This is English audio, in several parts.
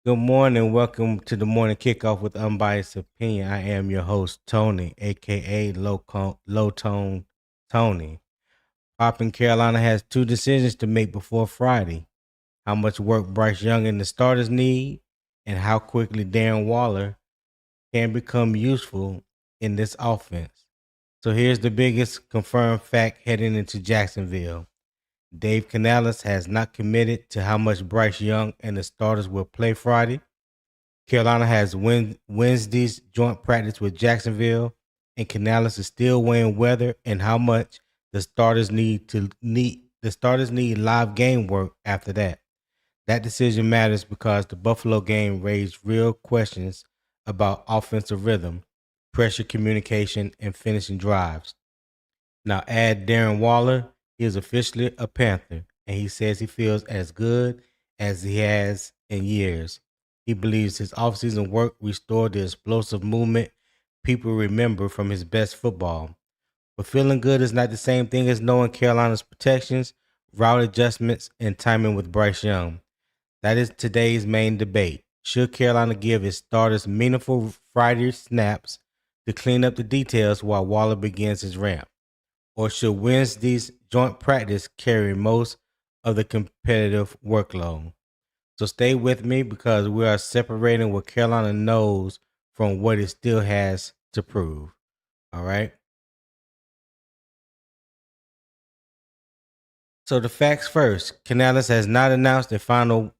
Good morning. Welcome to the Morning Kickoff with Unbiased Opinion. I am your host, Tony, aka Low Tone Tony. Pop in Carolina has two decisions to make before Friday: how much work Bryce Young and the starters need, and how quickly Darren Waller can become useful in this offense. So here's the biggest confirmed fact heading into Jacksonville. Dave Canales has not committed to how much Bryce Young and the starters will play Friday. Carolina has Wednesday's joint practice with Jacksonville, and Canales is still weighing whether and how much the starters need live game work after that. That decision matters because the Buffalo game raised real questions about offensive rhythm, pressure communication, and finishing drives. Now add Darren Waller. He is officially a Panther, and he says he feels as good as he has in years. He believes his offseason work restored the explosive movement people remember from his best football. But feeling good is not the same thing as knowing Carolina's protections, route adjustments, and timing with Bryce Young. That is today's main debate. Should Carolina give its starters meaningful Friday snaps to clean up the details while Waller begins his ramp? Or should Wednesday's joint practice carry most of the competitive workload? So stay with me because we are separating what Carolina knows from what it still has to prove. All right. So the facts first. Canales has not announced a final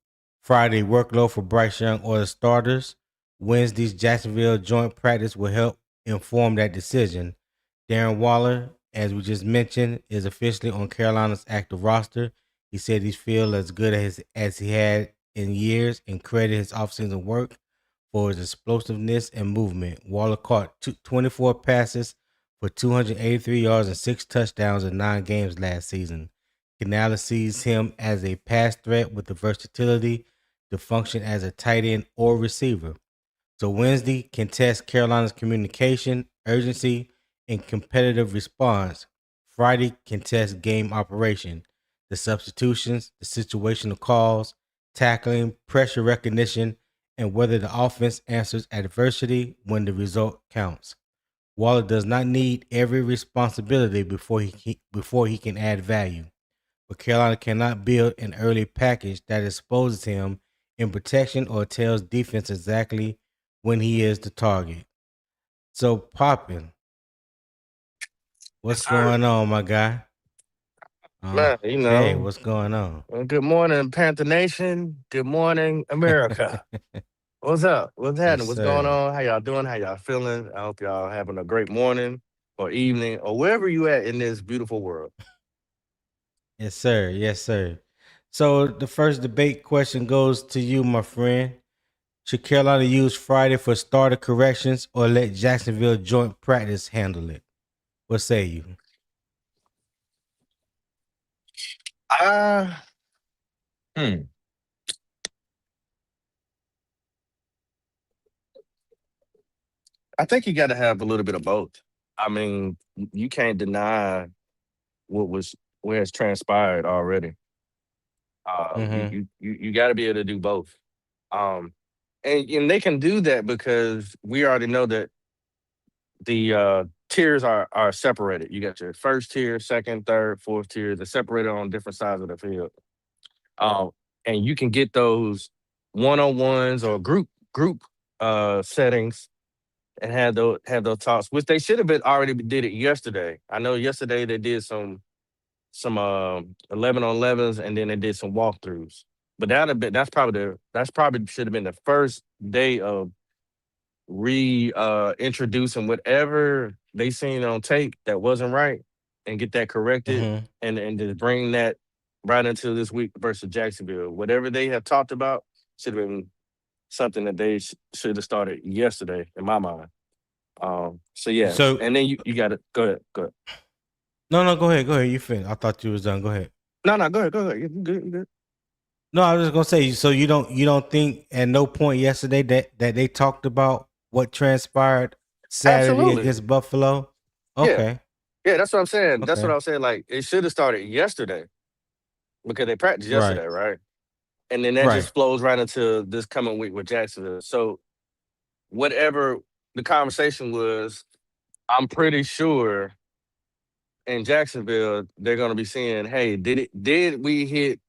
Friday workload for Bryce Young or the starters. Wednesday's Jacksonville joint practice will help inform that decision. Darren Waller, as we just mentioned, is officially on Carolina's active roster. He said he feels as good as he had in years and credited his offseason work for his explosiveness and movement. Waller caught 24 passes for 283 yards and 6 touchdowns in 9 games last season. Canales sees him as a pass threat with the versatility to function as a tight end or receiver. So Wednesday can test Carolina's communication, urgency, and competitive response. Friday can test game operation, the substitutions, the situational calls, tackling, pressure recognition, and whether the offense answers adversity when the result counts. Waller does not need every responsibility before he can add value, but Carolina cannot build an early package that exposes him in protection or tells defense exactly when he is the target. So, Poppin, Yes, what's sir. going on, my guy? Man, Hey, what's going on? good morning, Panther Nation. Good morning, America. What's up? What's Yes, happening? What's going sir. on? How y'all doing? How y'all feeling? I hope y'all having a great morning or evening or wherever you at in this beautiful world. Yes, sir. Yes, sir. So, the first debate question goes to you, my friend. Should Carolina use Friday for starter corrections or let Jacksonville joint practice handle it? What say you? Uh, hmm. I think you got to have a little bit of both. I mean, you can't deny what was where it's transpired already. Mm-hmm. You got to be able to do both. Um, and they can do that because we already know that the tiers are separated. You got your first tier, second, third, fourth tier. They're separated on different sides of the field. Um, and you can get those one on ones or group settings and have those talks, which they should have been already did it yesterday. I know yesterday they did some 11 on 11s and then they did some walkthroughs. But that's probably should have been the first day of introducing whatever they seen on tape that wasn't right and get that corrected Mm-hmm. and just bring that right into this week versus Jacksonville. Whatever they have talked about should have been something that they should have started yesterday in my mind. So yeah, So, and then you got to go ahead, go ahead. no, go ahead. Go ahead. You finish. I thought you was done. Go ahead. No, go ahead. You good, you good. No, I was just gonna say. So you don't think at no point yesterday that they talked about what transpired Saturday Absolutely, against Buffalo? yeah, Okay. yeah. That's what I'm saying. That's what Okay. I was saying. Like it should have started yesterday because they practiced Right. yesterday, right? and then that Right. just flows right into this coming week with Jacksonville. So whatever the conversation was, I'm pretty sure in Jacksonville they're going to be saying, "Hey, did we hit?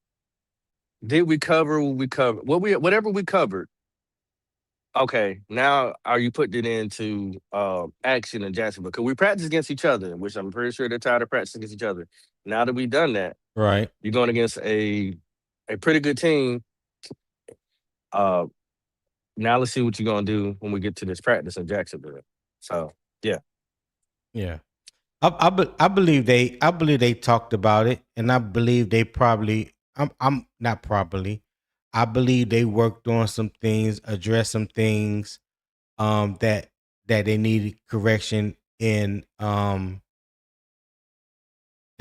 Did we cover what we covered? Whatever we covered? Okay, now are you putting it into action in Jacksonville? Because we practice against each other, which I'm pretty sure they're tired of practicing against each other. Now that we've done that, Right. you're going against a pretty good team. Uh, now let's see what you're gonna do when we get to this practice in Jacksonville. So yeah, Yeah. I believe they talked about it, and I believe they probably I'm not probably. I believe they worked on some things, addressed some things that they needed correction in that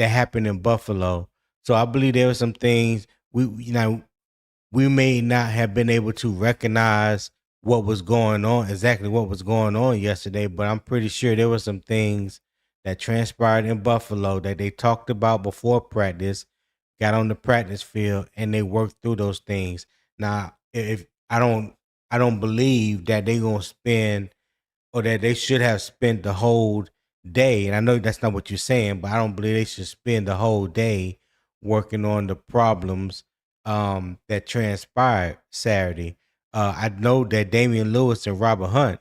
happened in Buffalo. So I believe there were some things we may not have been able to recognize what was going on, exactly what was going on yesterday, but I'm pretty sure there were some things that transpired in Buffalo that they talked about before practice, got on the practice field, and they worked through those things. Now, if I don't believe that they're gonna spend or that they should have spent the whole day. And I know that's not what you're saying, but I don't believe they should spend the whole day working on the problems that transpired Saturday. I know that Damian Lewis and Robert Hunt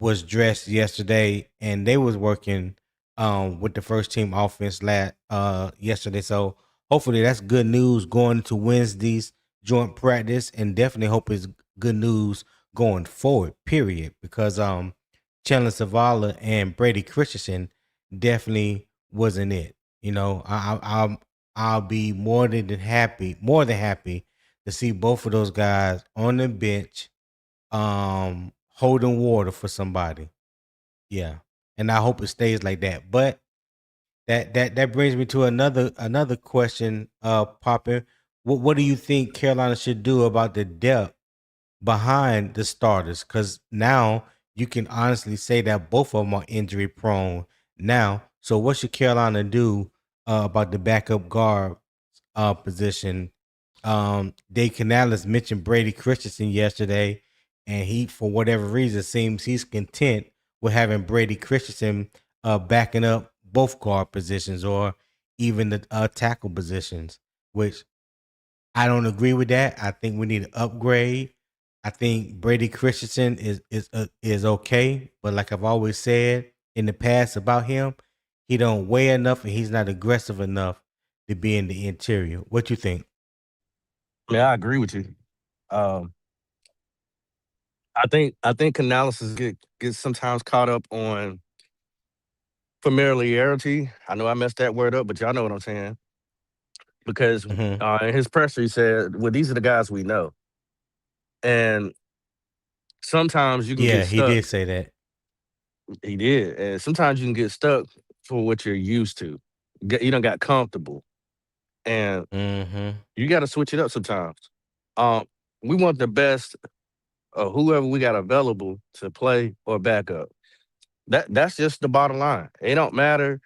was dressed yesterday, and they was working with the first team offense yesterday. So hopefully that's good news going to Wednesday's joint practice, and definitely hope it's good news going forward. Period, because Chandler Zavala and Brady Christensen definitely wasn't it. You know, I'll be more than happy to see both of those guys on the bench holding water for somebody. Yeah. And I hope it stays like that. But that brings me to another question, Poppin. What do you think Carolina should do about the depth behind the starters? Because now you can honestly say that both of them are injury prone now. So what should Carolina do about the backup guard position? Dave Canales mentioned Brady Christensen yesterday, and he, for whatever reason, seems he's content with having Brady Christensen backing up both guard positions or even the tackle positions, which I don't agree with that. I think we need to upgrade. I think Brady Christensen is okay, but like I've always said in the past about him, he don't weigh enough and he's not aggressive enough to be in the interior. What you think? yeah, I agree with you. Um, I think analysis gets sometimes caught up on familiarity. I know I messed that word up, but y'all know what I'm saying. Because Hmm. in his presser, he said, "Well, these are the guys we know," and sometimes you can Yeah, get he did stuck. say that. He did, and sometimes you can get stuck for what you're used to. You don't got comfortable, and Hmm. you got to switch it up sometimes. Um, we want the best of whoever we got available to play or back up. That's just the bottom line. It don't matter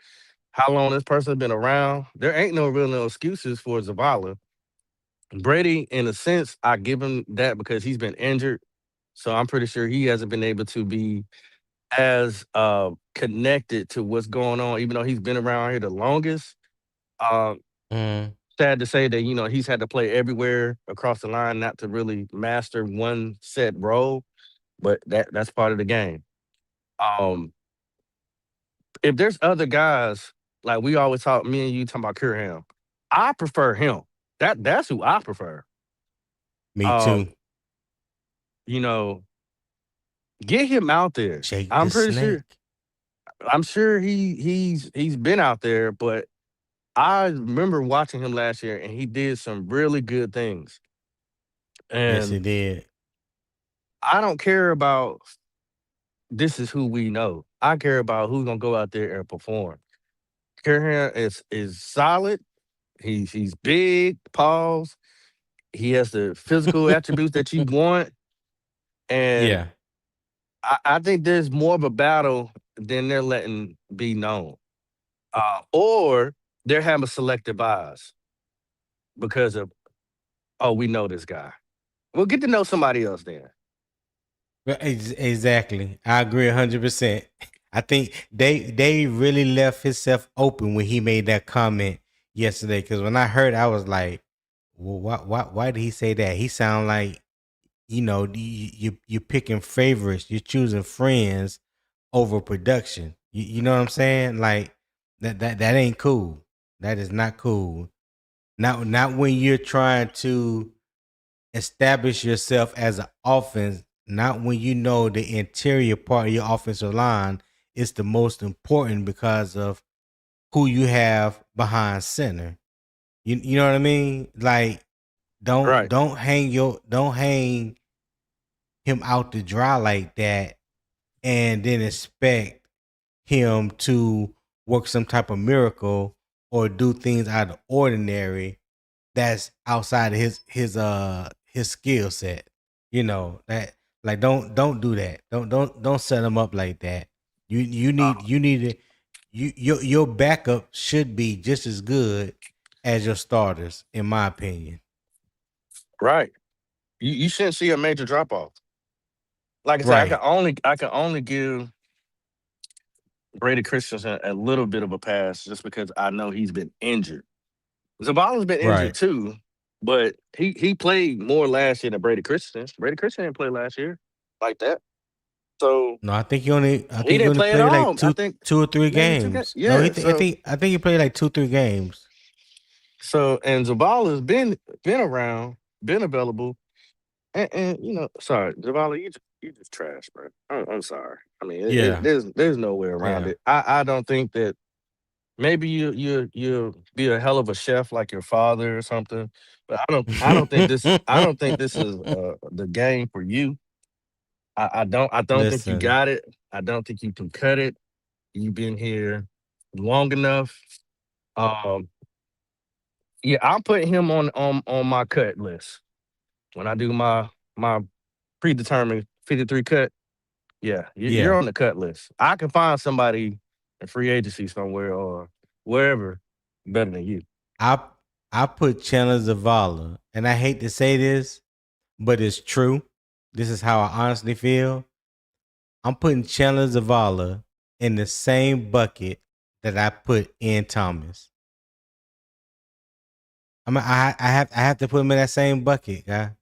how long this person's been around. There ain't no real no excuses for Zavala. Brady, in a sense, I give him that because he's been injured. So I'm pretty sure he hasn't been able to be as connected to what's going on, even though he's been around here the longest. Um, Hmm. Sad to say that he's had to play everywhere across the line, not to really master one set role, but that's part of the game. Um, if there's other guys like we always talk, me and you talking about Curham, I prefer him. That's who I prefer. Me Um, too. you know, get him out there. Jake I'm the pretty sure. Snake. I'm sure he's been out there, but I remember watching him last year, and he did some really good things. Yes, he And did. I don't care about this is who we know. I care about who's gonna go out there and perform. Curham is solid. He's big. Pause. He has the physical attributes that you want, and Yeah. I think there's more of a battle than they're letting be known, or they're having selective bias because of oh, we know this guy. Well, get to know somebody else then. Exactly. I agree 100%. I think they really left himself open when he made that comment yesterday. Because when I heard, I was like, "Well, why did he say that?" He sound like you're picking favorites, you're choosing friends over production. You know what I'm saying? Like that ain't cool. That is not cool. Not when you're trying to establish yourself as an offense, not when you know the interior part of your offensive line is the most important because of who you have behind center. You know what I mean? Like Right. don't hang him out to dry like that and then expect him to work some type of miracle or do things out of the ordinary that's outside of his skill set. That like don't do that. Don't set him up like that. You need to your backup should be just as good as your starters, in my opinion. Right. You shouldn't see a major drop off. Like I said, Right. I can only give Brady Christensen a little bit of a pass just because I know he's been injured. Zavala's been injured Right. too, but he played more last year than Brady Christensen. Brady Christensen didn't play last year like that. So No, I he think he didn't only play at played like all. I two think two or three maybe 2 games. games. No, Yeah. I think he played like 2 3 games. And Zavala's been around, been available, and sorry, Zavala, you just trash, bro. I'm sorry. I mean, Yeah. there's no way around Yeah. it. I don't think that maybe you be a hell of a chef like your father or something, but I don't think this is the game for you. I don't think you Listen, got it. I don't think you can cut it. You've been here long enough. Um, yeah, I'm putting him on my cut list when I do my predetermined 53 cut. Yeah, you're yeah. on the cut list. I can find somebody in free agency somewhere or wherever better than you. I I put Chandler Zavala, and I hate to say this, but it's true. This is how I honestly feel. I'm putting Chandler Zavala in the same bucket that I put in Thomas. I have to put him in that same bucket, guy.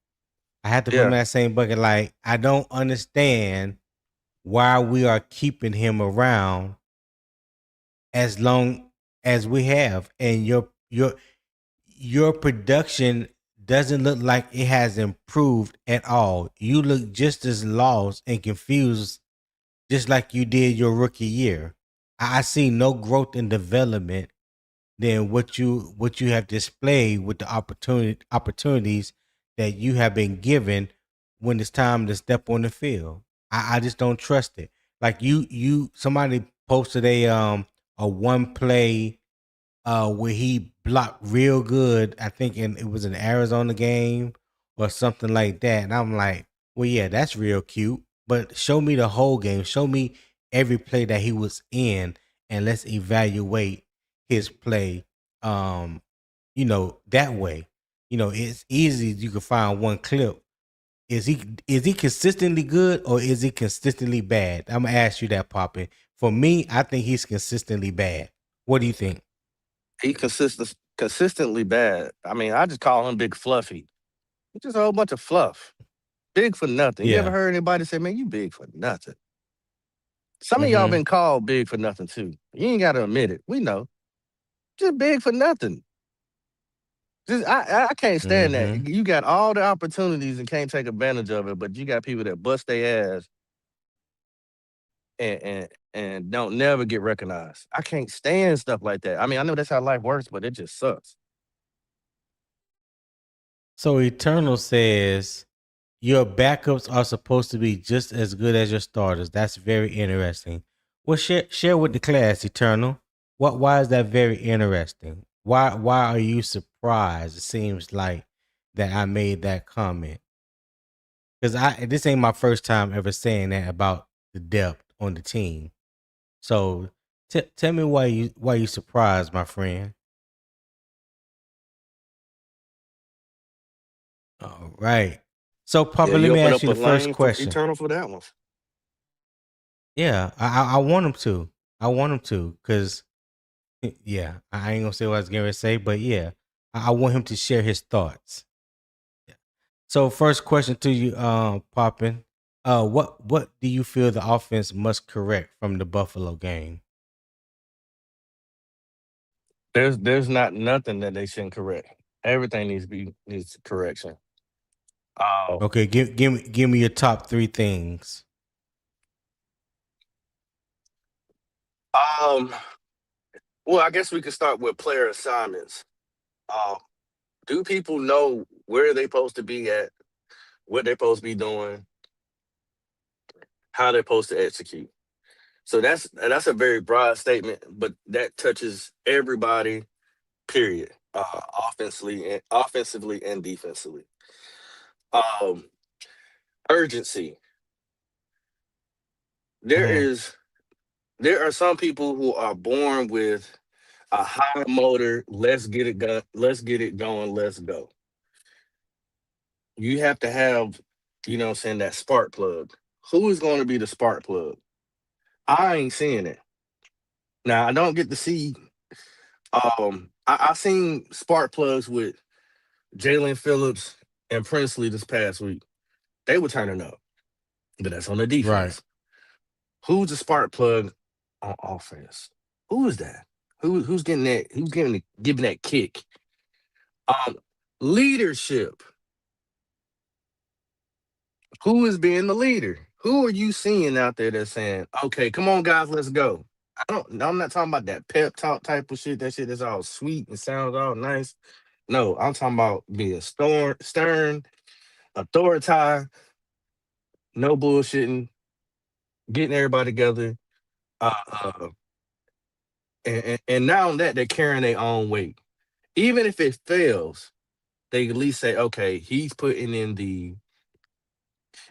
I have to put him Yeah, in that same bucket. Like I don't understand why we are keeping him around as long as we have, and your production doesn't look like it has improved at all. You look just as lost and confused, just like you did your rookie year. I see no growth and development than what you have displayed with the opportunities that you have been given when it's time to step on the field. I just don't trust it. Like somebody posted a one play where he blocked real good. I think it was an Arizona game or something like that. And I'm like, well, yeah, that's real cute. But show me the whole game. Show me every play that he was in, and let's evaluate his play. Um, that way. It's easy. You can find one clip. Is he consistently good or is he consistently bad? I'm gonna ask you that, Poppy. For me, I think he's consistently bad. What do you think? he consistently bad. I mean, I just call him Big Fluffy. He's just a whole bunch of fluff. Big for nothing. You ever Yeah. heard anybody say, "Man, you big for nothing"? Some of y'all Mm-hmm. been called big for nothing too. You ain't got to admit it. We know. Just big for nothing. Just I can't stand that. Mm-hmm. You got all the opportunities and can't take advantage of it, but you got people that bust their ass and don't never get recognized. I can't stand stuff like that. I mean, I know that's how life works, but it just sucks. So Eternal says your backups are supposed to be just as good as your starters. That's very interesting. Well, share with the class, Eternal. Why is that very interesting? Why are you surprised? It seems like that I made that comment because this ain't my first time ever saying that about the depth on the team. So tell me why you surprised, my friend. All right. So, Yeah, Papa, let you me open ask up you a the first lane for question. eternal for that one. Yeah, I want him to. I want him to, because yeah, I ain't gonna say what I was gonna say, but yeah, I want him to share his thoughts. Yeah. So, first question to you, Poppin. What do you feel the offense must correct from the Buffalo game? There's not nothing that they shouldn't correct. Everything needs correction. Uh, Okay, give me your top three things. um, well, I guess we could start with player assignments. Uh, do people know where they supposed to be at, what they're supposed to be doing, how they're supposed to execute? So that's a very broad statement, but that touches everybody. Period. Offensively and defensively. Um, urgency. There Mm-hmm. is there are some people who are born with a high motor. Let's get it going. Let's go. You have to have, what I'm saying, that spark plug. Who is going to be the spark plug? I ain't seeing it. Now I don't get to see. I seen spark plugs with Jalen Phillips and Princely this past week. They were turning up, but that's on the Right. defense. Who's the spark plug on offense? Who is that? Who's getting that? Who's giving that kick? Um, leadership. Who is being the leader? Who are you seeing out there that's saying, "Okay, come on, guys, let's go"? I'm not talking about that pep talk type of shit. That shit is all sweet and sounds all nice. No, I'm talking about being stern, authoritative, no bullshitting, getting everybody together. Uh, uh, and now that they're carrying their own weight. Even if it fails, they at least say, okay, he's putting in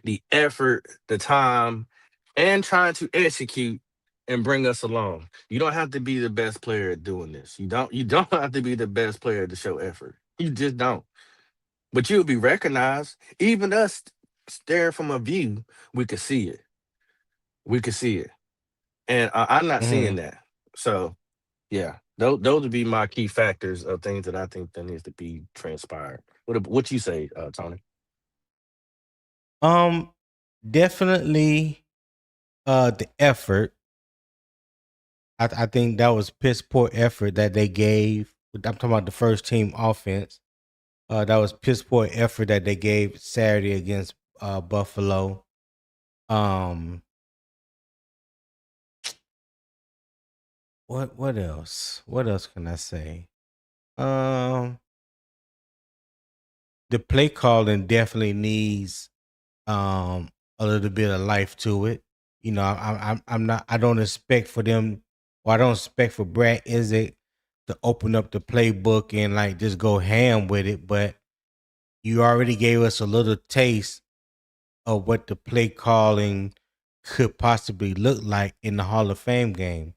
the effort, the time, and trying to execute and bring us along. You don't have to be the best player at doing this. You don't have to be the best player to show effort. You just don't. But you'll be recognized. Even us staring from a view, we could see it. We could see it. And I'm not seeing Mm-hmm. that. So yeah, those would be my key factors of things that I think that needs to be transpired. What you say, Tony? Um, definitely. The effort. I think that was piss poor effort that they gave. I'm talking about the first team offense. That was piss poor effort that they gave Saturday against Buffalo. Um, what else? What else can I say? Um, the play calling definitely needs um a little bit of life to it. You know, I'm not. I don't expect for them, or I don't expect for Brad Isaac to open up the playbook and like just go ham with it. But you already gave us a little taste of what the play calling could possibly look like in the Hall of Fame game.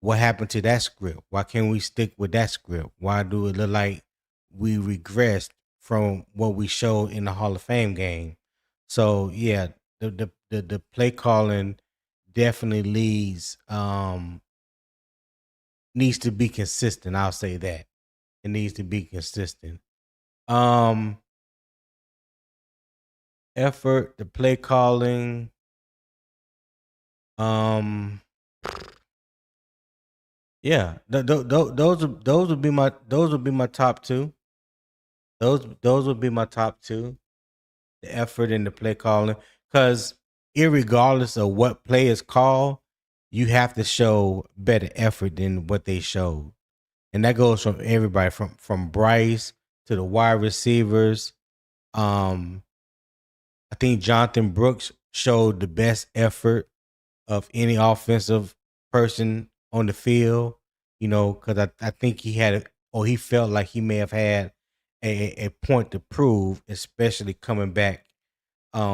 What happened to that script? Why can't we stick with that script? Why do it look like we regressed from what we showed in the Hall of Fame game? So yeah, the play calling definitely needs to be consistent. I'll say that. It needs to be consistent. Um Effort, the play calling, um yeah, those would be my top two. Those would be my top two. The effort and the play calling, because irregardless of what play is called, you have to show better effort than what they showed, and that goes from everybody from Bryce to the wide receivers. Um, I think Jonathan Brooks showed the best effort of any offensive person on the field. You know, because I think he had or he felt like he may have had a point to prove, especially coming back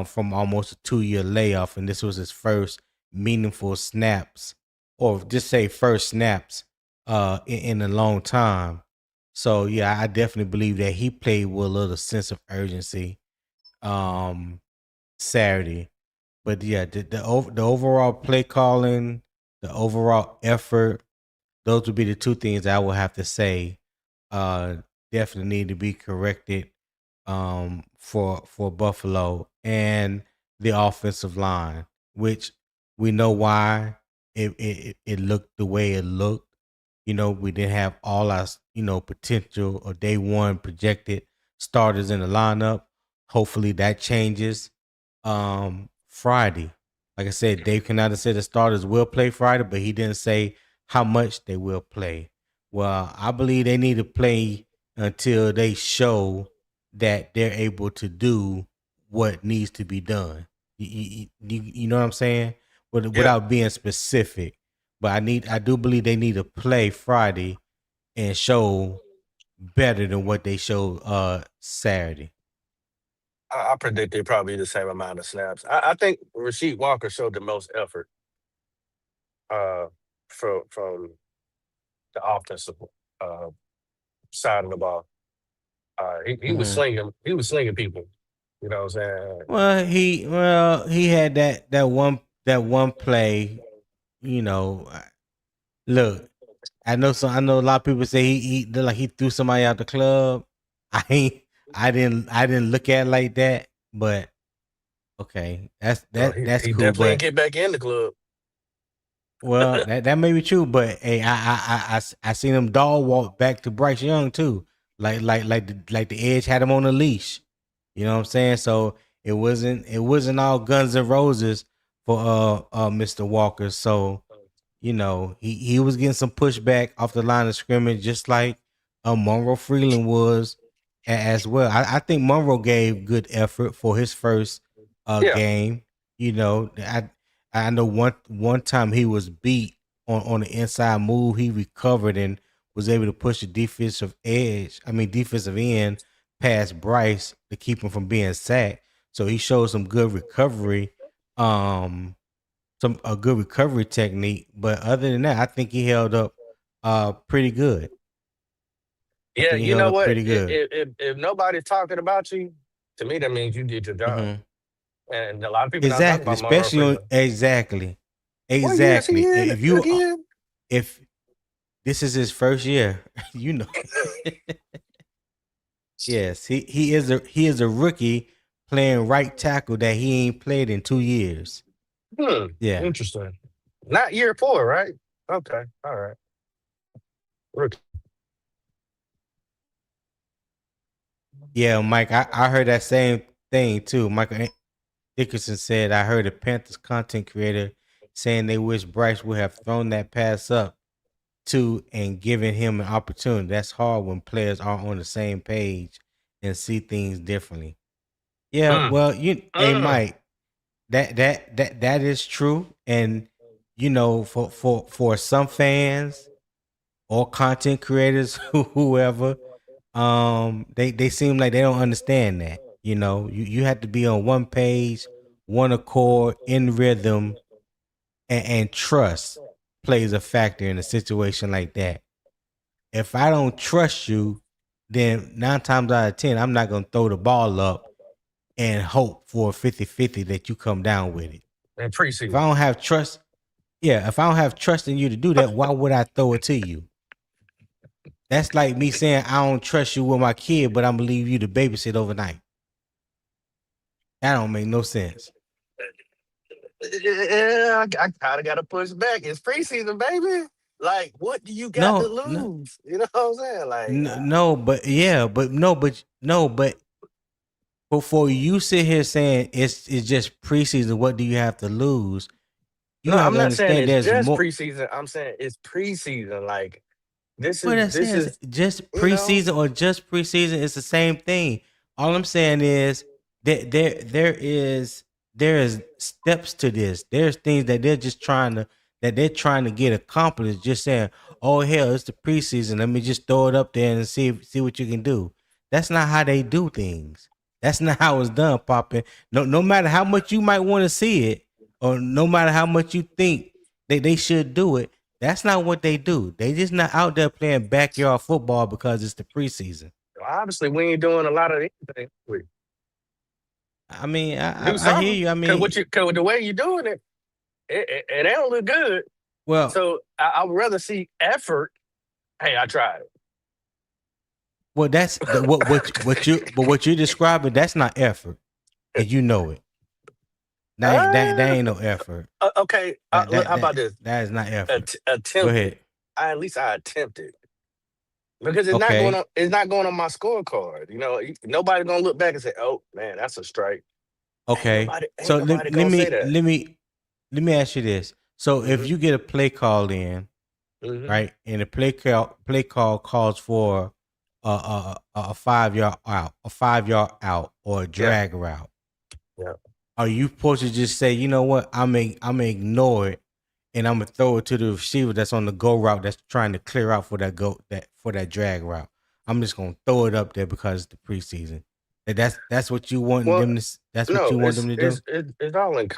from almost a 2 year layoff, and this was his first meaningful snaps, or just say first snaps, in a long time. So yeah, I definitely believe that he played with a little sense of urgency, um Saturday. But yeah, the overall play calling, the overall effort, those would be the two things I would have to say uh definitely need to be corrected for Buffalo and the offensive line, which we know why it looked the way it looked. We didn't have all our potential or day one projected starters in the lineup. Hopefully that changes Friday. Like I said, Dave Canada said the starters will play Friday, but he didn't say how much they will play. Well, I believe they need to play until they show that they're able to do what needs to be done. You know what I'm saying? Yeah, Without being specific, but I do believe they need to play Friday and show better than what they showed Saturday. I predict they probably the same amount of snaps. I think Rasheed Walker showed the most effort uh, from the offensive uh, side of the ball. He was Hmm. slinging people. You know what I'm saying? Well he had that one play. You know, look, I know a lot of people say he threw somebody out the club. I ain't I didn't look at it like that, but okay, that's He cool. definitely ain't But get back in the club. well, that may be true, but hey, I seen him dog walk back to Bryce Young too, like the edge had him on a leash. You know what I'm saying? So it wasn't all guns and roses for Mr. Walker. So he was getting some pushback off the line of scrimmage, just like Monroe Freeland was as well. I think Monroe gave good effort for his first Yeah, game. I know one time he was beat on the inside move. He recovered and was able to push the defensive end past Bryce to keep him from being sacked. So he showed some good recovery. Some a good recovery technique. But other than that, I think he held up pretty good. I yeah. think he You held know up what? pretty good. If nobody's talking about you, to me that means you did your job. Hmm. And a lot of people not talking Exactly. about Monroe Especially Freeland. exactly. What year is he Exactly. in If you again? if this is his first year, you know. Yes, he is a rookie playing right tackle that he ain't played in 2 years. Hmm. Yeah. Interesting. Not year 4, right? Okay. All right. Rookie. Yeah, Mike, I heard that same thing too. Michael Dickerson said, I heard a Panthers content creator saying they wish Bryce would have thrown that pass up to and given him an opportunity. That's hard when players are on the same page and see things differently. Yeah, Mm, well, hey mm. Mike, that is true. And for some fans or content creators, whoever, they seem like they don't understand that. You have to be on one page, one accord, in rhythm, and trust plays a factor in a situation like that. If I don't trust you, then 9 times out of 10, I'm not gonna throw the ball up and hope for a 50-50 that you come down with it. In If I preseason. don't have trust, yeah, if I don't have trust in you to do that, why would I throw it to you? That's like me saying I don't trust you with my kid, but I'm gonna leave you to babysit overnight. That don't make no sense. Yeah, I kind of got to push back. It's preseason, baby. Like, what do you got to No, no, lose? You know what I'm saying? Like, no, but yeah, but before you sit here saying it's just preseason, what do you have to lose? You no, have I'm to not saying understand it's there's just more. preseason. I'm saying it's preseason. Like, this What is I'm this saying is is just you know. preseason or just preseason is the same thing. All I'm saying is that there is steps to this. There's things that they're trying to get accomplished. Just saying, oh hell, it's the preseason. Let me just throw it up there and see what you can do. That's not how they do things. That's not how it's done, Poppin. No matter how much you might want to see it, or no matter how much you think they should do it, that's not what they do. They just not out there playing backyard football because it's the preseason. Obviously, we ain't doing a lot of anything. I mean, Do I hear something. you. I mean, Cause the way you doing it, it don't look good. well, So I would rather see effort. Hey, I tried well, that's the, what you but what you're describing. That's not effort, it. and you know it. That Uh, ain't no effort. okay. How about this? That is not effort. Go Attempted. ahead. At least I attempted because it's not going Okay. on. It's not going on my scorecard. Nobody's gonna look back and say, "Oh man, that's a strike." Okay. Ain't So nobody gonna say that. let me ask you this. So if Hmm. you get a play call in, Hmm. right, and the play call calls for a 5 yard out, or a Yeah. drag route, Yeah. are you supposed to just say, you know what, I'm gonna ignore it and I'm gonna throw it to the receiver that's on the go route that's trying to clear out for that drag route. I'm just gonna throw it up there because it's the preseason. That's what you want Well, them to. That's what no, you want them to do. it's all in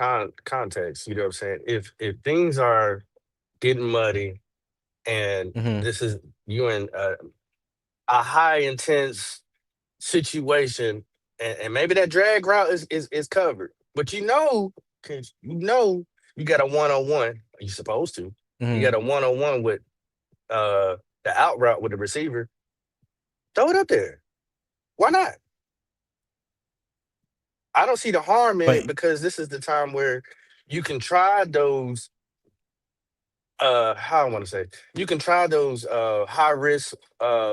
context. You know what I'm saying? If things are getting muddy and Hmm. this is you in a high intense situation, and maybe that drag route is covered, but because you got a 1-on-1. You supposed to. You Hmm. got a 1-on-1 with uh the out route with the receiver. Throw it up there. Why not? I don't see the harm in it But because this is the time where you can try those how I want to say you can try those high risk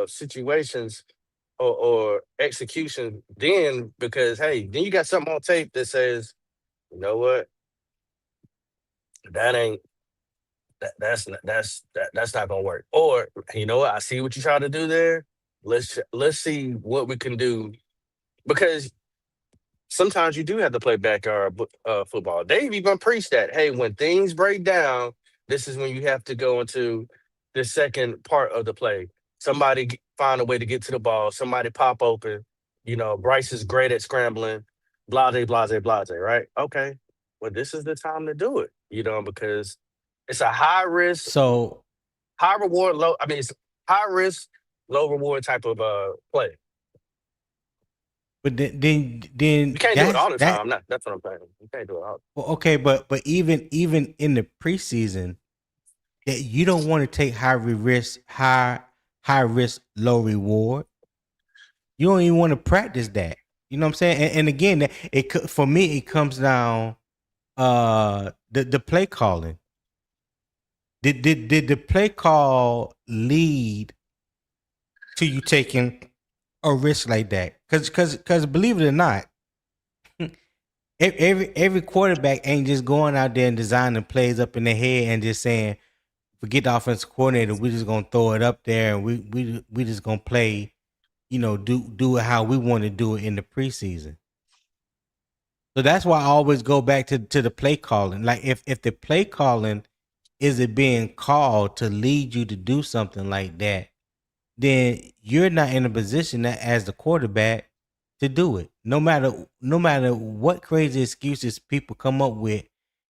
situations or execution then because hey, then you got something on tape that says, you know what, that ain't that's not gonna work. Or you know what, I see what you try to do there. Let's see what we can do because sometimes you do have to play backyard football. They've even preached that. Hey, when things break down, this is when you have to go into the second part of the play. Somebody find a way to get to the ball. Somebody pop open. Bryce is great at scrambling. Blase, blase, blase. Right? Okay. Well, this is the time to do it. Because it's a high risk, so, high reward, low. I mean, it's high risk, low reward type of play. but then You can't do it that's all the that. time. That's what I'm saying. You can't do it all. Well, okay, but even in the preseason, that you don't want to take high risk, low reward. You don't even want to practice that. You know what I'm saying? And again, for me, it comes down the play calling. Did the play call lead to you taking a risk like that? Because believe it or not, every quarterback ain't just going out there and designing plays up in their head and just saying, forget the offensive coordinator, we're just gonna throw it up there and we just gonna play, do it how we want to do it in the preseason. So that's why I always go back to the play calling. Like if the play calling is it being called to lead you to do something like that, then you're not in a position that as the quarterback to do it. No matter what crazy excuses people come up with,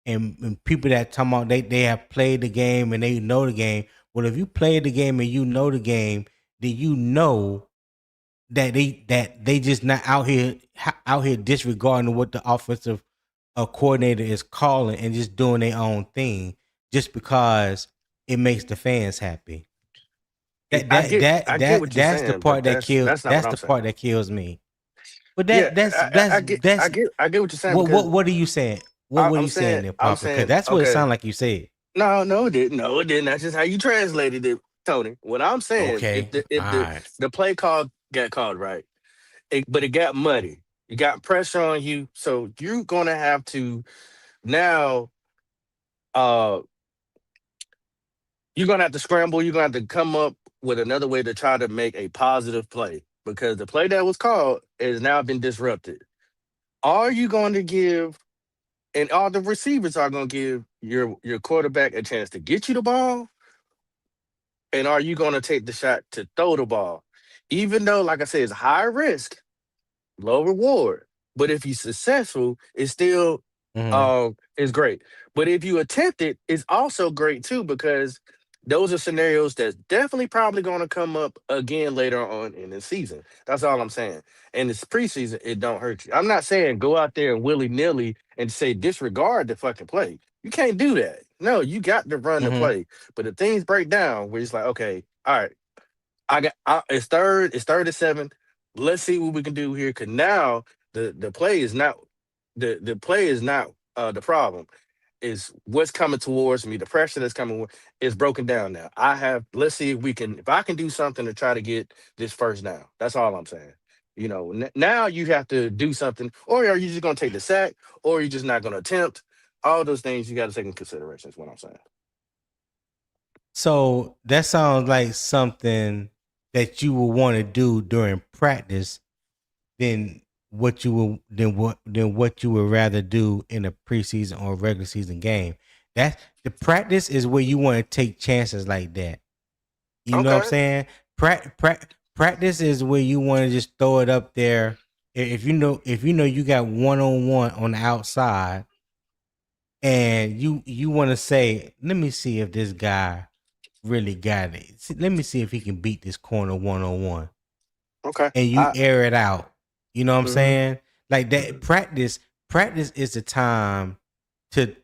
and people that talk about they have played the game and they know the game. Well, if you played the game and you know the game, then you know that they just not out here disregarding what the offensive coordinator is calling and just doing their own thing just because it makes the fans happy. That that I that get that what you're that's the saying, but part that kills. that's not what That's I'm the saying. part that kills me. But Yeah, that's I get what you're saying what because what are you saying? What are you saying there, I'm Papa? Because saying that's what it okay. sounds like you said. No, it didn't. No, it didn't. That's just how you translated it, Tony. What I'm saying, Okay, all if the right. the play call got called right, but it got muddy, you got pressure on you, so you're gonna have to now. Uh, you're gonna have to scramble. You're gonna have to come up with another way to try to make a positive play because the play that was called has now been disrupted. Are you going to give, and all the receivers are going to give your quarterback a chance to get you the ball, and are you going to take the shot to throw the ball, even though, like I said, it's high risk, low reward. But if you're successful, it's still Mm-hmm. is great. But if you attempt it, it's also great too because those are scenarios that's definitely probably going to come up again later on in the season. That's all I'm saying. And it's preseason, it don't hurt you. I'm not saying go out there and willy nilly and say disregard the fucking play. You can't do that. No, you got to run the Mm-hmm. play. But the things break down where it's like, okay, all right, it's third and 7. Let's see what we can do here. Cause now the play is not the play is not the problem, is what's coming towards me. The pressure that's coming is broken down now. Let's see if I can do something to try to get this first down. That's all I'm saying. Now you have to do something, or are you just going to take the sack, or are you just not going to attempt? All those things you got to take in consideration. Is what I'm saying. So that sounds like something that you would want to do during practice than what you would rather do in a preseason or regular season game. That the practice is where you want to take chances like that. You know what I'm Okay. saying? Practice is where you want to just throw it up there. If you know you got one on the outside, and you want to say, let me see if this guy really got it. Let me see if he can beat this corner 1-on-1, Okay. and you air it out. You know what I'm Mhm. saying? Like that practice is the time to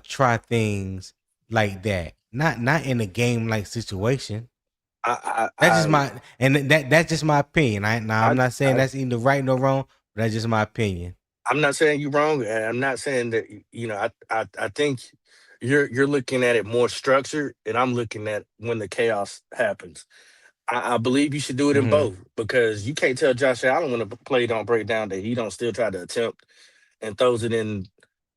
try things like that. Not in a game like situation. I That's just I my and that's just my opinion. I'm I not saying I that's either right nor wrong, but that's just my opinion. I'm not saying you're wrong, and I'm not saying that I think you're looking at it more structured, and I'm looking at when the chaos happens. I believe you should do it in Hmm. both, because you can't tell Josh Allen when the play don't break down that he don't still try to attempt and throws it in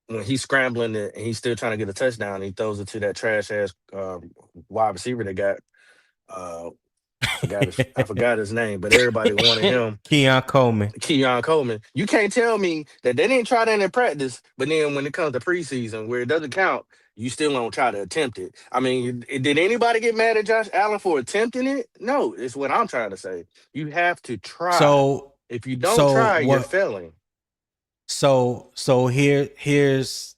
when he's scrambling and he's still trying to get a touchdown. And he throws it to that trash ass wide receiver they got. Uh, I forgot his name, but everybody wanted him. Keon Coleman. Keon Coleman. You can't tell me that they didn't try that in practice, but then when it comes to preseason where it doesn't count, you still don't try to attempt it. I mean, did anybody get mad at Josh Allen for attempting it? No, it's what I'm trying to say. You have to try. So If you don't so try, you're what failing. so here's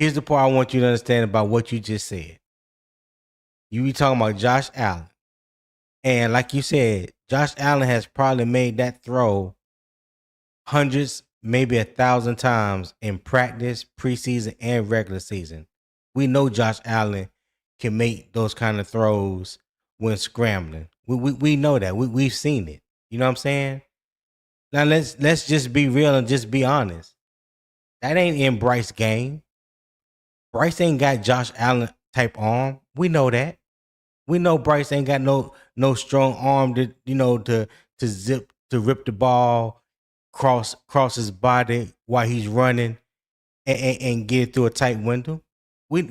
the part I want you to understand about what you just said. You be talking about Josh Allen. And like you said, Josh Allen has probably made that throw hundreds, maybe 1,000 times in practice, preseason, and regular season. We know Josh Allen can make those kind of throws when scrambling. We know that. We've seen it. You know what I'm saying? Now let's just be real and just be honest. That ain't in Bryce's game. Bryce ain't got Josh Allen type arm. We know that. We know Bryce ain't got no strong arm to rip the ball cross his body while he's running and get it through a tight window. We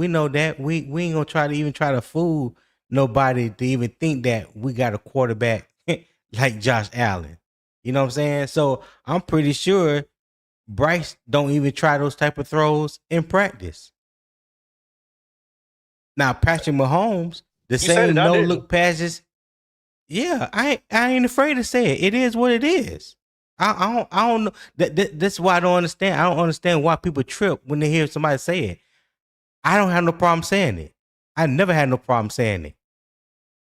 know that. We ain't gonna try to fool nobody to even think that we got a quarterback like Josh Allen. You know what I'm saying? So I'm pretty sure Bryce don't even try those type of throws in practice. Now Patrick Mahomes, the You said it, same I no didn't. look passes. Yeah, I ain't afraid to say it. It is what it is. I don't know. That's why I don't understand. I don't understand why people trip when they hear somebody say it. I don't have no problem saying it. I never had no problem saying it.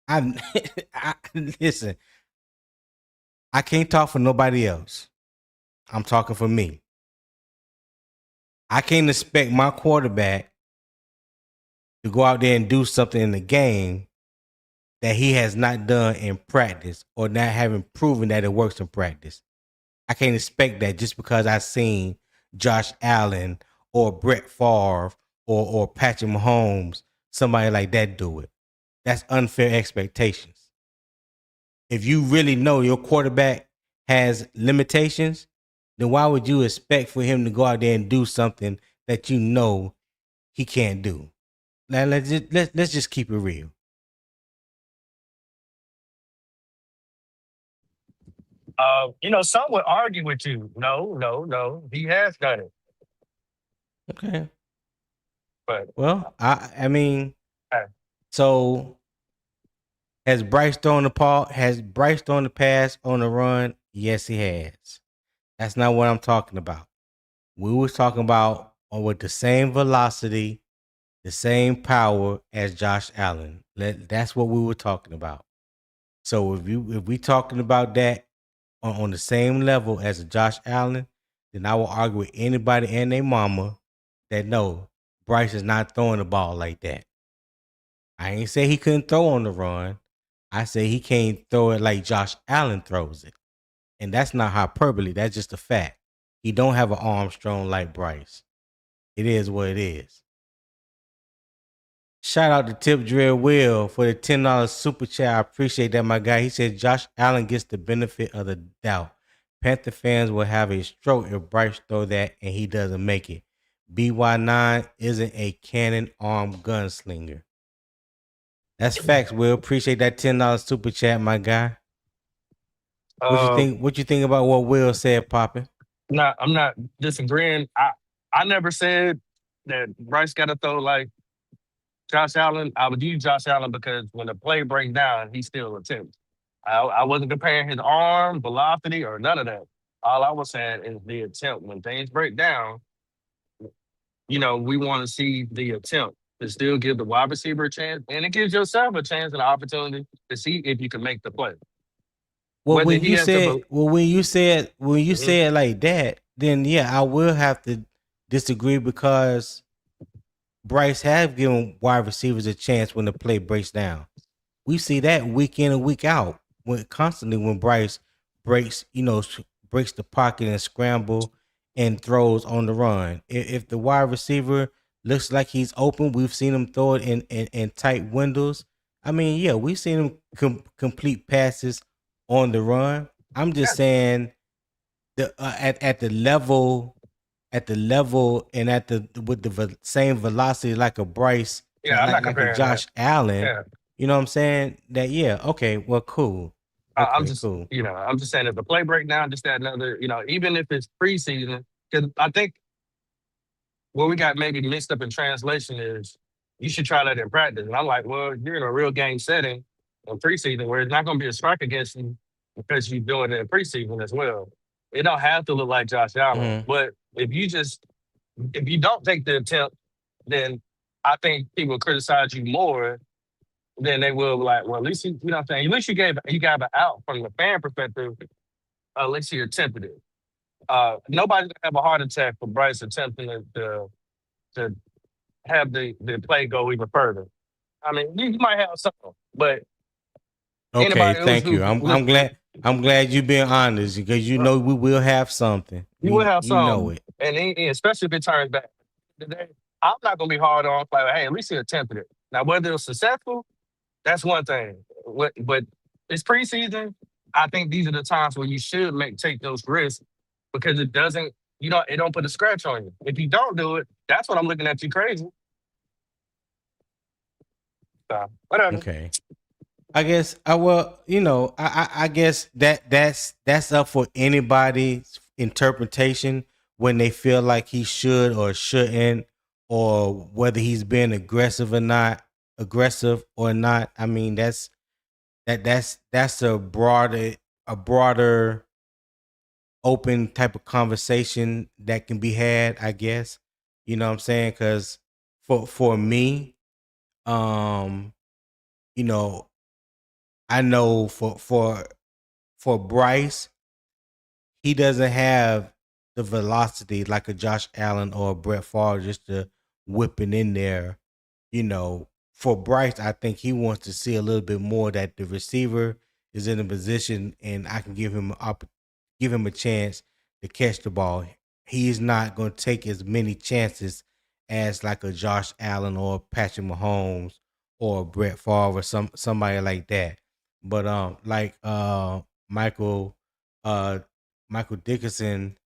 I, I listen. I can't talk for nobody else. I'm talking for me. I can't expect my quarterback to go out there and do something in the game that he has not done in practice or not having proven that it works in practice. I can't expect that just because I seen Josh Allen or Brett Favre or Patrick Mahomes, somebody like that do it. That's unfair expectations. If you really know your quarterback has limitations, then why would you expect for him to go out there and do something that you know he can't do? Now let's just keep it real. Some would argue with you. No, no, no. He has done it, Okay. but Well, I mean, uh, so has Bryce thrown the pass on the run? Yes, he has. That's not what I'm talking about. We was talking about with the same velocity the same power as Josh Allen. That's what we were talking about. So if we talking about that on the same level as a Josh Allen, then I will argue with anybody and their mama that no, Bryce is not throwing the ball like that. I ain't say he couldn't throw on the run. I say he can't throw it like Josh Allen throws it. And that's not hyperbole. That's just a fact. He don't have an arm strong like Bryce. It is what it is. Shout out to Tip Drill Will for the $10 super chat. I appreciate that, my guy. He said Josh Allen gets the benefit of the doubt. Panther fans will have a stroke if Bryce throw that and he doesn't make it. BY9 isn't a cannon arm gunslinger. That's facts, Will. Appreciate that $10 super chat, my guy. What you think? What you think about what Will said, Poppin'? I'm not disagreeing. I never said that Bryce got to throw like Josh Allen. I would use Josh Allen because when the play breaks down, he still attempts. I wasn't comparing his arm, velocity, or none of that. All I was saying is the attempt. When things break down, we want to see the attempt to still give the wide receiver a chance, and it gives yourself a chance and an opportunity to see if you can make the play. Well, Whether he has to, when you said Mhm. it like that, then yeah, I will have to disagree because Bryce have given wide receivers a chance when the play breaks down. We see that week in and week out when Bryce breaks, breaks the pocket and scramble and throws on the run. If the wide receiver looks like he's open, we've seen him throw it in tight windows. I mean, yeah, we've seen him complete passes on the run. I'm just saying at the level and at the with the same velocity like a Bryce, Yeah, I'm not like a comparing that. Josh Allen. Yeah. You know what I'm saying? That yeah, okay, well, cool. I'm Okay, just, cool. I'm just saying if the play break down, just that another, even if it's preseason, because I think what we got maybe mixed up in translation is you should try that in practice. And I'm like, well, you're in a real game setting in preseason where it's not going to be a strike against you because you're doing it in preseason as well. It don't have to look like Josh Allen, Mhm. but if you don't take the attempt, then I think people criticize you more than they will like, well, at least you know what I'm saying. At least you gave an out from the fan perspective. At least you attempted it. Nobody's gonna have a heart attack for Bryce attempting to have the play go even further. I mean, you might have some, but Okay, anybody thank you. I'm glad you being honest because we will have something. you will have We know some, it. and especially if it turns back. Today, I'm not gonna be hard on like, hey, at least he attempted it. Now, whether it was successful, that's one thing. But it's preseason. I think these are the times where you should take those risks because it don't put a scratch on you. If you don't do it, that's what I'm looking at you crazy. So whatever. Okay. I guess I will, I guess that's up for anybody's interpretation when they feel like he should or shouldn't, or whether he's being aggressive or not. I mean, that's a broader open type of conversation that can be had, I guess. You know what I'm saying? Because for me, um, you know, I know for Bryce, he doesn't have the velocity like a Josh Allen or a Brett Favre just to whipping in there. For Bryce, I think he wants to see a little bit more that the receiver is in a position and I can give him a chance to catch the ball. He's not going to take as many chances as like a Josh Allen or Patrick Mahomes or a Brett Favre or somebody like that. But Michael uh Michael Dickerson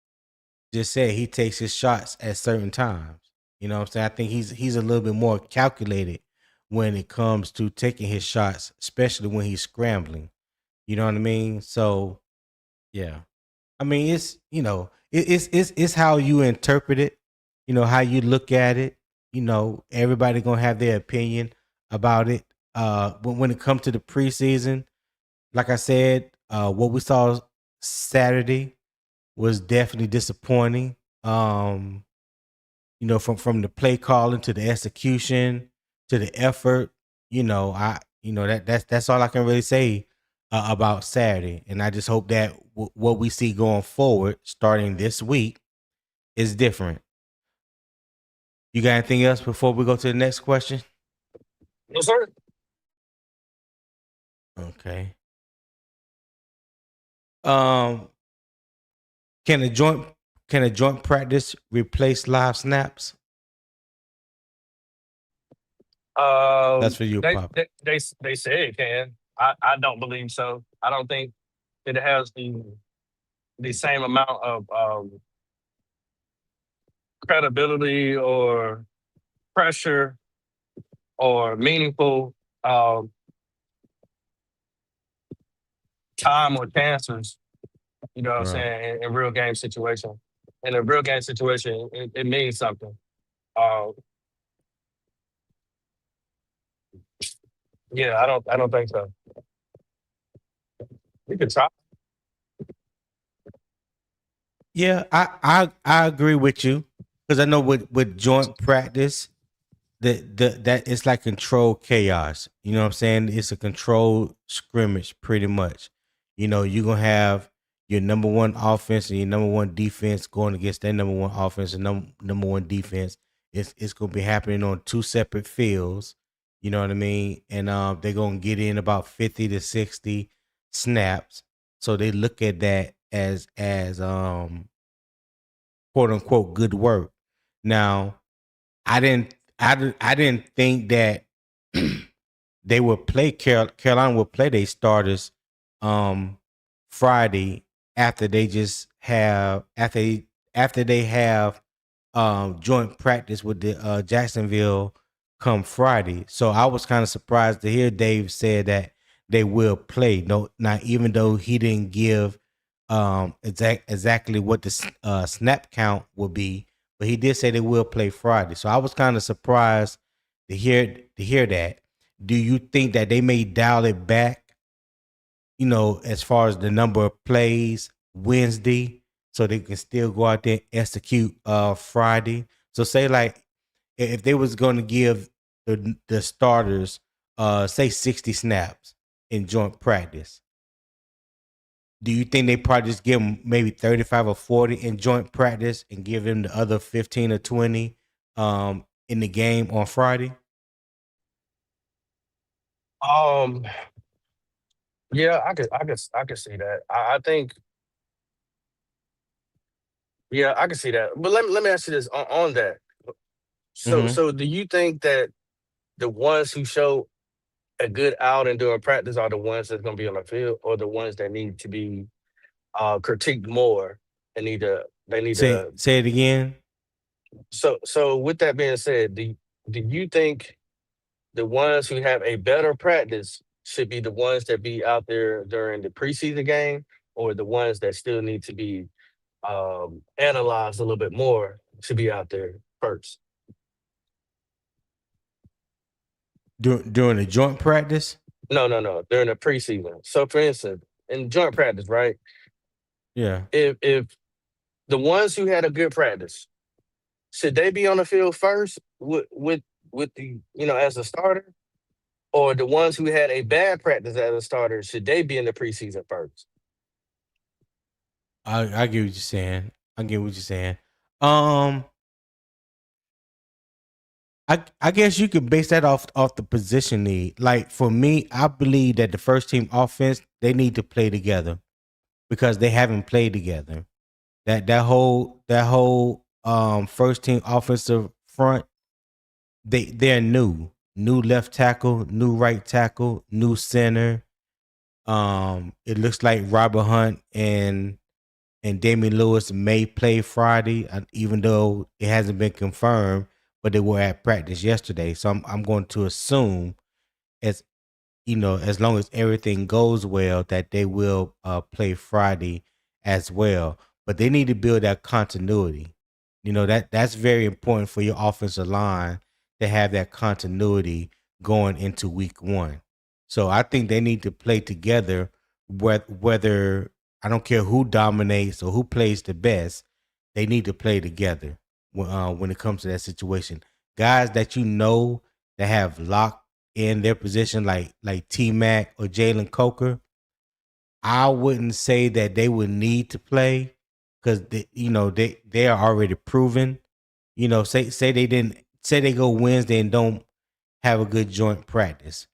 just said, he takes his shots at certain times. You know what I'm saying? I think he's a little bit more calculated when it comes to taking his shots, especially when he's scrambling. You know what I mean? So yeah. I mean, it's how you interpret it, how you look at it. Everybody gonna have their opinion about it. When it comes to the preseason, like I said, what we saw Saturday was definitely disappointing. from the play calling to the execution to the effort. That's all I can really say about Saturday, and I just hope that what we see going forward, starting this week, is different. You got anything else before we go to the next question? Yes, sir. Okay. Um, can a joint practice replace live snaps? That's for you, They Pop. they they they say it can. I don't believe so. I don't think that it has the same amount of credibility or pressure or meaningful um, time or chances. You know what I'm Right. saying? In real game situation. In a real game situation, it means something. Uh, yeah, I don't think so. We could try. Yeah, I agree with you because I know with joint practice that it's like controlled chaos. You know what I'm saying? It's a controlled scrimmage, pretty much. You're gonna have your number one offense and your number one defense going against their number one offense and number one defense. It's gonna be happening on two separate fields. You know what I mean? And they're gonna get in about 50 to 60 snaps. So they look at that as quote unquote good work. Now, I didn't think that they would play Carolina would play their starters um Friday after they just have after they have joint practice with the Jacksonville come Friday. So I was kind of surprised to hear Dave said that they will play. No, not even though he didn't give exactly what the snap count will be, but he did say they will play Friday. So I was kind of surprised to hear that. Do you think that they may dial it back, as far as the number of plays Wednesday, so they can still go out there and execute Friday? So say like if they was going to give the starters say 60 snaps in joint practice, do you think they probably just give them maybe 35 or 40 in joint practice and give them the other 15 or 20 in the game on Friday? Um, yeah, I could see that. I think yeah, I can see that. But let me ask you this on that. So Mm-hmm. so do you think that the ones who show a good outing during practice are the ones that's gonna be on the field, or the ones that need to be critiqued more and they need Say to say it again. so with that being said, do you think the ones who have a better practice should be the ones that be out there during the preseason game, or the ones that still need to be analyzed a little bit more should be out there first? During the joint practice? No, no, no, during the preseason. So for instance, in joint practice, right? Yeah. If the ones who had a good practice, should they be on the field first with the as a starter? Or the ones who had a bad practice as a starter, should they be in the preseason first? I get what you're saying. I get what you're saying. Um, I guess you could base that off the position need. Like for me, I believe that the first team offense they need to play together because they haven't played together. That whole first team offensive front, they're new left tackle, new right tackle, new center. It looks like Robert Hunt and Damian Lewis may play Friday, even though it hasn't been confirmed. But they were at practice yesterday, so I'm going to assume, as as long as everything goes well, that they will play Friday as well. But they need to build that continuity. That's very important for your offensive line to have that continuity going into week one. So I think they need to play together. Whether I don't care who dominates or who plays the best, they need to play together when it comes to that situation. Guys that you know that have locked in their position, like T Mac or Jalen Coker, I wouldn't say that they would need to play because they are already proven. Say they didn't say they go Wednesday and don't have a good joint practice.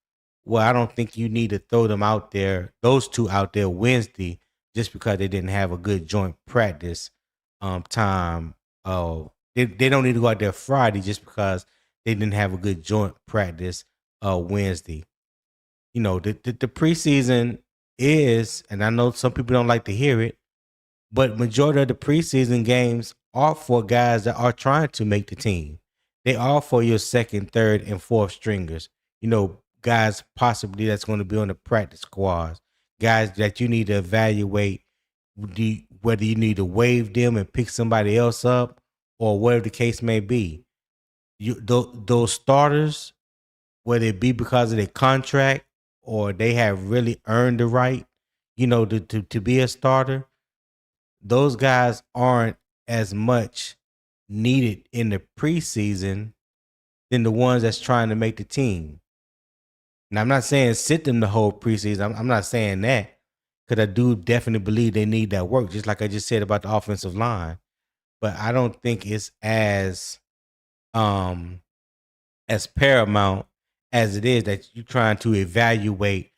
Well, I don't think you need to throw them out there, those two out there Wednesday, just because they didn't have a good joint practice time. They don't need to go out there Friday just because they didn't have a good joint practice Wednesday. The preseason is, and I know some people don't like to hear it, but majority of the preseason games are for guys that are trying to make the team. They are for your second, third, and fourth stringers. Guys possibly that's going to be on the practice squads. Guys that you need to evaluate whether you need to waive them and pick somebody else up or whatever the case may be. Those starters, whether it be because of their contract or they have really earned the right, to be a starter, those guys aren't as much needed in the preseason than the ones that's trying to make the team. Now, I'm not saying sit them the whole preseason. I'm not saying that because I do definitely believe they need that work, just like I just said about the offensive line. But I don't think it's um as paramount as it is that you're trying to evaluate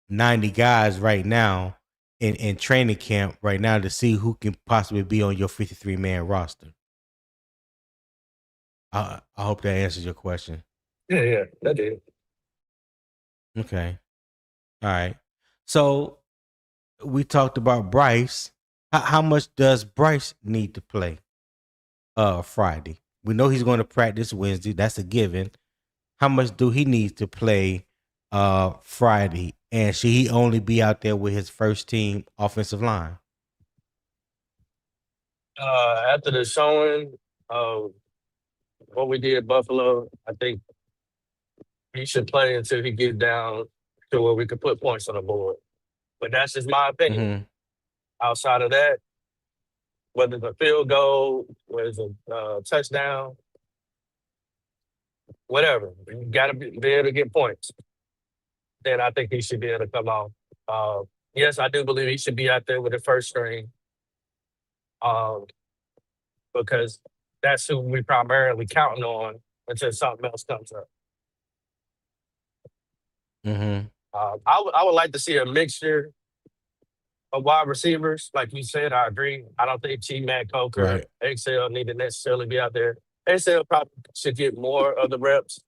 90 guys right now in training camp right now to see who can possibly be on your 53-man roster. I hope that answers your question. Yeah, that did. Okay. All right. So we talked about Bryce. How much does Bryce need to play Friday? We know he's going to practice Wednesday. That's a given. How much do he need to play Friday? And should he only be out there with his first team offensive line? After the showing of what we did at Buffalo, I think he should play until he gets down to where we could put points on the board. But that's just my opinion. Mm-hmm. Outside of that, whether it's a field goal, whether it's a touchdown, whatever, you got to be able to get points. Then I think he should be able to come out. Yes, I do believe he should be out there with the first string because that's who we primarily counting on until something else comes up. Mm-hmm. I would like to see a mixture of wide receivers. Like you said, I agree. I don't think T-Mac, Coker, XL need to necessarily be out there. XL probably should get more of the reps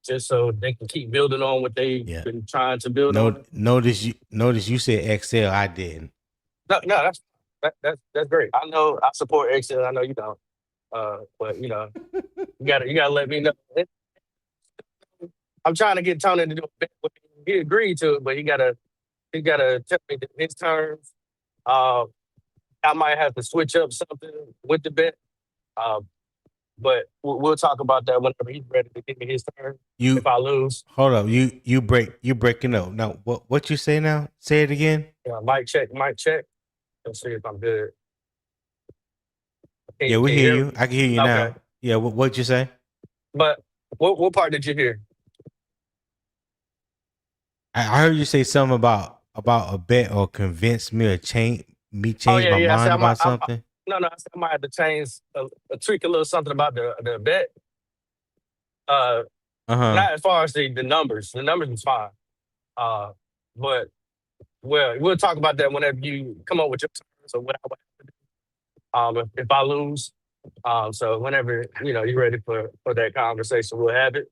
just so they can keep building on what they've been trying to build on. Notice you said XL. I didn't. No, that's great. I know I support XL. I know you don't. But you gotta let me know. I'm trying to get Tony to do a bet with me. He agreed to it, but he gotta tell me his terms. I might have to switch up something with the bet. But we'll talk about that whenever he's ready to give me his turn. If I lose, hold up. You breaking up. Now what you say now? Say it again. Yeah, mic check. Let's see if I'm good. Yeah, we hear you. I can hear you now. Okay. Yeah, what'd you say? But what part did you hear? I heard you say something about a bet or convince me or change my mind about something. No, I might have to change tweak a little something about the bet. Not as far as the numbers. The numbers is fine. But we'll talk about that whenever you come up with your terms or what I would have to do. If I lose. So whenever you're ready for that conversation, we'll have it.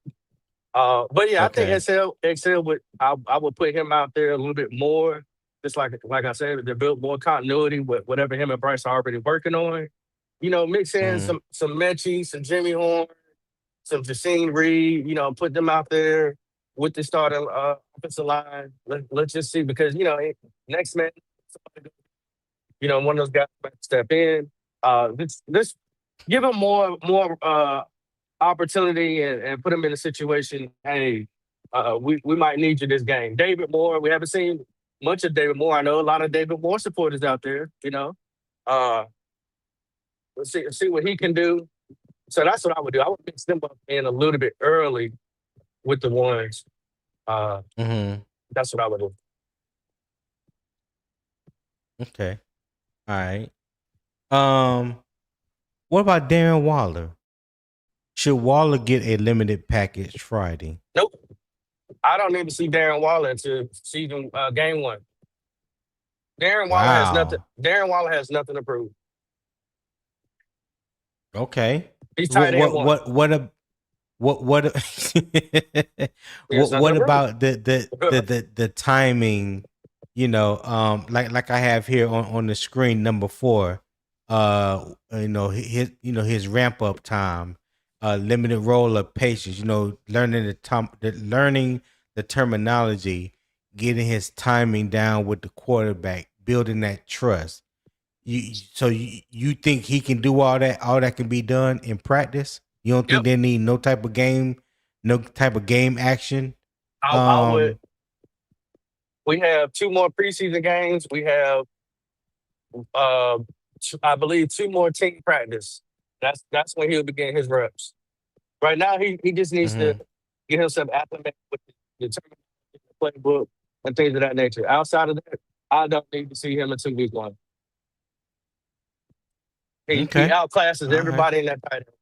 But yeah, okay. I think XL would I would put him out there a little bit more. Just like I said, they built more continuity with whatever him and Bryce are already working on. Mix in some Mechie, some Jimmy Horn, some Jaycee Reed. Put them out there with the starting offensive line. Let's just see because next man, one of those guys might step in. Let's give him more opportunity and put him in a situation. Hey, we might need you this game. David Moore, we haven't seen much of David Moore. I know a lot of David Moore supporters out there. see what he can do. So that's what I would do. I would mix them up in a little bit early with the ones. Uh, Mm-hmm. that's what I would do. Okay. All right. Um, what about Darren Waller? Should Waller get a limited package Friday? Nope. I don't need to see Darren Waller until season game one. Darren Waller has nothing. Wow. Darren Waller has nothing to prove. Okay. He's tight What end what one. what what a what He has nothing what to prove. about the timing, like I have here on the screen, number 4, his ramp up time, limited role of patience, learning the terminology, getting his timing down with the quarterback, building that trust. You think he can do all that? All that can be done in practice? You don't think Yep. they need no type of game action? I would. Um, We have 2 more preseason games. We have, uh, I believe, 2 more team practice. That's when he'll begin his reps. Right now, he just needs to mhm. get himself acclimated with the terminology, the playbook, and things of that nature. Outside of that, I don't need to see him until week one. He Okay. outclasses All right. everybody in that title.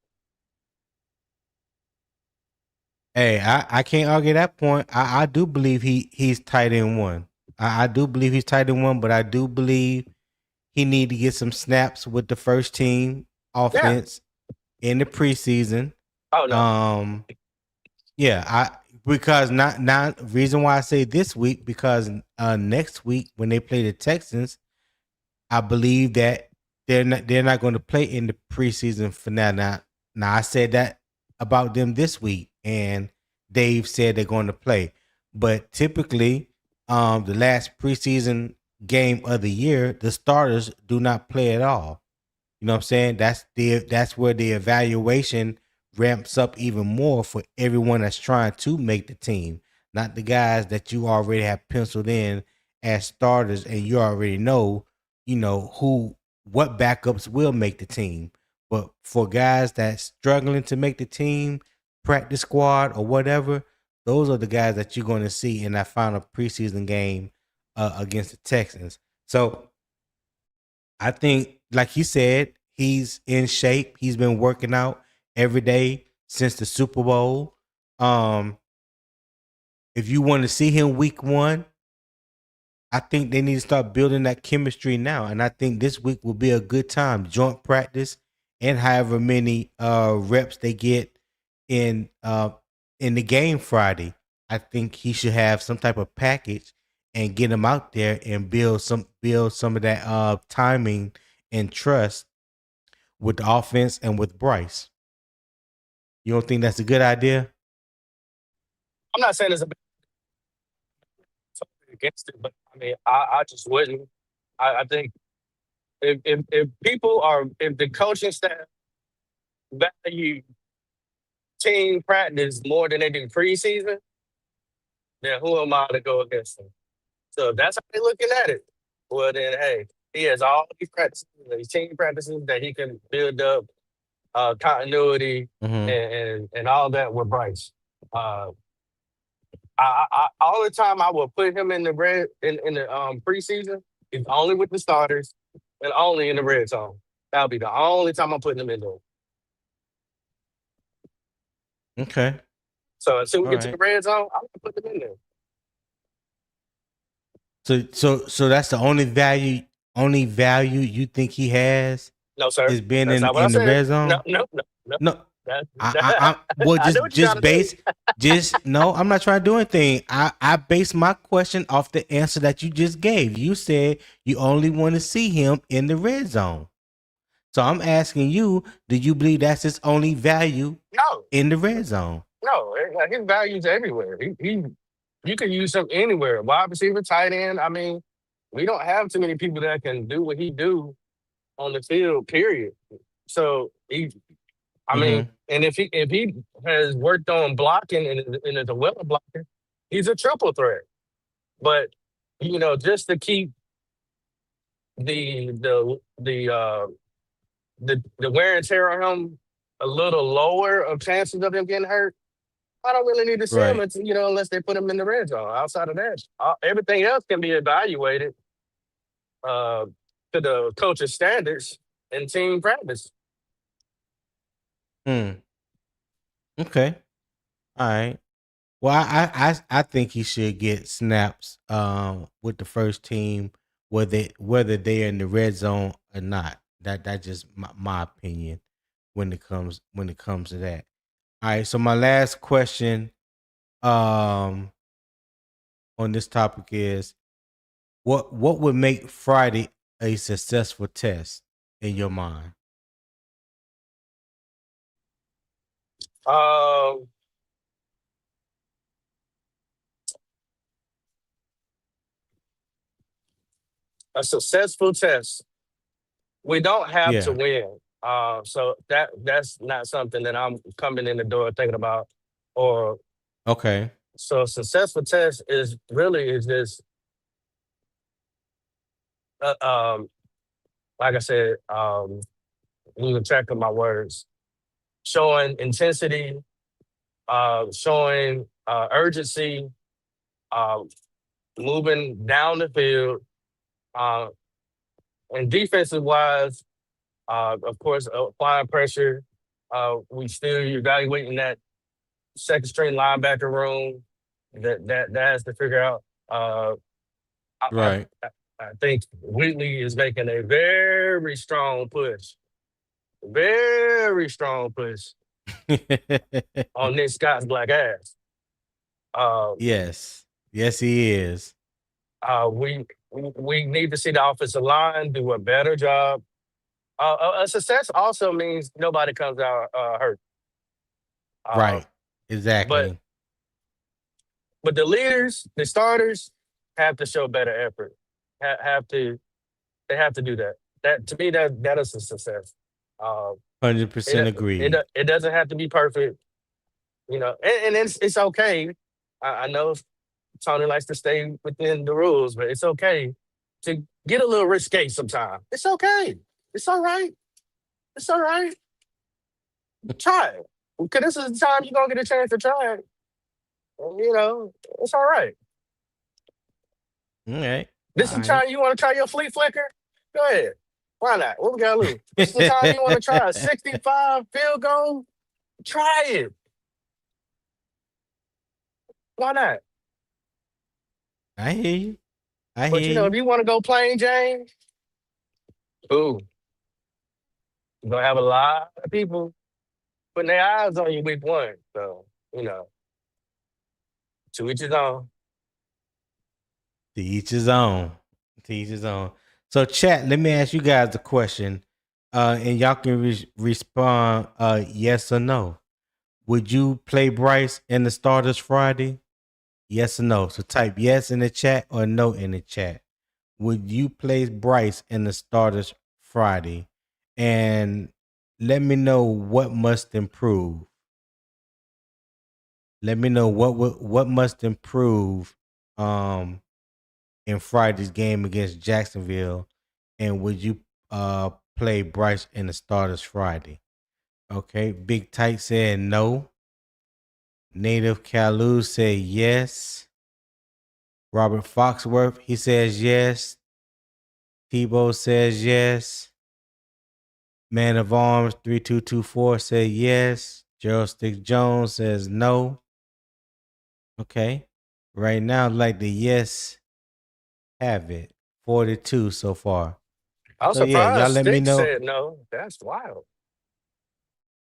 Hey, I can't argue that point. I do believe he's tight end one. I do believe he's tight end one, but I do believe he need to get some snaps with the first team Yeah. offense in the preseason. Oh no. Um, Yeah, I because not reason why I say this week, because next week when they play the Texans, I believe that they're not going to play in the preseason finale. Now I said that about them this week, and Dave said they're going to play. But typically, the last preseason game of the year, the starters do not play at all. You know what I'm saying? That's where the evaluation ramps up even more for everyone that's trying to make the team, not the guys that you already have penciled in as starters and you already know, who what backups will make the team. But for guys that's struggling to make the team, practice squad or whatever, those are the guys that you're going to see in that final preseason game against the Texans. So I think, like he said, he's in shape. He's been working out every day since the Super Bowl. Um, if you want to see him week one, I think they need to start building that chemistry now. And I think this week will be a good time. Joint practice and however many reps they get in uh in the game Friday. I think he should have some type of package and get him out there and build some of that timing and trust with the offense and with Bryce. You don't think that's a good idea? I'm not saying it's a bad something against it, but I mean, I just wouldn't. I think if people are if the coaching staff value team practice more than they do preseason, then who am I to go against them? So if that's how they're looking at it, well then hey, he has all these practices, these team practices that he can build up continuity Mm-hmm. and all that with Bryce. Uh, all the time I will put him in the preseason is only with the starters and only in the red zone. That'll be the only time I'm putting him in there. Okay. So until we All get to the right. red zone, I'm gonna put him in there. So that's the only value you think he has No, sir. is being That's in not what I in the said. red No, zone? no, no, no. No, That, I well, I know what you're trying just to do. base just no, I'm not trying to do anything. I base my question off the answer that you just gave. You said you only want to see him in the red zone. So I'm asking you, do you believe that's his only value No, in the red zone? no. His value's everywhere. You can use him anywhere. Wide receiver, tight end. I mean, we don't have too many people that can do what he do on the field. Period. So I mean, Mm-hmm. and if he has worked on blocking and is a well blocker, he's a triple threat. But just to keep the the wear and tear on him a little lower of chances of him getting hurt. I don't really need to see him, Right. unless they put him in the red zone. Outside of that, everything else can be evaluated uh, to the coach's standards and team practice. Hmm. Okay. All right. Well, I think he should get snaps with the first team, whether they're in the red zone or not. That's just my opinion when it comes to that. All right. So my last question um on this topic is what would make Friday a successful test in your mind? Um, a successful test. We don't have to Yeah. win. So that's not something that I'm coming in the door thinking about. Or Okay. so a successful test is just uh, um like I said, losing track of my words, showing intensity, showing urgency, uh, moving down the field, uh, and defensive wise, of course, applying pressure. We still evaluating that second string linebacker room that has to figure out. I, I Right. I think Wheatley is making a very strong push on Nick Scott's black ass. Uh, Yes. Yes, he is. we need to see the offensive line do a better job. A success also means nobody comes out hurt. Uh, Right. but Exactly. but the leaders, the starters, have to show better effort. Have to they have to do that. That to me that is a success. Uh, 100% agreed. it doesn't have to be perfect, and it's okay. I know Tony likes to stay within the rules, but it's okay to get a little risque sometimes. It's okay. It's all right. It's all right. Try it. Because this is the time you're gonna get a chance to try it. And, it's all right. All right. This is All the right. time you want to try your flea flicker? Go ahead. Why not? What we gotta lose? This is the time you want to try a 65 field goal? Try it. Why not? I hear you. I But hear if you. you want to go plain Jane, ooh, you're gonna have a lot of people putting their eyes on you week one. So, to each his own. To each his own. To each his own. So, chat, let me ask you guys a question. And y'all can respond yes or no. Would you play Bryce in the starters Friday? Yes or no. So type yes in the chat or no in the chat. Would you play Bryce in the starters Friday? And let me know what must improve. Let me know what must improve um in Friday's game against Jacksonville. And would you play Bryce in the starters Friday? Okay. Big Tight said no. Native Kalu said yes. Robert Foxworth, he says yes. Tebow says yes. Man of Arms 3224 says yes. Gerald Stick Jones says no. Okay. Right now, like the yes have it. 42 so far. I'm So yeah, y'all surprised let me Stick know. said no. That's wild.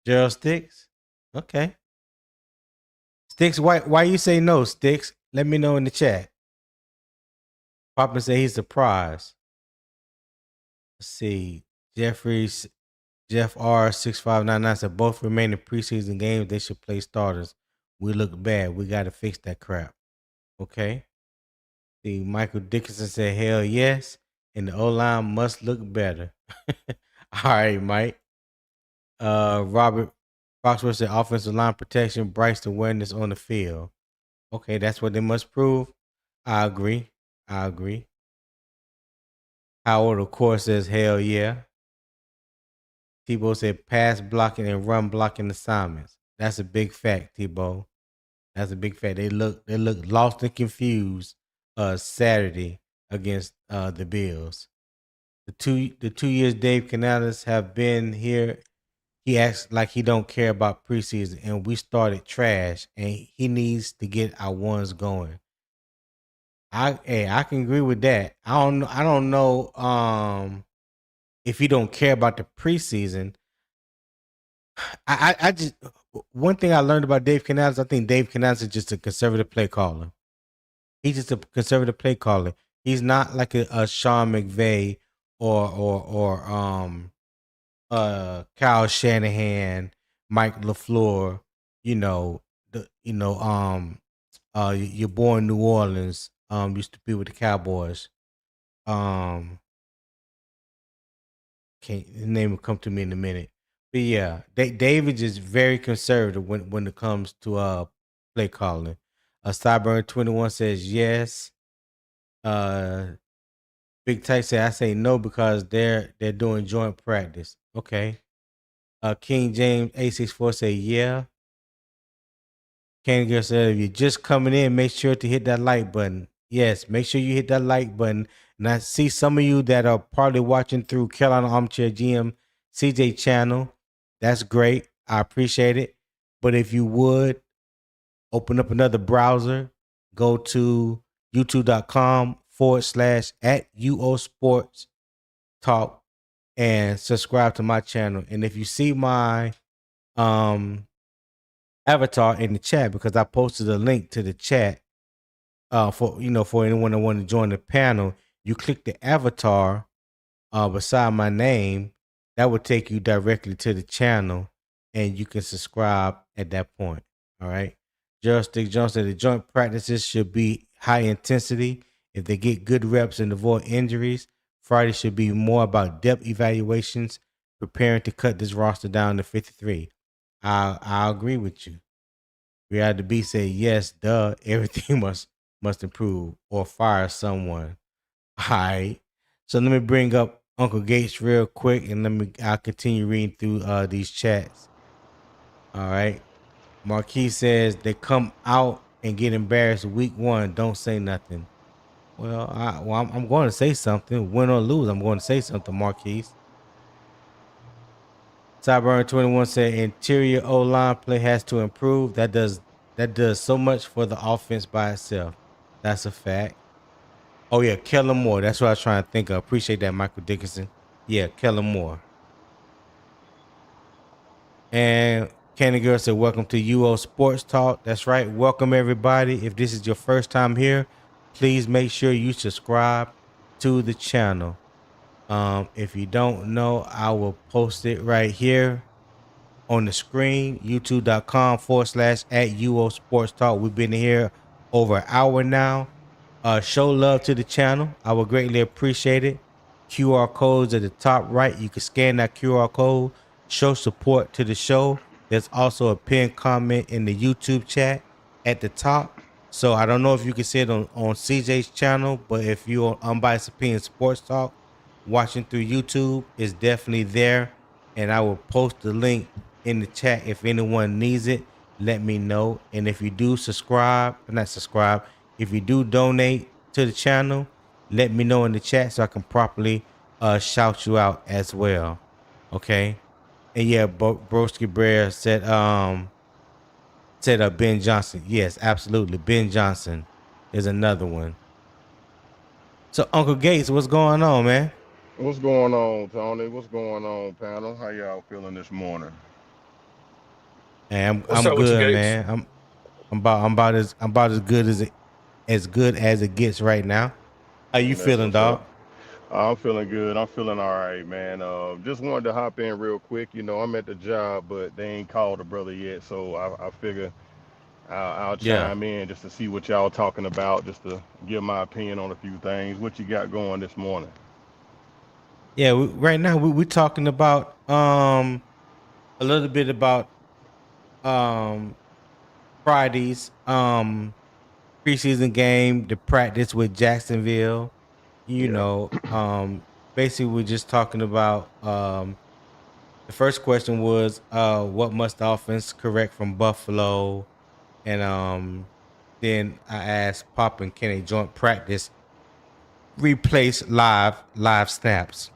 Gerald Sticks. Okay. Sticks, why you say no, Sticks? Let me know in the chat. Papa say he's surprised. Let's see. Jeff R6599 said both remaining preseason games they should play starters. We look bad. We got to fix that crap. Okay. See, Michael Dickinson said hell yes, and the O line must look better. All right, Mike. Robert Foxworth said offensive line protection, Bryce awareness on the field. Okay, that's what they must prove. I agree. I agree. Howard, of course, says hell yeah. Tebow said pass blocking and run blocking assignments. That's a big fact, Tebow. That's a big fact. They look lost and confused Saturday against the Bills. The 2 years Dave Canales have been here, he acts like he don't care about preseason, and we started trash, and he needs to get our ones going. I can agree with that. I don't know if you don't care about the preseason. I just one thing I learned about Dave Canales, I think Dave Canales is just a conservative play caller. He's just a conservative play caller. He's not like a Sean McVay or Kyle Shanahan, Mike LaFleur, you know, your boy in New Orleans, used to be with the Cowboys. Can't his name will come to me in a minute. But yeah, David is very conservative when it comes to play calling. Cyburn 21 says yes. Big Tight said I say no because they're doing joint practice. Okay. King James 864 say yeah. Candy Girl said if you're just coming in, make sure to hit that like button. Yes, make sure you hit that like button. And I see some of you that are probably watching through Carolina Armchair GM CJ channel. That's great. I appreciate it. But if you would open up another browser, go to youtube.com/@UO Sports Talk and subscribe to my channel. And if you see my avatar in the chat, because I posted a link to the chat for anyone that want to join the panel, you click the avatar beside my name, that would take you directly to the channel, and you can subscribe at that point. All right. Gerald Stick Jones said the joint practices should be high intensity. If they get good reps and avoid injuries, Friday should be more about depth evaluations, preparing to cut this roster down to 53. I agree with you. Reality B said yes, duh. Everything must improve or fire someone. All right. So let me bring up Uncle Gates real quick, and I'll continue reading through these chats. All right. Marquis says they come out and get embarrassed week 1. Don't say nothing. Well, I'm going to say something. Win or lose, I'm going to say something, Marquis. Cyburn 21 said interior O-line play has to improve. That does so much for the offense by itself. That's a fact. Oh yeah, Kellen Moore. That's what I was trying to think of. Appreciate that, Michael Dickinson. Yeah, Kellen Moore. And Candy Girl said, welcome to UO Sports Talk. That's right. Welcome everybody. If this is your first time here, please make sure you subscribe to the channel. If you don't know, I will post it right here on the screen, youtube.com/@UO Sports Talk. We've been here over an hour now. Show love to the channel. I would greatly appreciate it. QR codes at the top right. You can scan that QR code, show support to the show. There's also a pinned comment in the YouTube chat at the top. So I don't know if you can see it on CJ's channel, but if you're on Unbiased Opinion Sports Talk watching through YouTube, it's definitely there. And I will post the link in the chat. If anyone needs it, let me know. And if you do if you do donate to the channel, let me know in the chat so I can properly shout you out as well. Okay. And yeah, Broski Brer said Ben Johnson. Yes, absolutely. Ben Johnson is another one. So Uncle Gates, what's going on, man? What's going on, Tony? What's going on, panel? How y'all feeling this morning? Hey, What's I'm up with you, good, Gates? man. I'm about as good as it gets right now. How you That's feeling, what's up. dog? I'm feeling good. I'm feeling all right, man. Just wanted to hop in real quick. I'm at the job, but they ain't called a brother yet, so I figure I'll Yeah. chime in just to see what y'all talking about, just to give my opinion on a few things. What you got going this morning? Yeah, right now we're talking about a little bit about um Friday's preseason game, the practice with Jacksonville. You Yeah, know, basically we're just talking about The first question was, what must the offense correct from Buffalo? And then I asked Poppin, can a joint practice replace live snaps?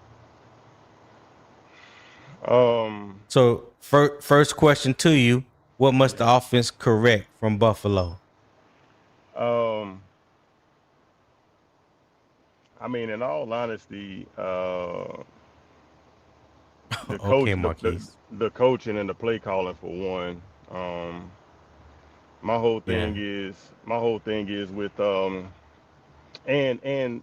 Um, So first question to you, what must the offense correct from Buffalo? um, I mean, in all honesty, the Okay, coach, Marquise. the coaching and the play calling for one. Um, Yeah. my whole thing is with and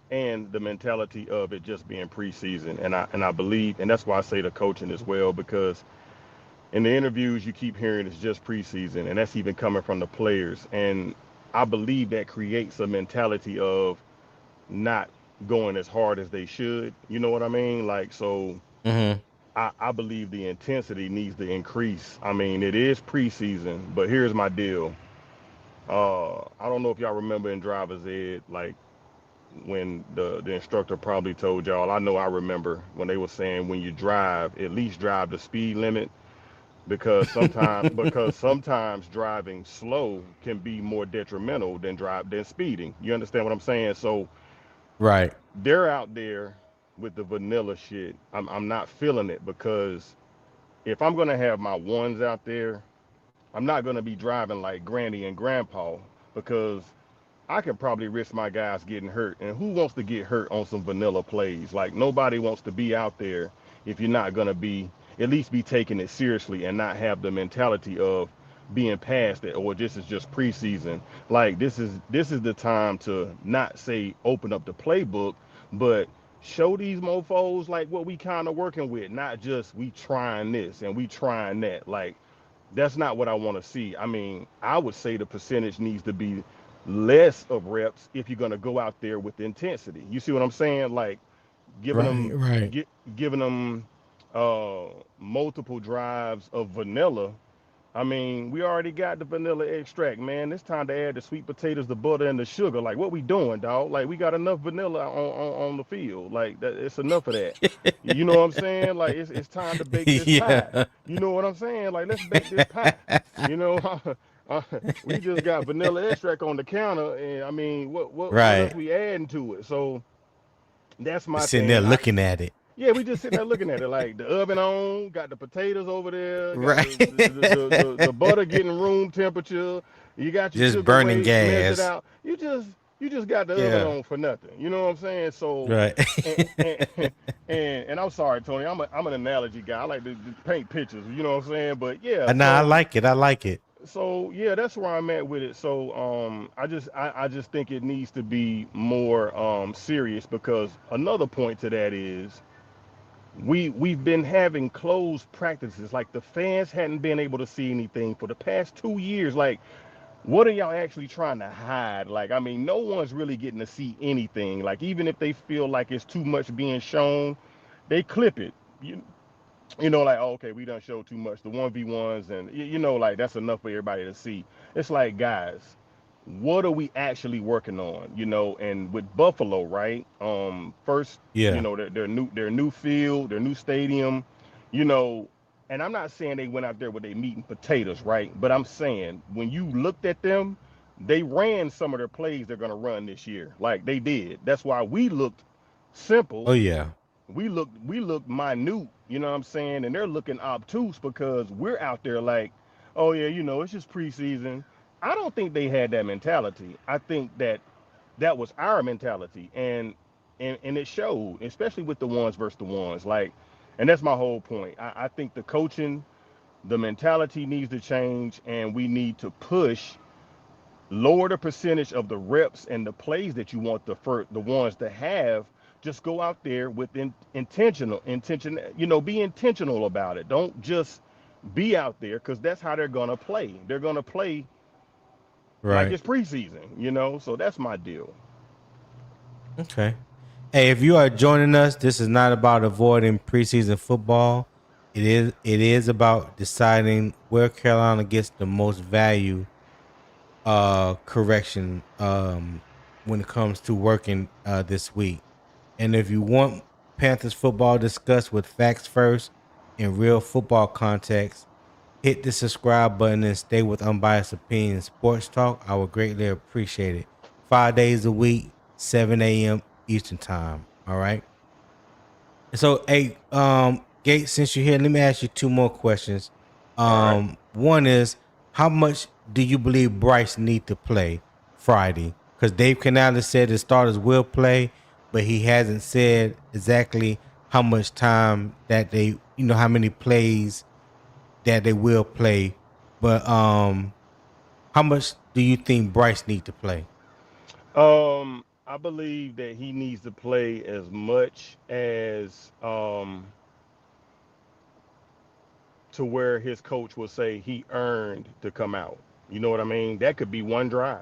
the mentality of it just being preseason, and I believe, and that's why I say the coaching as well, because in the interviews you keep hearing it's just preseason, and that's even coming from the players, and I believe that creates a mentality of not going as hard as they should. You know what I mean? Like, so Mm-hmm. I believe the intensity needs to increase. I mean, it is preseason, but here's my deal. I don't know if y'all remember in driver's ed, like when the instructor probably told y'all. I know I remember when they were saying when you drive, at least drive the speed limit, because sometimes driving slow can be more detrimental than speeding. You understand what I'm saying? So Right. they're out there with the vanilla shit. I'm not feeling it, because if I'm gonna have my ones out there, I'm not gonna be driving like Granny and Grandpa, because I could probably risk my guys getting hurt. And who wants to get hurt on some vanilla plays? Like, nobody wants to be out there if you're not gonna be at least be taking it seriously and not have the mentality of being past it, or this is just preseason. Like, this is the time to not say open up the playbook, but show these mofos like what we kind of working with, not just we trying this and we trying that. Like, that's not what I want to see. I mean, I would say the percentage needs to be less of reps if you're going to go out there with intensity. You see what I'm saying? Like, giving Right. them Right. giving them uh multiple drives of vanilla. I mean, we already got the vanilla extract, man. It's time to add the sweet potatoes, the butter, and the sugar. Like, what we doing, dog? Like, we got enough vanilla on the field. Like, that, it's enough of that. You know what I'm saying? Like, it's time to bake this pie. Yeah. You know what I'm saying? Like, let's bake this pie. You know, we just got vanilla extract on the counter, and I mean, what else Right. we adding to it? So that's my Just sitting there thing. looking at it. Yeah, we just sitting there looking at it, like the oven on, got the potatoes over there, got Right. the butter getting room temperature. You got your Just sugar burning weights measured gas. out. You just got the oven Yeah. on for nothing. You know what I'm saying? So, Right. and and, and I'm sorry, Tony. I'm an analogy guy. I like to paint pictures. You know what I'm saying? But yeah, Nah, I so like it. I like it. yeah, that's where I'm at with it. So I just think it needs to be more serious, because another point to that is we've been having closed practices. Like, the fans hadn't been able to see anything for the past 2 years. Like, what are y'all actually trying to hide? Like, I mean, no one's really getting to see anything. Like, even if they feel like it's too much being shown, they clip it. Like, oh, okay, we done showed too much. The 1v1s, and like, that's enough for everybody to see. It's like, guys, what are we actually working on? And with Buffalo, right? First, Yeah. their new field, their new stadium, you know, and I'm not saying they went out there with their meat and potatoes, right? But I'm saying, when you looked at them, they ran some of their plays they're gonna run this year. Like, they did. That's why we looked Oh simple. yeah. We look minute, you know what I'm saying? And they're looking obtuse, because we're out there like, oh yeah, it's just preseason. I don't think they had that mentality. I think that was our mentality, and it showed, especially with the ones versus the ones. Like, and that's my whole point. I think the coaching, the mentality needs to change, and we need to push lower the percentage of the reps and the plays that you want the ones to have. Just go out there with be intentional about it. Don't just be out there, because that's how they're gonna play. They're gonna play like Right. it's preseason. So that's my deal. Okay. Hey, if you are joining us, this is not about avoiding preseason football. It is about deciding where Carolina gets the most value correction when it comes to working this week. And if you want Panthers football discussed with facts first in real football context. Hit the subscribe button and stay with Unbiased Opinion Sports Talk. I would greatly appreciate it. 5 days a week, 7 a.m. Eastern Time. All right. So, hey, Gates, since you're here, let me ask you two more questions. All right. One is, how much do you believe Bryce need to play Friday? Because Dave Canales said the starters will play, but he hasn't said exactly how much time that they, how many plays that they will play. But how much do you think Bryce need to play? I believe that he needs to play as much as to where his coach will say he earned to come out. You know what I mean? That could be one drive.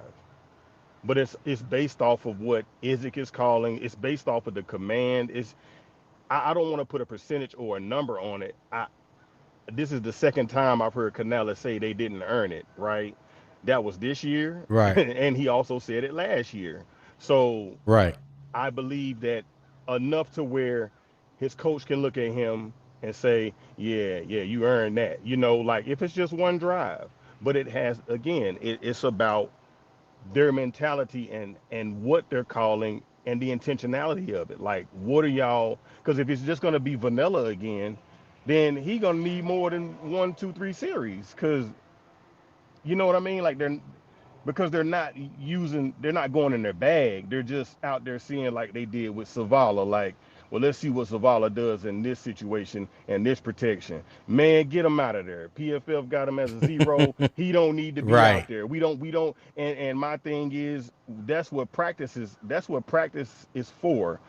But it's based off of what Isaac is calling. It's based off of the command. I don't want to put a percentage or a number on it. This is the second time I've heard Canales say they didn't earn it, right? That was this year, Right. and he also said it last year. So Right. I believe that enough to where his coach can look at him and say, yeah, you earned that. Like if it's just one drive, but it has, again, it's about their mentality and what they're calling and the intentionality of it. Like, what are y'all? Because if it's just going to be vanilla again, then he gonna need more than 1, 2, 3 series. Because you know what I mean? Like because they're not going in their bag. They're just out there seeing like they did with Savala. Like, well, let's see what Savala does in this situation and this protection. Man, get him out of there. PFF got him as a zero. He don't need to be out Right. there. We don't. And my thing is, That's what practice is for.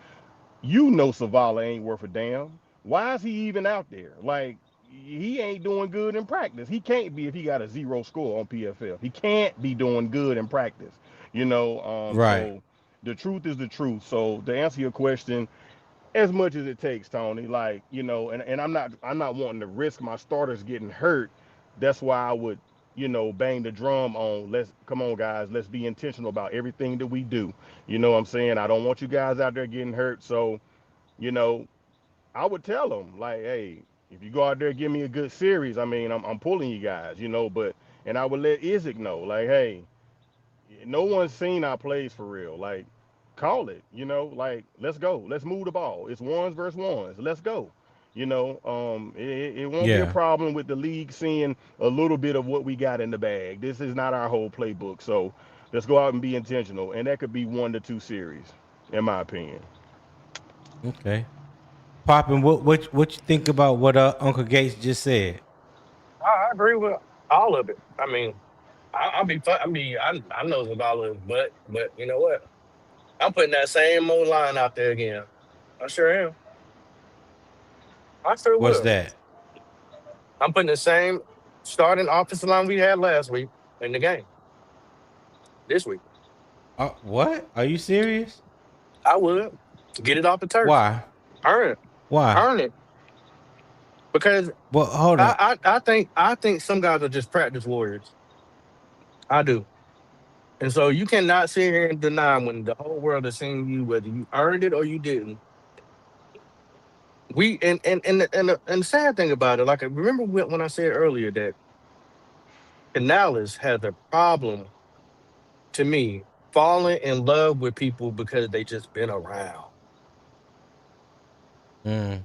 Savala ain't worth a damn. Why is he even out there? Like, he ain't doing good in practice. He can't be if he got a zero score on PFF. He can't be doing good in practice. Right. So the truth is the truth. So to answer your question, as much as it takes, Tony, like, and I'm not wanting to risk my starters getting hurt. That's why I would, bang the drum on, let's come on guys, let's be intentional about everything that we do. You know what I'm saying? I don't want you guys out there getting hurt. So, you know, I would tell them like, hey, if you go out there and give me a good series, I mean, I'm pulling you guys, but and I would let Isaac know, like, hey, no one's seen our plays for real. Like, call it, like, let's go. Let's move the ball. It's ones versus ones. Let's go. It won't be a Yeah. problem with the league seeing a little bit of what we got in the bag. This is not our whole playbook. So let's go out and be intentional. And that could be 1 to 2 series, in my opinion. Okay. Poppin', what you think about what Uncle Gates just said? I agree with all of it. I mean, I'll be fun. I mean, I know Zavala is but you know what? I'm putting that same old line out there again. I sure am. I sure What's will. that? I'm putting the same starting offensive line we had last week in the game this week. What? Are you serious? I would get it off the turf, Why? earn it, Why? earn it, because Well, hold on. I think some guys are just practice warriors. I do. And so you cannot sit here and deny when the whole world is seeing you whether you earned it or you didn't. We and the sad thing about it, like I remember when I said earlier that Canales has a problem to me falling in love with people because they just been around. Mm,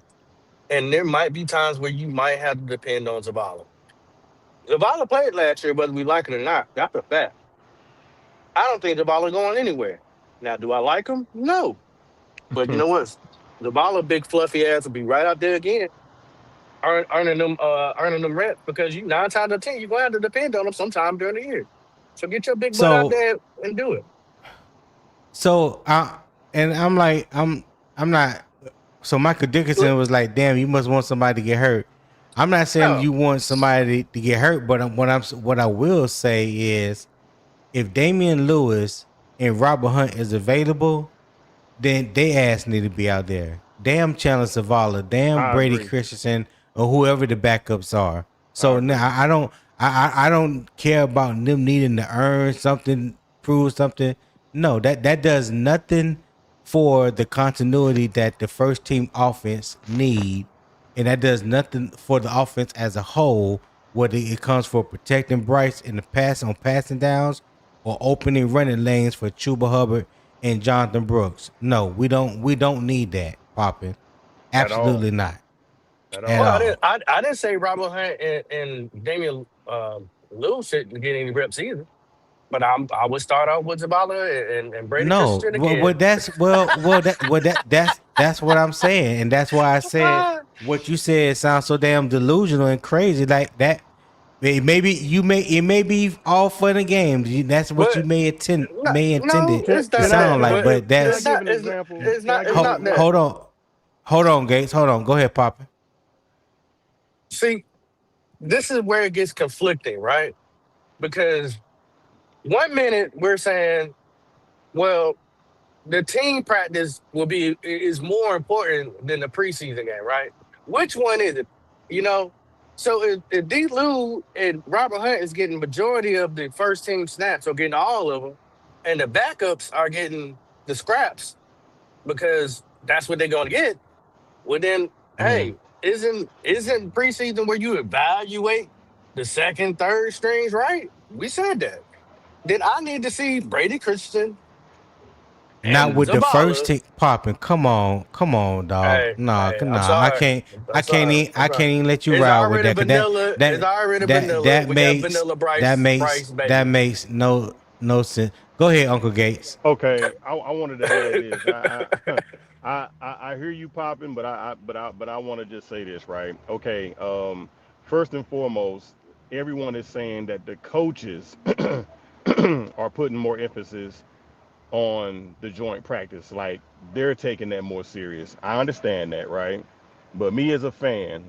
And there might be times where you might have to depend on Zavala. Zavala played last year, whether we like it or not. That's a fact. I don't think Zavala going anywhere. Now, do I like him? No. But you know what? Zavala, big fluffy ass, will be right out there again, earning them reps because you 9 times out of 10 you're gonna have to depend on them sometime during the year. So get your big butt out so there and do it. so I and I'm like I'm not. So Michael Look, Dickinson was like, "Damn, you must want somebody to get hurt." I'm not saying no, you want somebody to get hurt, but what I will say is, if Damian Lewis and Robert Hunt is available, then they ass need to be out there. Damn Chandler Zavala, damn I Brady agree. Christensen, or whoever the backups are. I So agree. now I don't care about them needing to earn something, prove something. No, that does nothing for the continuity that the first team offense need and that does nothing for the offense as a whole. Whether it comes for protecting Bryce in the pass on passing downs or opening running lanes for Chuba Hubbard and Jonathan Brooks. No, we don't. We don't need that popping. at all, Absolutely not at at Well, all. all. I didn't say Robert Hunt and Damian Lewis shouldn't get any reps either. But I would start off with Zavala and Brady No, Christensen well, again. that's what I'm saying, and that's why I said Uh, what you said sounds so damn delusional and crazy. Like that, maybe it may be all fun and games. That's what you but may no, intended Can it's to not can I sound that. can I like, But give but can I it's that's give not. an example? It's Can I not. It's give an not that. hold example? on, Gates, hold on. Go ahead, Papa. See, this is where it gets conflicting, right? Because one minute we're saying, well, the team practice is more important than the preseason game, right? Which one is it? You know, so if D. Lou and Robert Hunt is getting majority of the first team snaps or getting all of them, and the backups are getting the scraps because that's what they're going to get. Well, then, Mhm. hey, isn't preseason where you evaluate the second, third strings, right? We said that. Then I need to see Brady Christensen Not and with the first Zavala. tick popping. Come on, dog. Nah, I'm nah. sorry. I'm sorry. I'm I sorry. can't even let you It's ride with already that. Cause that vanilla. It's that already that vanilla. that We got makes vanilla Bryce, that baby. makes no sense. Go ahead, Uncle Gates. Okay, I wanted to add this. I hear you popping, but I want to just say this, right? Okay, first and foremost, everyone is saying that the coaches are putting more emphasis on the joint practice, like they're taking that more serious. I understand that, right? But me as a fan,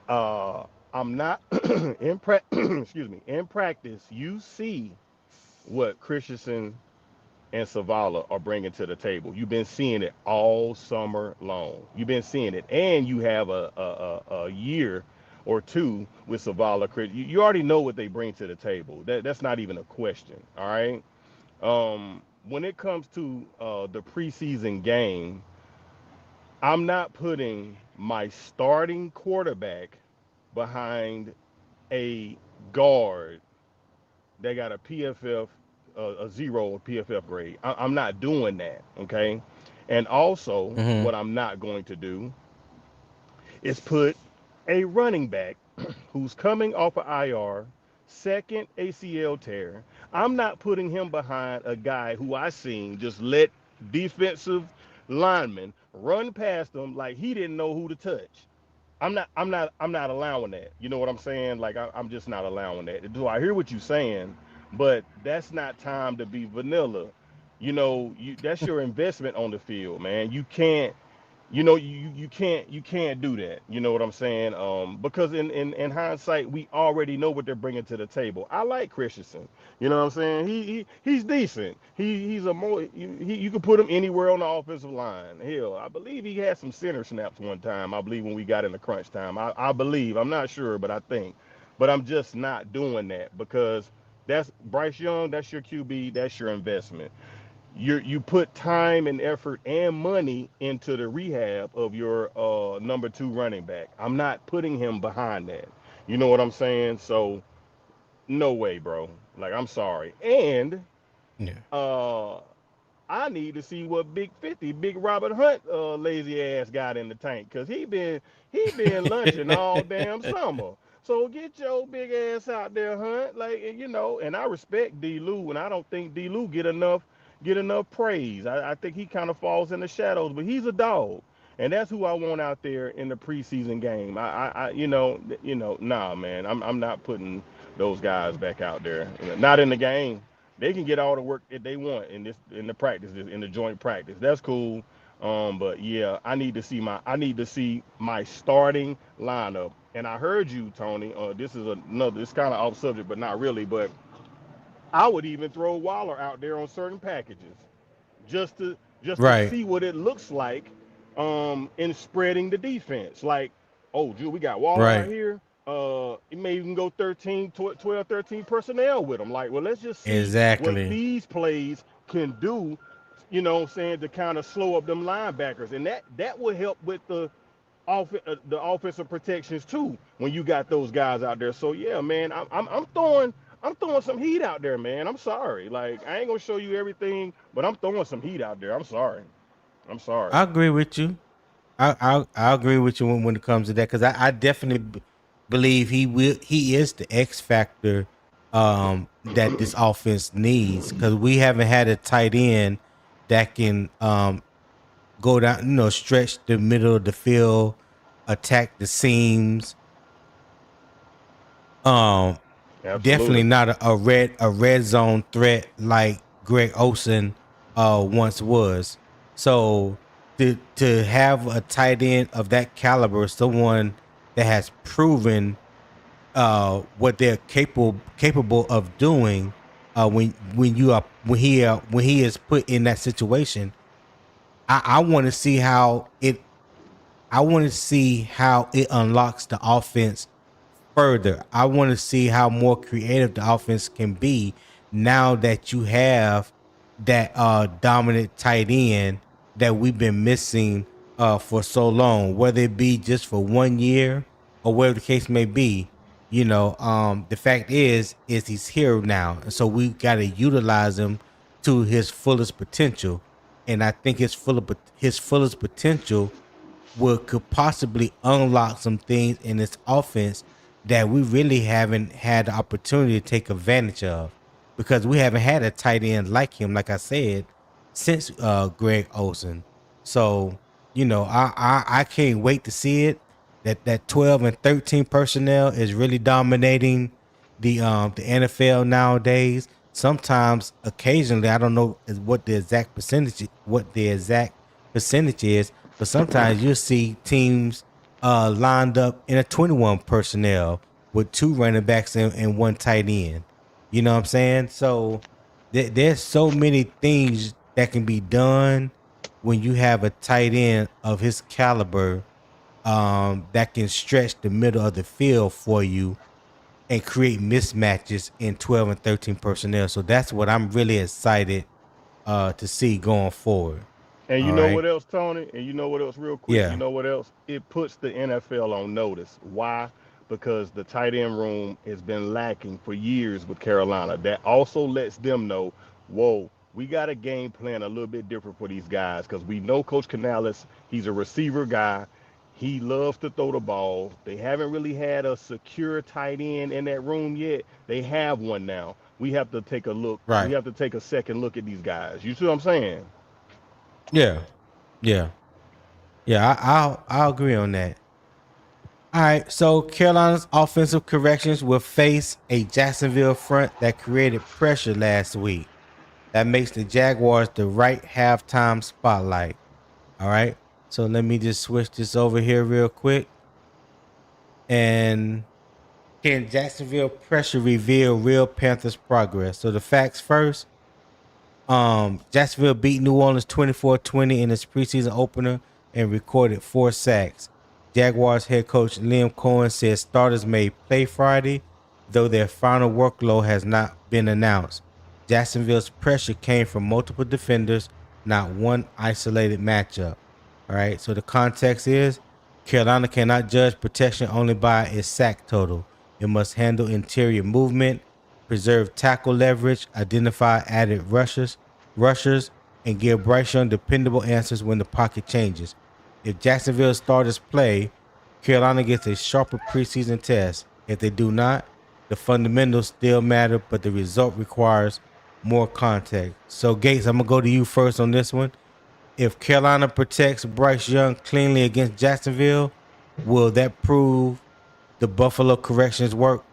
uh, I'm not excuse me, in practice. You see what Christensen and Savala are bringing to the table. You've been seeing it all summer long. You've been seeing it, and you have a year or two with Savala. You already know what they bring to the table. That's not even a question. All right. When it comes to the preseason game, I'm not putting my starting quarterback behind a guard they got a PFF, a zero PFF grade. I'm not doing that, okay? And also, Hmm. what I'm not going to do is put a running back who's coming off of IR, second ACL tear. I'm not putting him behind a guy who I seen just let defensive linemen run past him like he didn't know who to touch. I'm not allowing that. You know what I'm saying? Like I'm just not allowing that. Do I hear what you're saying? But that's not time to be vanilla. That's your investment on the field, man. You can't you can't do that. You know what I'm saying? Because in hindsight, we already know what they're bringing to the table. I like Christensen. You know what I'm saying? He's decent. He's a more you can put him anywhere on the offensive line. Hell, I believe he had some center snaps one time. I believe when we got in the crunch time. I believe. I'm not sure, but I think. But I'm just not doing that because that's Bryce Young. That's your QB. That's your investment. You put time and effort and money into the rehab of your number two running back. I'm not putting him behind that. You know what I'm saying? So no way, bro. Like I'm sorry. And Yeah. uh I need to see what Big 50, Big Robert Hunt lazy ass got in the tank. Cause he been lunching all damn summer. So get your big ass out there, Hunt. Like and I respect D. Lou, and I don't think D. Lou get enough praise. I think he kind of falls in the shadows, but he's a dog, and that's who I want out there in the preseason game. Nah, man, I'm not putting those guys back out there. Not in the game. They can get all the work that they want in the practice in the joint practice. That's cool. But yeah, I need to see my starting lineup. And I heard you, Tony. This is another. It's kind of off subject, but not really. But I would even throw Waller out there on certain packages just to just to Right. see what it looks like in spreading the defense. Like, oh, Drew, we got Waller out Right. here. It may even go 13, 12, 13 personnel with them. Like, well, let's just see what Exactly. these plays can do, you know what I'm saying, to kind of slow up them linebackers. And that will help with the the offensive protections too when you got those guys out there. So yeah, man, I'm throwing some heat out there, man. I'm sorry, like I ain't gonna show you everything, but I'm throwing some heat out there. I'm sorry. I'm sorry. I agree with you. I agree with you when it comes to that because I definitely believe he is the X factor that this offense needs because we haven't had a tight end that can go down, stretch the middle of the field, attack the seams. Um, Definitely Absolutely. not a red zone threat like Greg Olsen once was. So to have a tight end of that caliber, someone that has proven what they're capable of doing when he is put in that situation, I want to see how it unlocks the offense further. I want to see how more creative the offense can be now that you have that dominant tight end that we've been missing for so long, whether it be just for 1 year or whatever the case may be. The fact is he's here now, and so we got to utilize him to his fullest potential. And I think his fullest potential could possibly unlock some things in this offense that we really haven't had the opportunity to take advantage of because we haven't had a tight end like him, like I said, since Greg Olsen. So, I can't wait to see it. That 12 and 13 personnel is really dominating the NFL nowadays. Sometimes, occasionally, I don't know what the exact percentage is, but sometimes you'll see teams lined up in a 21 personnel with two running backs and one tight end. You know what I'm saying? So there's so many things that can be done when you have a tight end of his caliber that can stretch the middle of the field for you and create mismatches in 12 and 13 personnel. So that's what I'm really excited to see going forward. And you All know right. what else, Tony? And you know what else, real quick? You Yeah. know what else? It puts the NFL on notice. Why? Because the tight end room has been lacking for years with Carolina. That also lets them know, whoa, we got a game plan a little bit different for these guys because we know Coach Canales, he's a receiver guy. He loves to throw the ball. They haven't really had a secure tight end in that room yet. They have one now. We have to take a look. We Right. have to take a second look at these guys. You see what I'm saying? Yeah. Yeah. Yeah. I'll agree on that. All right. So Carolina's offensive corrections will face a Jacksonville front that created pressure last week. That makes the Jaguars the right halftime spotlight. All right. So let me just switch this over here real quick. And can Jacksonville pressure reveal real Panthers progress? So the facts first. Jacksonville beat New Orleans 24-20 in its preseason opener and recorded 4 sacks. Jaguars head coach Liam Cohen said starters may play Friday, though their final workload has not been announced. Jacksonville's pressure came from multiple defenders, not one isolated matchup. All right, so the context is Carolina cannot judge protection only by its sack total. It must handle interior movement, preserve tackle leverage, identify added rushers, and give Bryce Young dependable answers when the pocket changes. If Jacksonville starters play, Carolina gets a sharper preseason test. If they do not, the fundamentals still matter, but the result requires more context. So, Gates, I'm gonna go to you first on this one. If Carolina protects Bryce Young cleanly against Jacksonville, will that prove the Buffalo corrections work?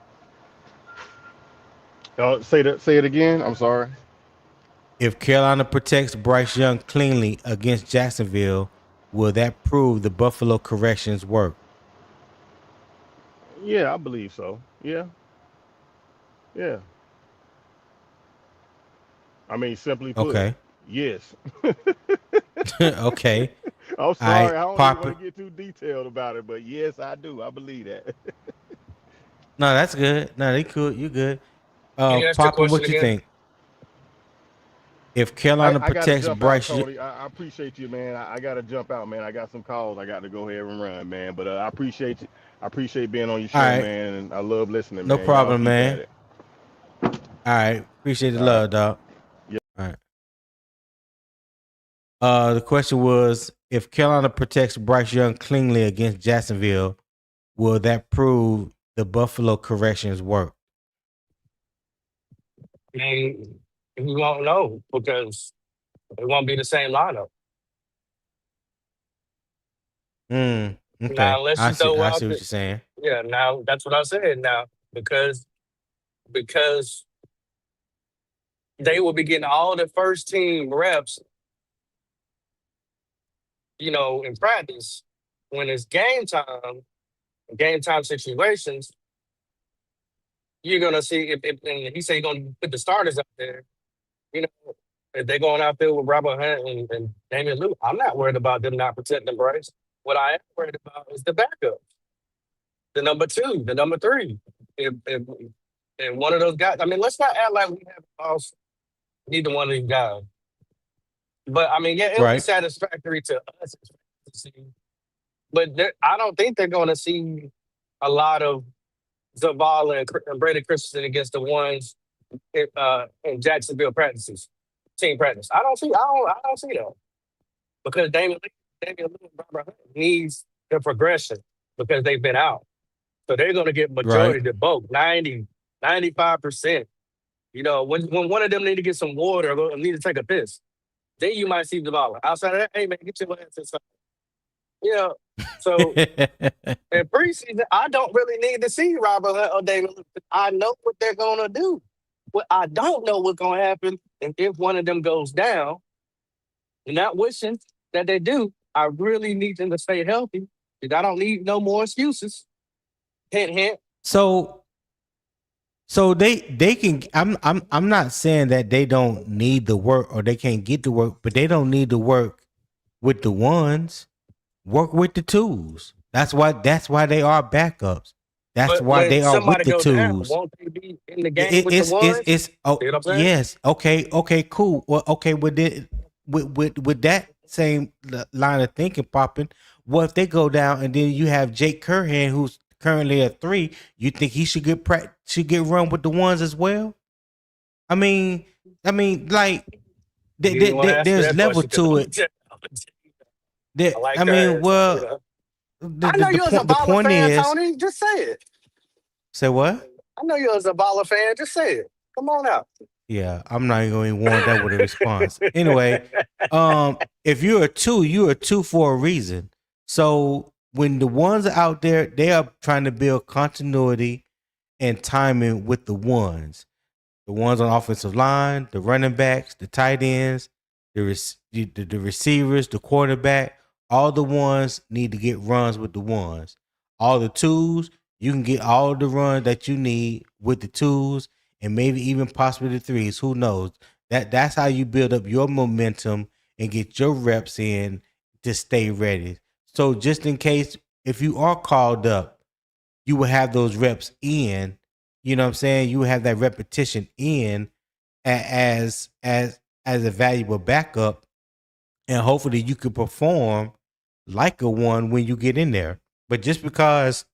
Say it again. I'm sorry. If Carolina protects Bryce Young cleanly against Jacksonville, will that prove the Buffalo corrections work? Yeah, I believe so. Yeah, yeah. I mean, simply put, Okay. yes. Okay. I'm All sorry. right. I don't even Pop want it. to get too detailed about it, but yes, I do. I believe that. No, that's good. No, they cool. You good. Can you ask the Papa, question what you again? think? If Carolina I got to protects jump out, Bryce, Cody. I appreciate you, man. I got to jump out, man. I got some calls. I got to go ahead and run, man. But I appreciate you. I appreciate being on your all show, right, man. And I love listening, no man. Y'all problem, keep at man. it. All right, appreciate the All right. love, dog. Yeah. All right. The question was, if Carolina protects Bryce Young cleanly against Jacksonville, will that prove the Buffalo corrections work? And we won't know because it won't be the same lineup. Now, Okay. unless I you see throw I out see what the you're saying. now that's what I said. Now because they will be getting all the first team reps, in practice. When it's game time situations, you're gonna see if and he said he's gonna put the starters out there. You know, if they're going out there with Robert Hunt and Damian Lillard, I'm not worried about them not protecting Bryce. What I am worried about is the backup, the number two, the number three. If and one of those guys, I mean, let's not act like we haven't lost neither one of these guys. But I mean, yeah, it'll be Right. satisfactory to us to see. But I don't think they're going to see a lot of Zavala and Brady Christensen against the ones in Jacksonville practices, team practice. I don't see that because Damian Lillard and Robert Hunt needs the progression because they've been out. So they're going to get Right. majority of the vote, 95%. When one of them need to get some water or need to take a piss, then you might see the ball. Outside of that, hey man, get your ass inside. You know, so in preseason, I don't really need to see Robert Hunt or David. I know what they're gonna do. What I don't know what's gonna happen, and if one of them goes down, and not wishing that they do, I really need them to stay healthy. Because I don't need no more excuses. Hint, hint. so they can I'm not saying that they don't need the work or they can't get the work, but they don't need to work with the ones. Work with the twos. That's why they are backups. That's But why when they are with somebody the goes down, twos. won't they be in the game with the ones? It's oh See what I'm saying? yes, okay, cool. Well, okay, with that same line of thinking popping, what if they go down and then you have Jake Curhan who's currently a 3, you think he should get run with the ones as well? I mean, like You didn't want to ask me there's that level question because to it. I There, like I mean, Curry. So, well, I know you was a the Baller point fan, is, Tony. Just say it. say what? I know you was a Baller fan. Just say it. Come on out. Yeah, I'm not even going to warrant that with a response. Anyway, if you're a two for a reason. So when the ones are out there, they are trying to build continuity and timing with the ones on offensive line, the running backs, the tight ends, the receivers, the quarterback. All the ones need to get runs with the ones. All the twos, you can get all the runs that you need with the twos, and maybe even possibly the threes. Who knows? That's how you build up your momentum and get your reps in to stay ready. So just in case if you are called up, you will have those reps in. You know what I'm saying? You have that repetition in as a valuable backup, and hopefully you can perform like a one when you get in there. But just because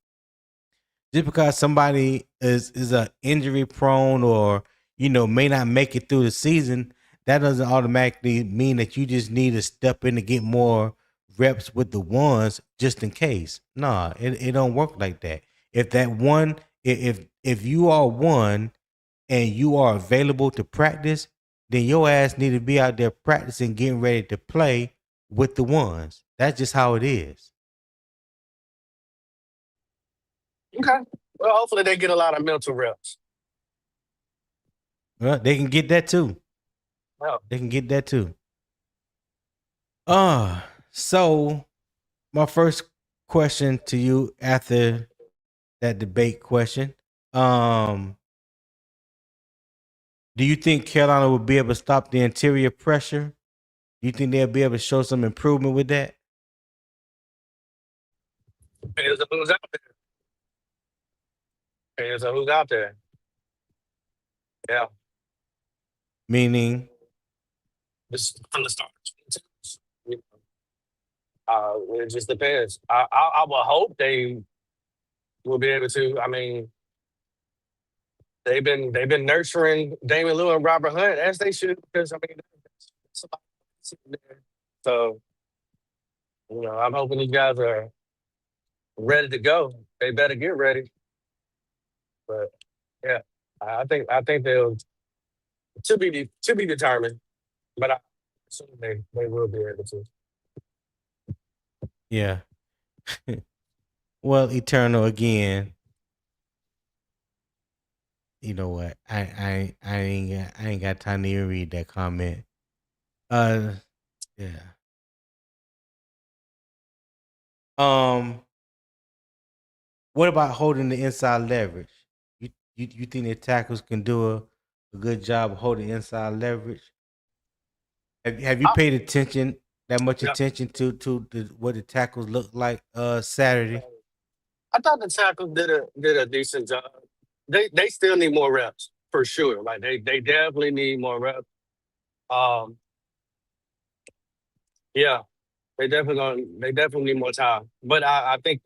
somebody is a injury prone or may not make it through the season, that doesn't automatically mean that you just need to step in to get more reps with the ones just in case. Nah, it don't work like that. If that one, if you are one and you are available to practice, then your ass need to be out there practicing, getting ready to play with the ones. That's just how it is. Okay. Well, hopefully they get a lot of mental reps. Well, they can get that too. Well, They can get that too. So my first question to you after that debate question, um, do you think Carolina will be able to stop the interior pressure? Do you think they'll be able to show some improvement with that? depends on who's out there. Depends on who's out there. Yeah. Meaning, Just from the start. You it just depends. I would hope they will be able to. I mean, they've been nurturing Damon Lewis and Robert Hunt as they should because I mean that's a lot sitting there. So I'm hoping these guys are ready to go. They better get ready. But yeah, I think they'll to be determined. But I assume they will be able to. Yeah. Well, Eternal again. You know what? I ain't got time to even read that comment. Yeah. Um, what about holding the inside leverage? You think the tackles can do a good job of holding inside leverage? Have you I, paid attention that much yeah, attention to what the tackles look like Saturday? I thought the tackles did a decent job. They still need more reps for sure. Like they definitely need more reps. Um, yeah, they definitely need more time. But I think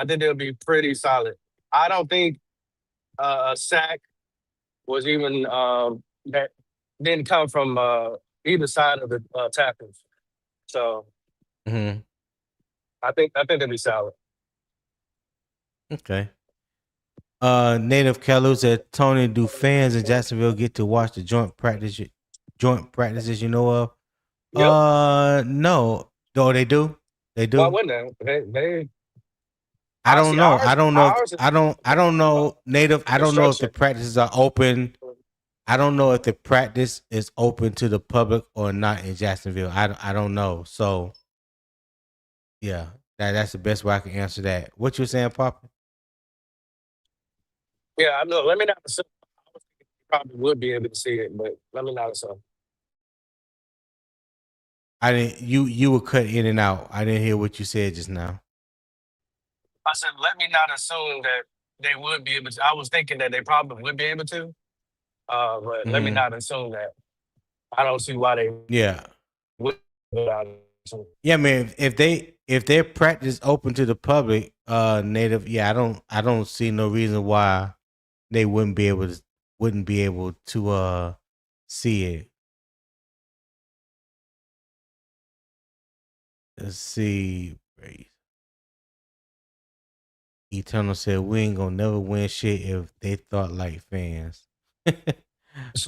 they'll be pretty solid. I don't think a sack was even that didn't come from either side of the tackles. So Hmm. I think they'll be solid. Okay. Native Kalu said, Tony, do fans in Jacksonville get to watch the joint practices you know of? Yep. No. Oh, they do? They Why do? wouldn't they? I I don't see know. I ours. don't know. Ours is I don't know native. I don't know if the construction. practices are open. I don't know if the practice is open to the public or not in Jacksonville. I don't know. So yeah, that's the best way I can answer that. What you saying, Papa? Yeah, I know. Let me not assume. I was thinking you probably would be able to see it, but let me not assume. I didn't. You were cut in and out. I didn't hear what you said just now. I said, let me not assume that they would be able to. I was thinking that they probably would be able to, but let me Hmm. not assume that. I don't see why they Yeah. would. Without assume. Yeah, man. If their practice open to the public, native. Yeah, I don't see no reason why they wouldn't be able to see it. Let's see. Eternal said we ain't gonna never win shit if they thought like fans.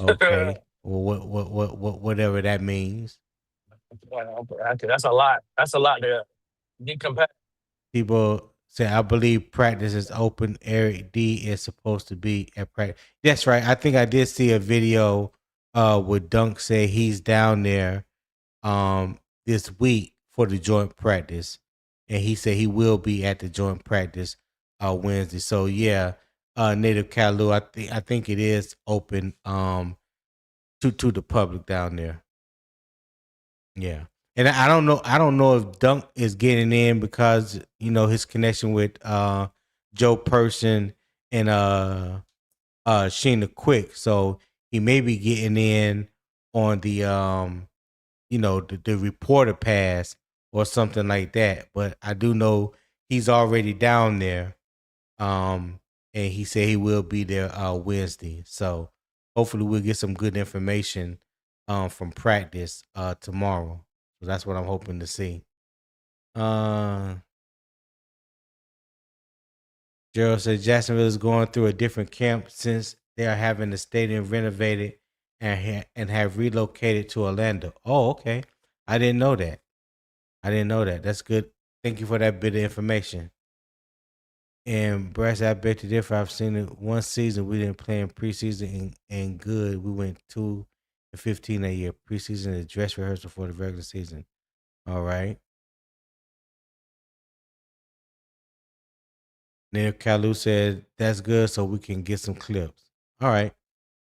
Okay. Well, whatever that means. Well, okay, that's a lot. That's a lot to get compared. People say I believe practice is open. Eric D is supposed to be at practice. That's right. I think I did see a video with Dunk say he's down there this week for the joint practice, and he said he will be at the joint practice Wednesday. So yeah, Native Kalu, I think it is open to the public down there. Yeah. And I don't know if Dunk is getting in because his connection with Joe Person and Sheena Quick. So he may be getting in on the reporter pass or something like that. But I do know he's already down there. And he said he will be there Wednesday. So hopefully we'll get some good information from practice tomorrow. So that's what I'm hoping to see. Uh Gerald said Jacksonville is going through a different camp since they are having the stadium renovated and have relocated to Orlando. Oh, okay. I didn't know that. I didn't know that. That's good. Thank you for that bit of information. And Brass, I bet you differ. I've seen it one season. We didn't play in preseason and good. We went 2-15 a year. Preseason is dress rehearsal for the regular season. All right. Then Kalu said that's good, so we can get some clips. All right.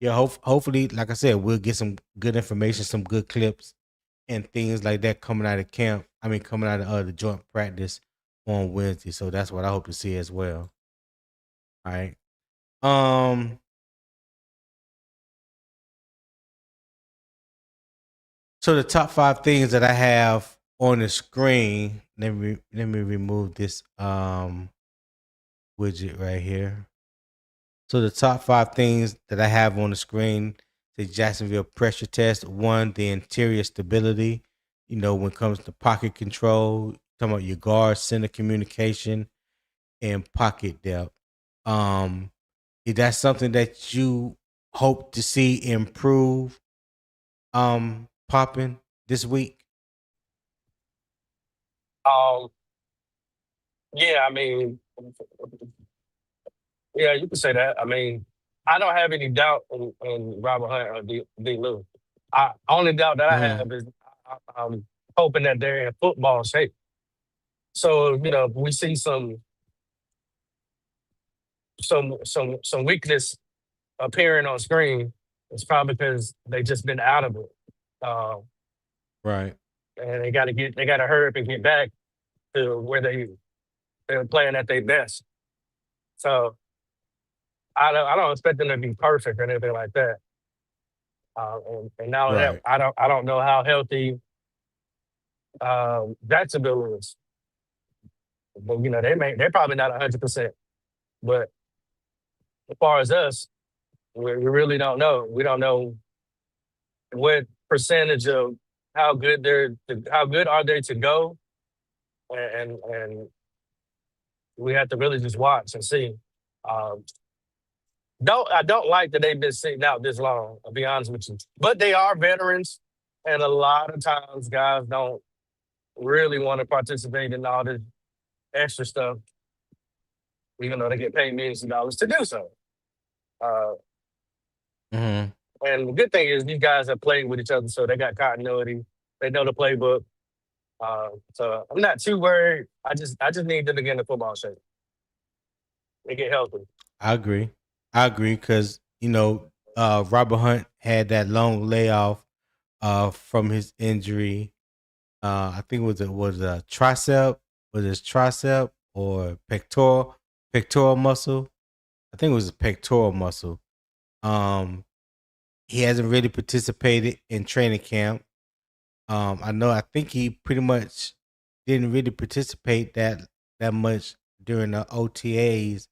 Yeah. Hopefully, like I said, we'll get some good information, some good clips, and things like that coming out of camp. I mean, coming out of the joint practice on Wednesday. So that's what I hope to see as well. All right. Um. So the top 5 things that I have on the screen. Let me remove this widget right here. So the top 5 things that I have on the screen: the Jacksonville pressure test. 1, the interior stability. When it comes to pocket control, talking about your guard, center communication, and pocket depth. Um, is that something that you hope to see improve? Popping this week. Um, yeah, I mean, yeah, you can say that. I mean, I don't have any doubt in Robert Hunt or D. Lou. I only doubt that I Hmm. have is I'm hoping that they're in football shape. So if we see some weakness appearing on screen, it's probably because they just been out of it, uh, Right. and they got to hurry up and get back to where they're playing at their best. So I don't expect them to be perfect or anything like that. And not only that, Right. I don't know how healthy Jacksonville is, but they're probably not 100%. But as far as us, we really don't know. We don't know what percentage of how good are they to go, and we have to really just watch and see. Um, I don't like that they've been sitting out this long. I'll be honest with you, but they are veterans, and a lot of times guys don't really want to participate in all this extra stuff, even though they get paid millions of dollars to do so. Uh, Hmm. and the good thing is these guys have played with each other, so they got continuity. They know the playbook. So I'm not too worried. I just need them to get in the football shape. They get healthy. I agree. I agree because Robert Hunt had that long layoff from his injury. I think it was a tricep, was his tricep or pectoral muscle. I think it was a pectoral muscle. Um, he hasn't really participated in training camp. I think he pretty much didn't really participate that much during the OTAs,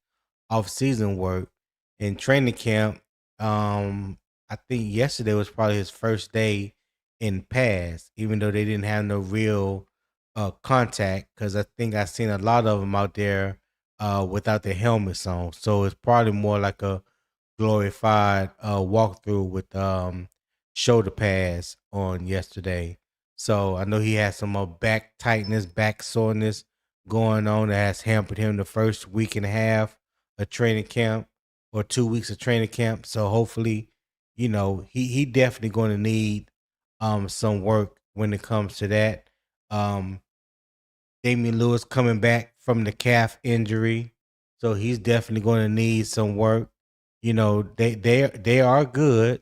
off season work. In training camp. I think yesterday was probably his first day in pass, even though they didn't have no real contact. Because I think I seen a lot of them out there without their helmets on. So it's probably more like a glorified walkthrough with shoulder pads on yesterday. So I know he had some back tightness, back soreness going on that has hampered him the first week and a half of training camp or 2 weeks of training camp. So hopefully, he definitely going to need some work when it comes to that. Um, Damian Lewis coming back from the calf injury, so he's definitely going to need some work. They are good.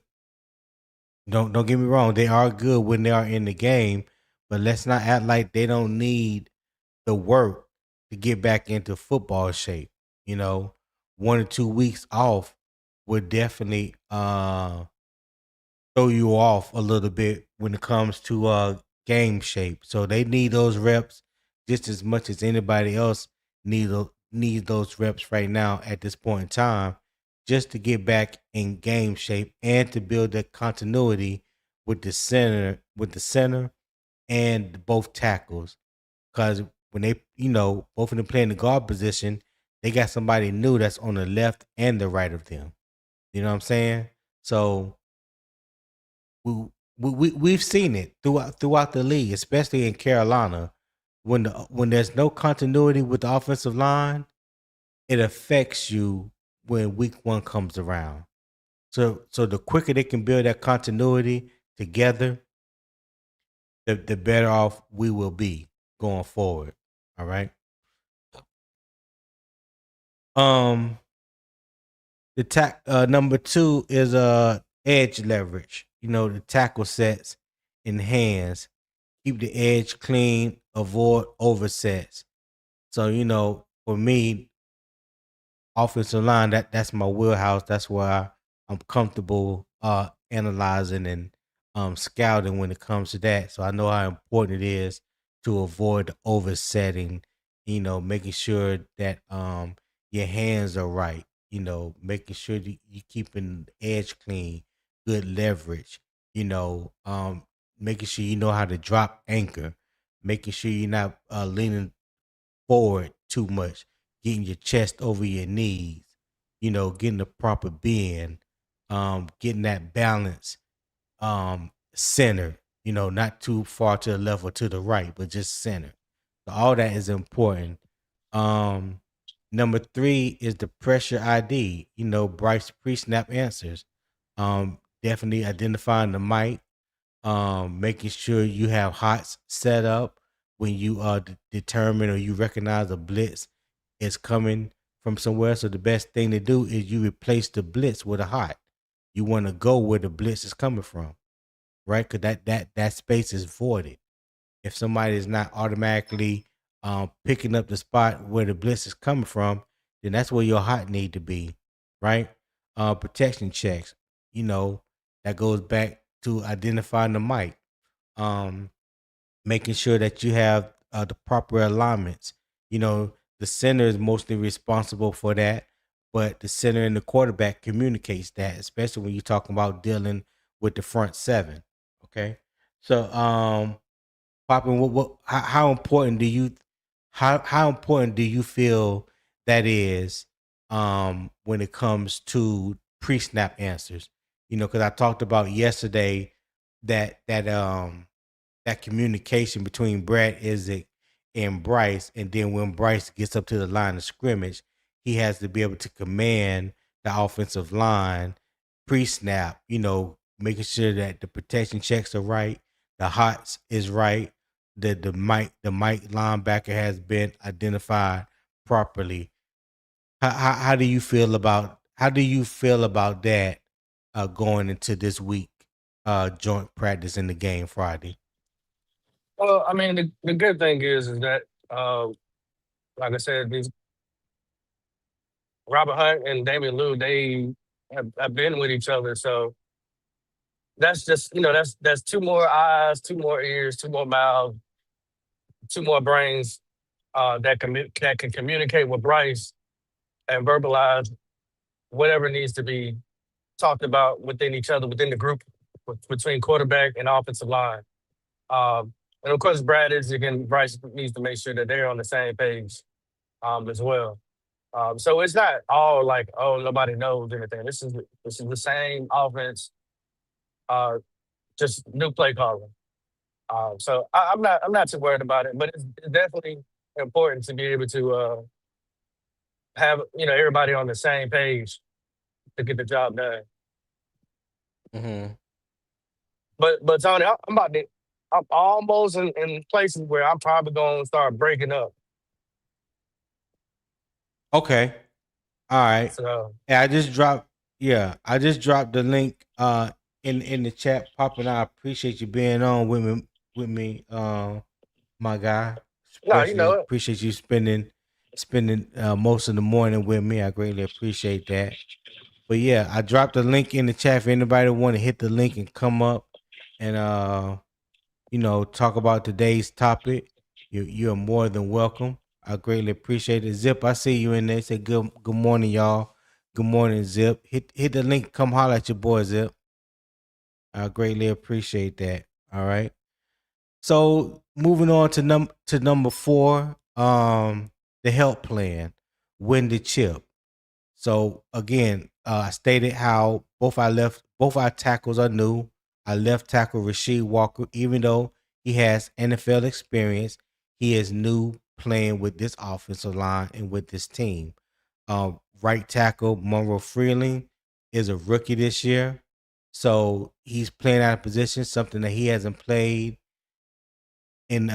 Don't get me wrong, they are good when they are in the game, but let's not act like they don't need the work to get back into football shape. You know, 1 or 2 weeks off would definitely throw you off a little bit when it comes to game shape. So they need those reps just as much as anybody else need those reps right now at this point in time, just to get back in game shape and to build that continuity with the center and both tackles. Because when they both of them play in the guard position, they got somebody new that's on the left and the right of them. You know what I'm saying? So we've seen it throughout the league, especially in Carolina. When there's no continuity with the offensive line, it affects you when week one comes around. So the quicker they can build that continuity together, the better off we will be going forward. All right. Um, the number two is edge leverage. The tackle sets in hands. Keep the edge clean, avoid oversets. So, for me, offensive line, that's my wheelhouse. That's where I'm comfortable analyzing and scouting when it comes to that. So I know how important it is to avoid the oversetting, making sure that your hands are right, making sure that you keeping the edge clean, good leverage, making sure you know how to drop anchor, making sure you're not leaning forward too much, getting your chest over your knees, getting the proper bend, getting that balance center, not too far to the left or to the right, but just center. So all that is important. Um, Number three is the pressure ID, Bryce pre-snap answers. Definitely identifying the mic, making sure you have hots set up when you determine or you recognize a blitz is coming from somewhere. So the best thing to do is you replace the blitz with a hot. You want to go where the blitz is coming from, right? Because that space is voided. If somebody is not automatically picking up the spot where the blitz is coming from, then that's where your hot need to be, right? Protection checks, that goes back to identifying the mic, um, making sure that you have the proper alignments. The center is mostly responsible for that, but the center and the quarterback communicates that, especially when you're talking about dealing with the front seven. Okay, so Poppin, how important do you how important do you feel that is when it comes to pre-snap answers? Because I talked about yesterday that communication between Brad Isaac and Bryce, and then when Bryce gets up to the line of scrimmage, he has to be able to command the offensive line pre-snap, making sure that the protection checks are right, the hots is right, the mic linebacker has been identified properly. How do you feel about that going into this week joint practice in the game Friday? Well, I mean, the good thing is that, like I said, these Robert Hunt and Damian Lou, they have been with each other. So that's just, that's two more eyes, two more ears, two more mouths, two more brains that can communicate with Bryce and verbalize whatever needs to be talked about within each other, within the group, between quarterback and offensive line. And of course, Brad is again, Bryce needs to make sure that they're on the same page as well. So it's not all like, oh, nobody knows anything. This is the same offense, uh, just new play calling. So I'm not too worried about it, but it's definitely important to be able to have everybody on the same page to get the job done. Hmm. But Tony, I'm almost in places where I'm probably going to start breaking up. Okay. All right. So Yeah, I just dropped the link in the chat. Poppin', I appreciate you being on with me, my guy. no, you Especially know it. appreciate you spending most of the morning with me. I greatly appreciate that. But yeah, I dropped the link in the chat for anybody want to hit the link and come up and talk about today's topic. You're more than welcome. I greatly appreciate it. Zip, I see you in there. Say good morning, y'all. Good morning, Zip. Hit the link. Come holler at your boy, Zip. I greatly appreciate that. All right. So moving on to number four, the help plan, win the chip. So again, I stated how both our tackles are new. Our left tackle Rasheed Walker, even though he has NFL experience, he is new playing with this offensive line and with this team. Right tackle Monroe Freeling is a rookie this year, so he's playing out of position, something that he hasn't played in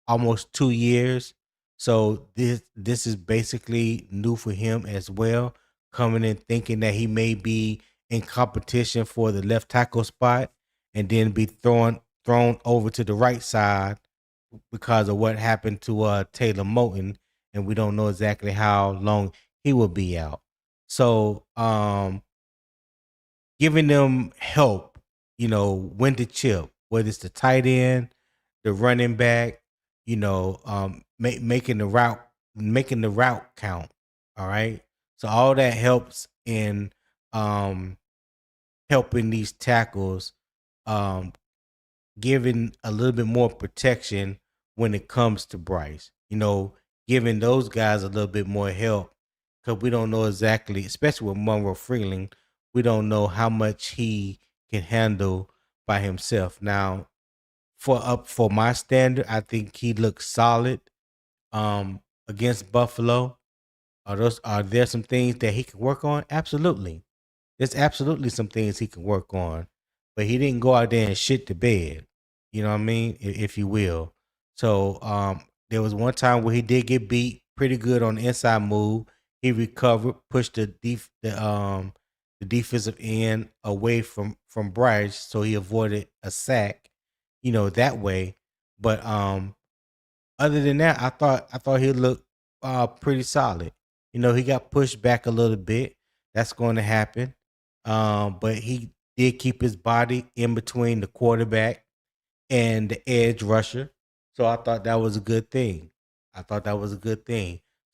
almost 2 years. So this is basically new for him as well. Coming in thinking that he may be in competition for the left tackle spot, and then be thrown over to the right side because of what happened to Taylor Moton, and we don't know exactly how long he will be out. So giving them help. when to chip, whether it's the tight end, the running back, making the route count. All right. So all that helps in um, helping these tackles, um, giving a little bit more protection when it comes to Bryce. Giving those guys a little bit more help because we don't know exactly, especially with Monroe Freeling, we don't know how much he can handle by himself. Now, for my standard, I think he looks solid against Buffalo. Are there some things that he can work on? Absolutely. There's absolutely some things he can work on, but he didn't go out there and shit the bed. You know what I mean? If you will. So there was one time where he did get beat pretty good on the inside move. He recovered, pushed the defensive end away from Bryce, so he avoided a sack. That way. But other than that, I thought he looked pretty solid. He got pushed back a little bit. That's going to happen. But he did keep his body in between the quarterback and the edge rusher. So I thought that was a good thing.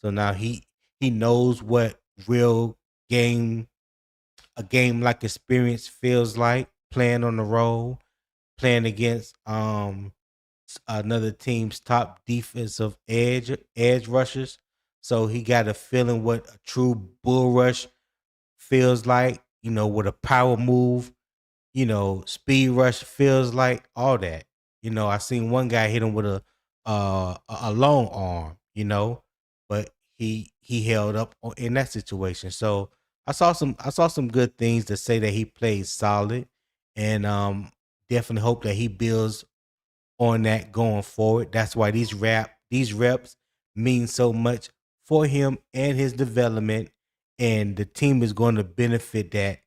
So now he knows what real game a game like experience feels like playing on the road, playing against another team's top defensive edge rushers. So he got a feeling what a true bull rush feels like, with a power move, speed rush feels like, all that. I seen one guy hit him with a long arm, but he held up in that situation. So I saw some good things to say that he played solid, and definitely hope that he builds on that going forward. That's why these reps mean so much for him and his development, and the team is going to benefit that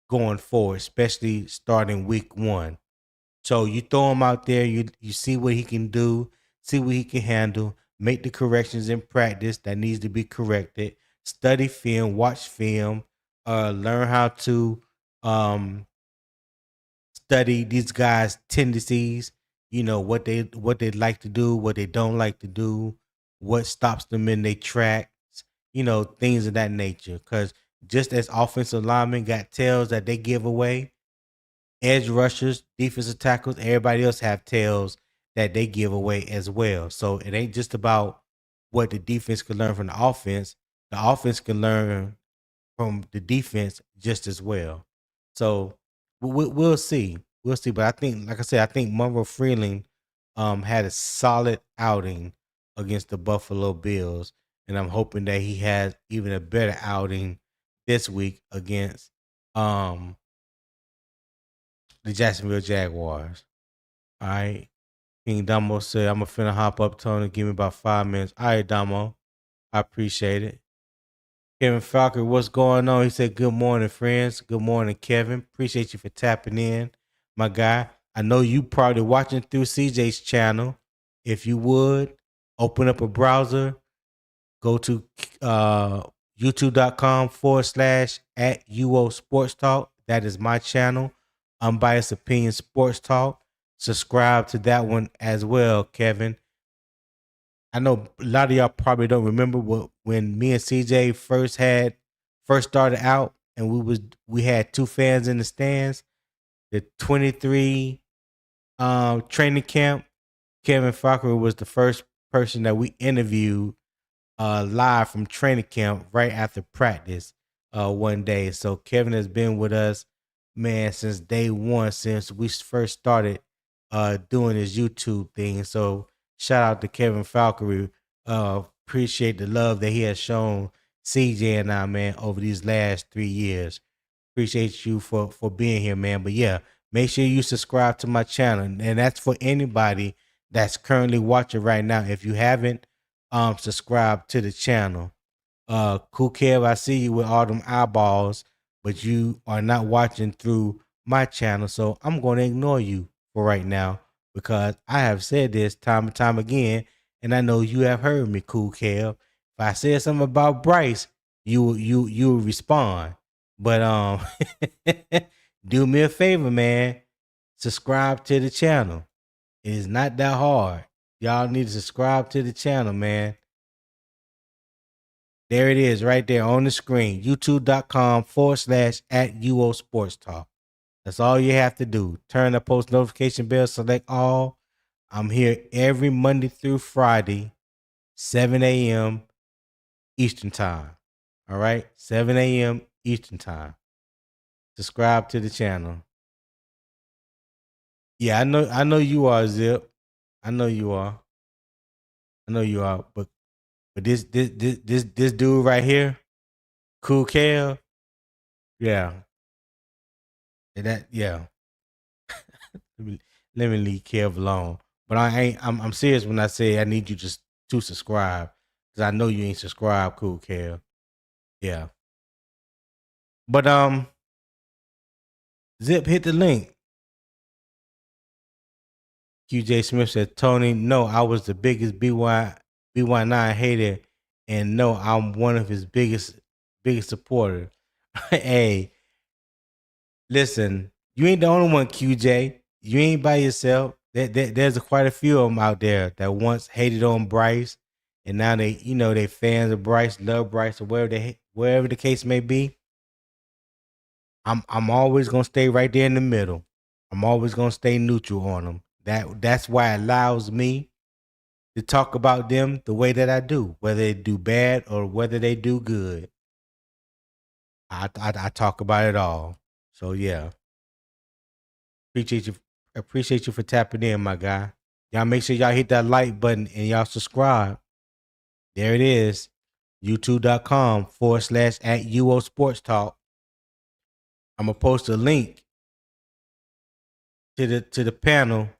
going forward, especially starting week 1. So you throw him out there, you see what he can do, see what he can handle, make the corrections in practice that needs to be corrected, study film, watch film, learn how to um study these guys' tendencies, what they like to do, what they don't like to do, what stops them in their tracks, things of that nature. Because just as offensive linemen got tails that they give away, edge rushers, defensive tackles, everybody else have tails that they give away as well. So it ain't just about what the defense can learn from the offense. The offense can learn from the defense just as well. So we'll see. We'll see. But I think, like I said, I think Monroe Freeling had a solid outing against the Buffalo Bills. And I'm hoping that he has even a better outing this week against the Jacksonville Jaguars. All right. King Damo said, I'm finna hop up, Tony. Give me about 5 minutes. All right, Damo. I appreciate it. Kevin Falker, what's going on? He said, good morning, friends. Good morning, Kevin. Appreciate you for tapping in, my guy. I know you probably watching through CJ's channel. If you would, open up a browser, go to youtube.com/@UO Sports Talk. That is my channel, Unbiased Opinion Sports Talk. Subscribe to that one as well, Kevin. I know a lot of y'all probably don't remember when me and CJ first started out, and we had 2 fans in the stands. The 23 training camp, Kevin Falker was the first person that we interviewed live from training camp right after practice one day. So Kevin has been with us, man, since day one, since we first started doing his YouTube thing. So shout out to Kevin Falkery. Appreciate the love that he has shown CJ and I, man, over these last 3 years. Appreciate you for being here, man. But yeah, make sure you subscribe to my channel, and that's for anybody that's currently watching right now. If you haven't subscribed to the channel, Cool Kev, I see you with all them eyeballs, but you are not watching through my channel, so I'm going to ignore you for right now because I have said this time and time again, and I know you have heard me, Cool Kev. If I said something about Bryce, you will respond. But do me a favor, man. Subscribe to the channel. It is not that hard. Y'all need to subscribe to the channel, man. There it is right there on the screen. YouTube.com/@UO Sports Talk. That's all you have to do. Turn the post notification bell, select all. I'm here every Monday through Friday, 7 a.m. Eastern Time. All right? 7 a.m. Eastern Time. Subscribe to the channel. Yeah, I know you are, Zip. I know you are. But this dude right here, Cool Cal, yeah. Yeah. Let me leave Kev alone. But I'm serious when I say I need you just to subscribe. Cause I know you ain't subscribed, Cool Kev. Yeah. But Zip, hit the link. QJ Smith said, Tony, no, I was the biggest BY9 hater, and no, I'm one of his biggest supporters. Hey, listen, you ain't the only one, QJ. You ain't by yourself. There's quite a few of them out there that once hated on Bryce, and now they fans of Bryce, love Bryce, or wherever the case may be. I'm always gonna stay right there in the middle. I'm always gonna stay neutral on them. That's why it allows me to talk about them the way that I do, whether they do bad or whether they do good. I talk about it all. So yeah. Appreciate you for tapping in, my guy. Y'all make sure y'all hit that like button and y'all subscribe. There it is. YouTube.com/@UO Sports Talk. I'm gonna post a link to the panel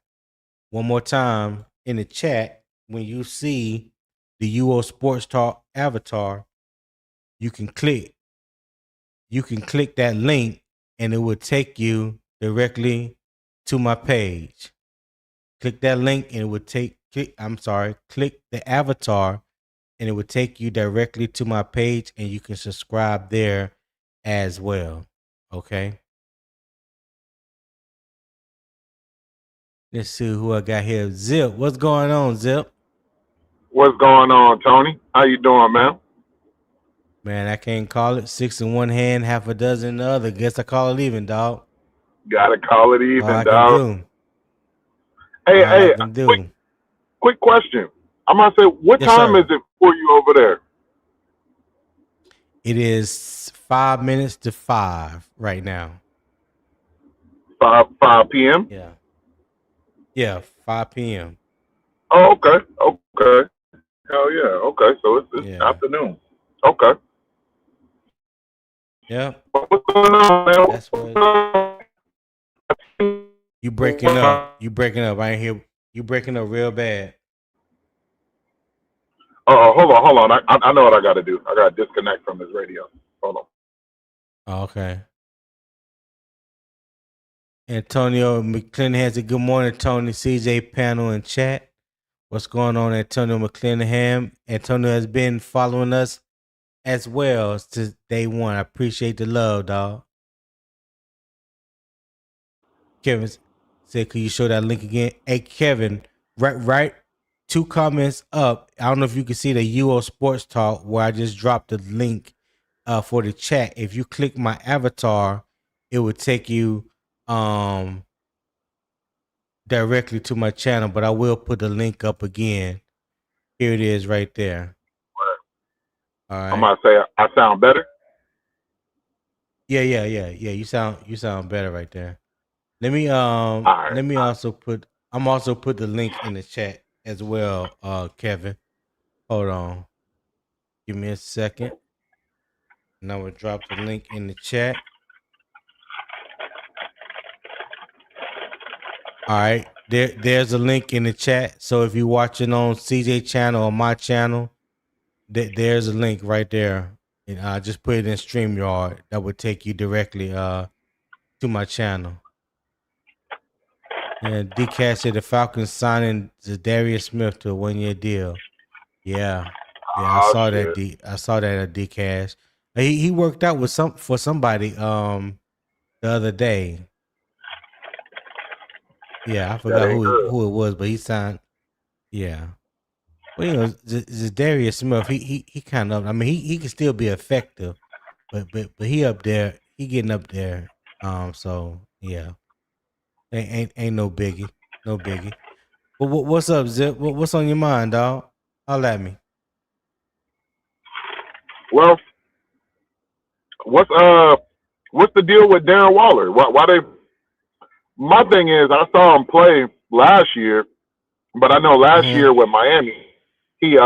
one more time in the chat. When you see the UO Sports Talk avatar, you can click that link and it will take you directly to my page. Click that link and it would click the avatar and it would take you directly to my page and you can subscribe there as well. Okay. Let's see who I got here. Zip, what's going on, Zip? What's going on, Tony? How you doing, man? Man, I can't call it 6 in one hand, half a dozen in the other. Guess I call it even, dog. Gotta call it All I even, can dog. do. Hey, All I can do. quick question. I'm gonna say, what Yes, time sir. is it for you over there? It is 5 minutes to 5 right now. 5 p.m. Yeah. Yeah, 5 p.m. Oh, okay. Hell yeah. Okay, so it's Yeah. afternoon. Okay. Yeah. What's going on, man? That's what you breaking up. I ain't hear you breaking up real bad. Hold on. I know what I gotta do. I gotta disconnect from this radio. Hold on. Oh, okay. Antonio McClanahan said, good morning, Tony, CJ panel and chat. What's going on, Antonio McClanahan? Antonio has been following us as well since day one. I appreciate the love, dog. Kevin said, could you show that link again? Hey, Kevin, right. 2 comments up. I don't know if you can see the UO Sports Talk where I just dropped the link for the chat. If you click my avatar, it would take you directly to my channel, but I will put the link up again. Here it is right there. All right. I'm gonna say I sound better. Yeah. You sound better right there. Let me also put the link in the chat as well, Kevin. Hold on. Give me a second. And I will drop the link in the chat. All right. There's a link in the chat. So if you're watching on CJ channel or my channel, there's a link right there. And I just put it in StreamYard. That would take you directly to my channel. And DCAT said the Falcons signing Zadarius Smith to a 1-year deal. Yeah, I saw that. I saw that at DCAT. He worked out with somebody. The the other day. Yeah, I That forgot ain't good. who it was, but he signed. Yeah. Well, Darius Smith, he kind of. I mean, he can still be effective, but he up there. He getting up there. So yeah, ain't no biggie, no biggie. But what's up, Zip? What's on your mind, dog? Holla at me. Well, what's the deal with Darren Waller? Why they? My thing is, I saw him play last year, but I know last Mm-hmm. year with Miami, he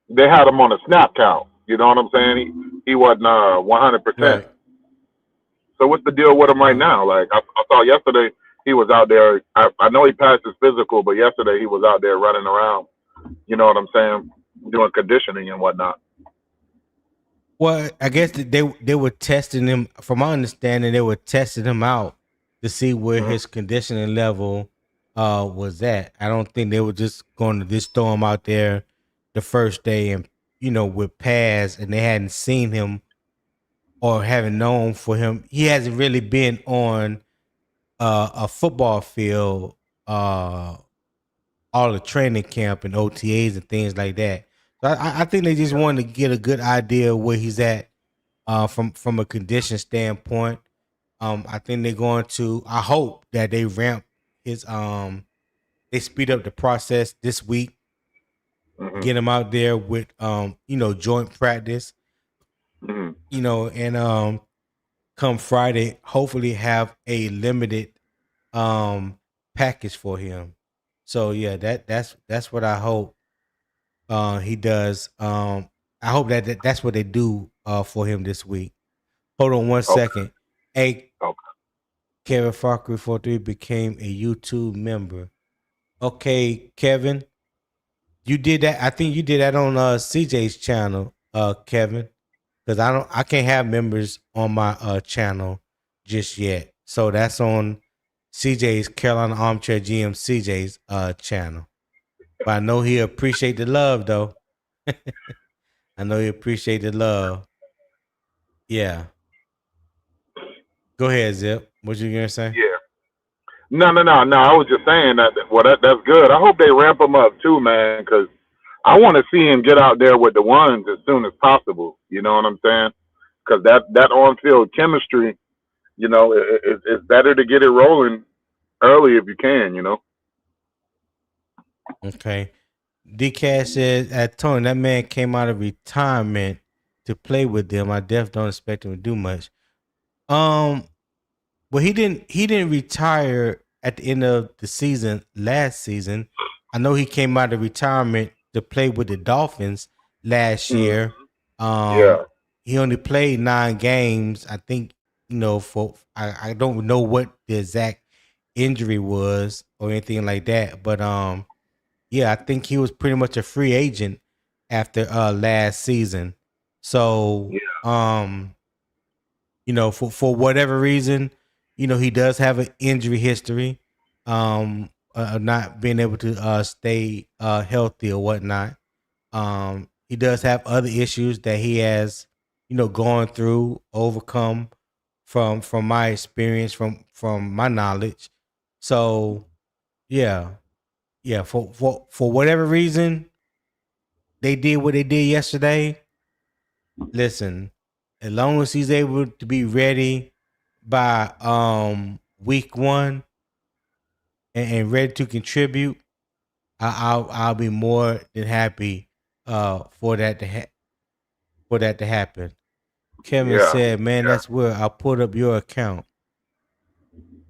they had him on a snap count. You know what I'm saying? He wasn't 100%. Right. So what's the deal with him right now? Like I saw yesterday, he was out there. I know he passed his physical, but yesterday he was out there running around. You know what I'm saying? Doing conditioning and whatnot. Well, I guess they were testing him. From my understanding, they were testing him out to see where Mm-hmm. his conditioning level was at. I don't think they were just going to just throw him out there the first day and with pads, and they hadn't seen him or haven't known for him. He hasn't really been on a football field all the training camp and OTAs and things like that. So I think they just wanted to get a good idea of where he's at from a condition standpoint. I think they're going to. I hope that they ramp his. They speed up the process this week. Mm-hmm. Get him out there with joint practice. Mm-hmm. And come Friday, hopefully have a limited package for him. So yeah, that's what I hope he does. I hope that's what they do for him this week. Hold on one Okay. second. Hey, Okay. Kevin Farkery 43 became a YouTube member. Okay, Kevin, you did that. I think you did that on CJ's channel, Kevin, because I can't have members on my channel just yet. So that's on CJ's Carolina Armchair GM CJ's channel. But I know he appreciate the love though. I know he appreciate the love. Yeah. Go ahead, Zip. What you gonna say? Yeah. No. I was just saying that. Well, that's good. I hope they ramp him up too, man, because I want to see him get out there with the ones as soon as possible. You know what I'm saying? Because that on-field chemistry, it's better to get it rolling early if you can. Okay. D Cash says at Tony, that man came out of retirement to play with them. I definitely don't expect him to do much. Well, he didn't retire at the end of the season last season. I know he came out of retirement to play with the Dolphins last year. Yeah. He only played 9 games. I think, for I don't know what the exact injury was or anything like that. But yeah, I think he was pretty much a free agent after last season. So for whatever reason, he does have an injury history, of not being able to stay healthy or whatnot. He does have other issues that he has, gone through, overcome from my experience, from my knowledge. So yeah, for whatever reason they did what they did yesterday. Listen, as long as he's able to be ready by week 1 and ready to contribute, I'll be more than happy for that to happen. Kevin Yeah. said, "Man, that's where I put up your account."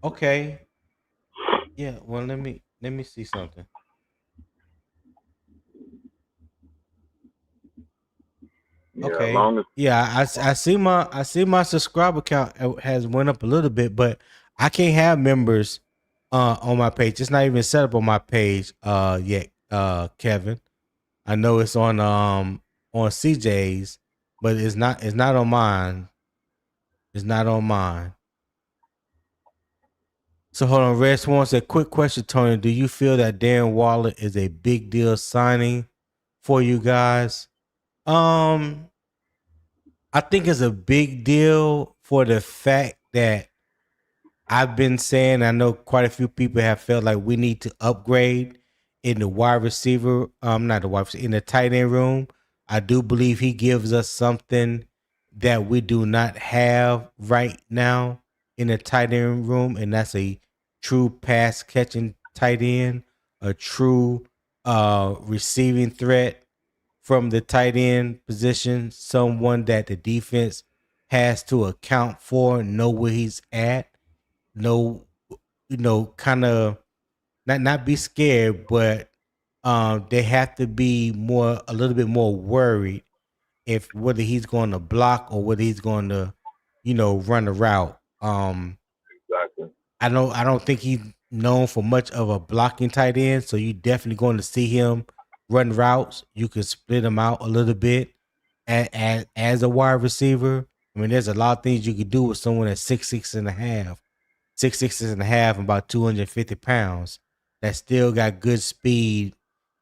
Okay, yeah. Well, let me see something. Yeah. As Okay, long as yeah. I see my subscriber count has went up a little bit, but I can't have members on my page. It's not even set up on my page yet, Kevin. I know it's on CJ's, but it's not on mine. It's not on mine. So hold on. Red Swan said, quick question, Tony. Do you feel that Darren Waller is a big deal signing for you guys? I think it's a big deal for the fact that I've been saying, I know quite a few people have felt like we need to upgrade in the wide receiver, not the wide receiver, in the tight end room. I do believe he gives us something that we do not have right now in the tight end room, and that's a true pass catching tight end, a true receiving threat from the tight end position, someone that the defense has to account for, know where he's at, know, kind of not be scared, but they have to be a little bit more worried if whether he's going to block or whether he's going to, run a route. Exactly. I don't think he's known for much of a blocking tight end, so you definitely going to see him run routes. You can split him out a little bit as a wide receiver. I mean, there's a lot of things you could do with someone at 6'6" and a half, 6'6" and a half, and about 250 pounds. That still got good speed,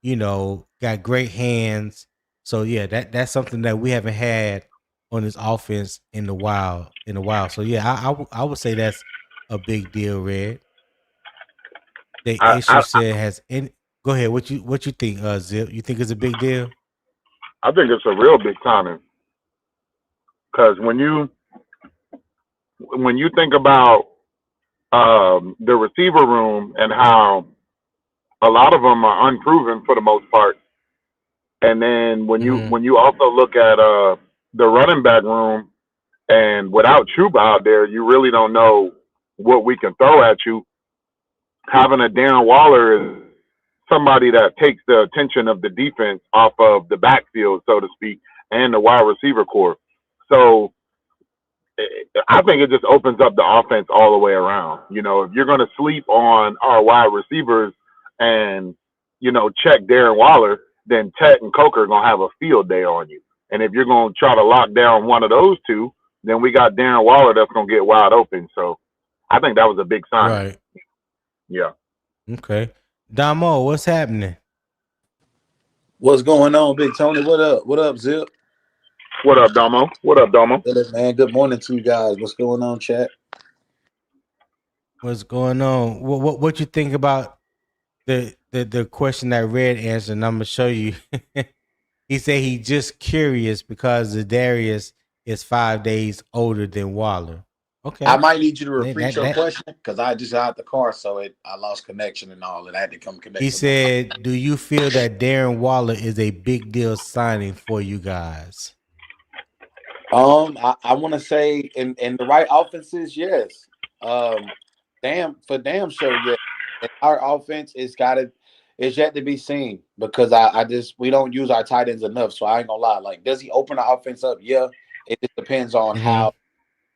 got great hands. So yeah, that's something that we haven't had on this offense in a while. So yeah, I would say that's a big deal, Red. The I, issue I said has any. Go ahead. What you think, Zip? You think it's a big deal? I think it's a real big timing because when you think about the receiver room and how a lot of them are unproven for the most part, and then when you Mm-hmm. when you also look at the running back room, and without Chuba out there, you really don't know what we can throw at you. Having a Darren Waller is somebody that takes the attention of the defense off of the backfield, so to speak, and the wide receiver core. So I think it just opens up the offense all the way around. If you're going to sleep on our wide receivers and, check Darren Waller, then Tet and Coker are going to have a field day on you. And if you're going to try to lock down one of those two, then we got Darren Waller that's going to get wide open. So I think that was a big signing. Right. Yeah. Okay. Damo, what's happening? What's going on, Big Tony? What up? What up, Zip? What up, Domo? Man, good morning to you guys. What's going on, chat? What's going on? What you think about the question that Red answered? And I'm gonna show you. He said he just curious because Zadarius is 5 days older than Waller. Okay. I might need you to repeat That- your that- question because I just got out the car, so I lost connection and all, and I had to come connect. He to said, "Do you feel that Darren Waller is a big deal signing for you guys?" I want to say in the right offenses, yes. Damn sure, yeah. And our offense is yet to be seen because we don't use our tight ends enough. So I ain't gonna lie. Like, does he open the offense up? Yeah. It just depends on how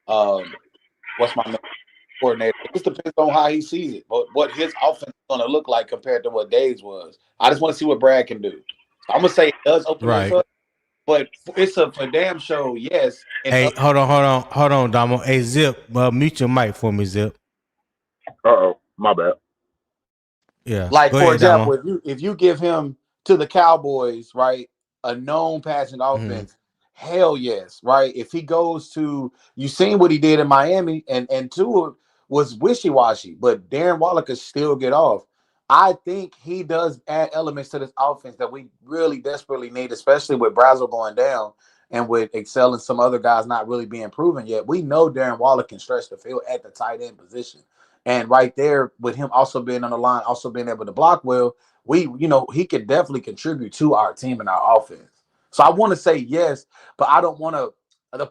what's my name? Coordinator. It just depends on how he sees it, but what his offense is going to look like compared to what Dave's was. I just want to see what Brad can do. So I'm gonna say it does open us up, but it's for damn show, yes. And hey, hold on, Damo. Hey, Zip, mute your mic for me, Zip. My bad. Yeah. like Go for ahead, example, Damo. if you give him to the Cowboys, right, a known passing offense, hell yes, right. If he goes to, you seen what he did in Miami, and Tua was wishy washy, but Darren Waller could still get off. I think he does add elements to this offense that we really desperately need, especially with Brazel going down and with Excel and some other guys not really being proven yet. We know Darren Waller can stretch the field at the tight end position. And right there, with him also being on the line, also being able to block well, he could definitely contribute to our team and our offense. So I want to say yes, but I don't want to.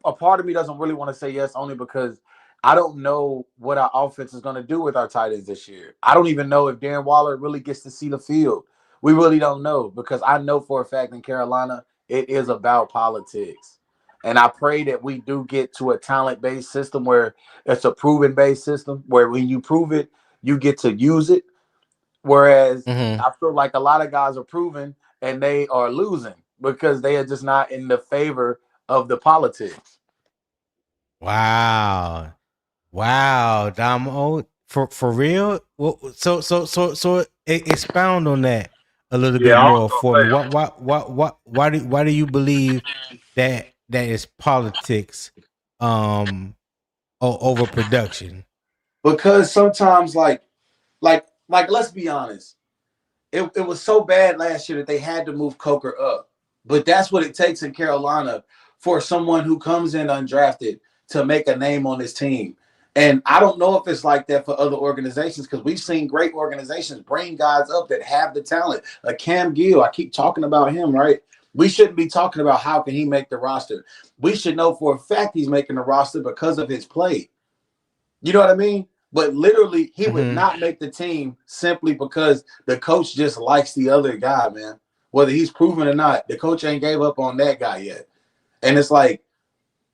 A part of me doesn't really want to say yes, only because I don't know what our offense is going to do with our tight ends this year. I don't even know if Darren Waller really gets to see the field. We really don't know, because I know for a fact in Carolina, it is about politics. And I pray that we do get to a talent-based system where it's a proven-based system where when you prove it, you get to use it. Whereas I feel like a lot of guys are proven and they are losing because they are just not in the favor of the politics. Wow, Damo, for real. Well, so expound on that a little bit Yeah, I more was for me. gonna say, Why do you believe that is politics, over production? because sometimes like let's be honest, it was so bad last year that they had to move Coker up. But that's what it takes in Carolina for someone who comes in undrafted to make a name on this team. And I don't know if it's like that for other organizations because we've seen great organizations bring guys up that have the talent. Like Cam Gill, I keep talking about him, right? We shouldn't be talking about how can he make the roster. We should know for a fact he's making the roster because of his play. You know what I mean? But literally, he would not make the team simply because the coach just likes the other guy, man. Whether he's proven or not, the coach ain't gave up on that guy yet. And it's like,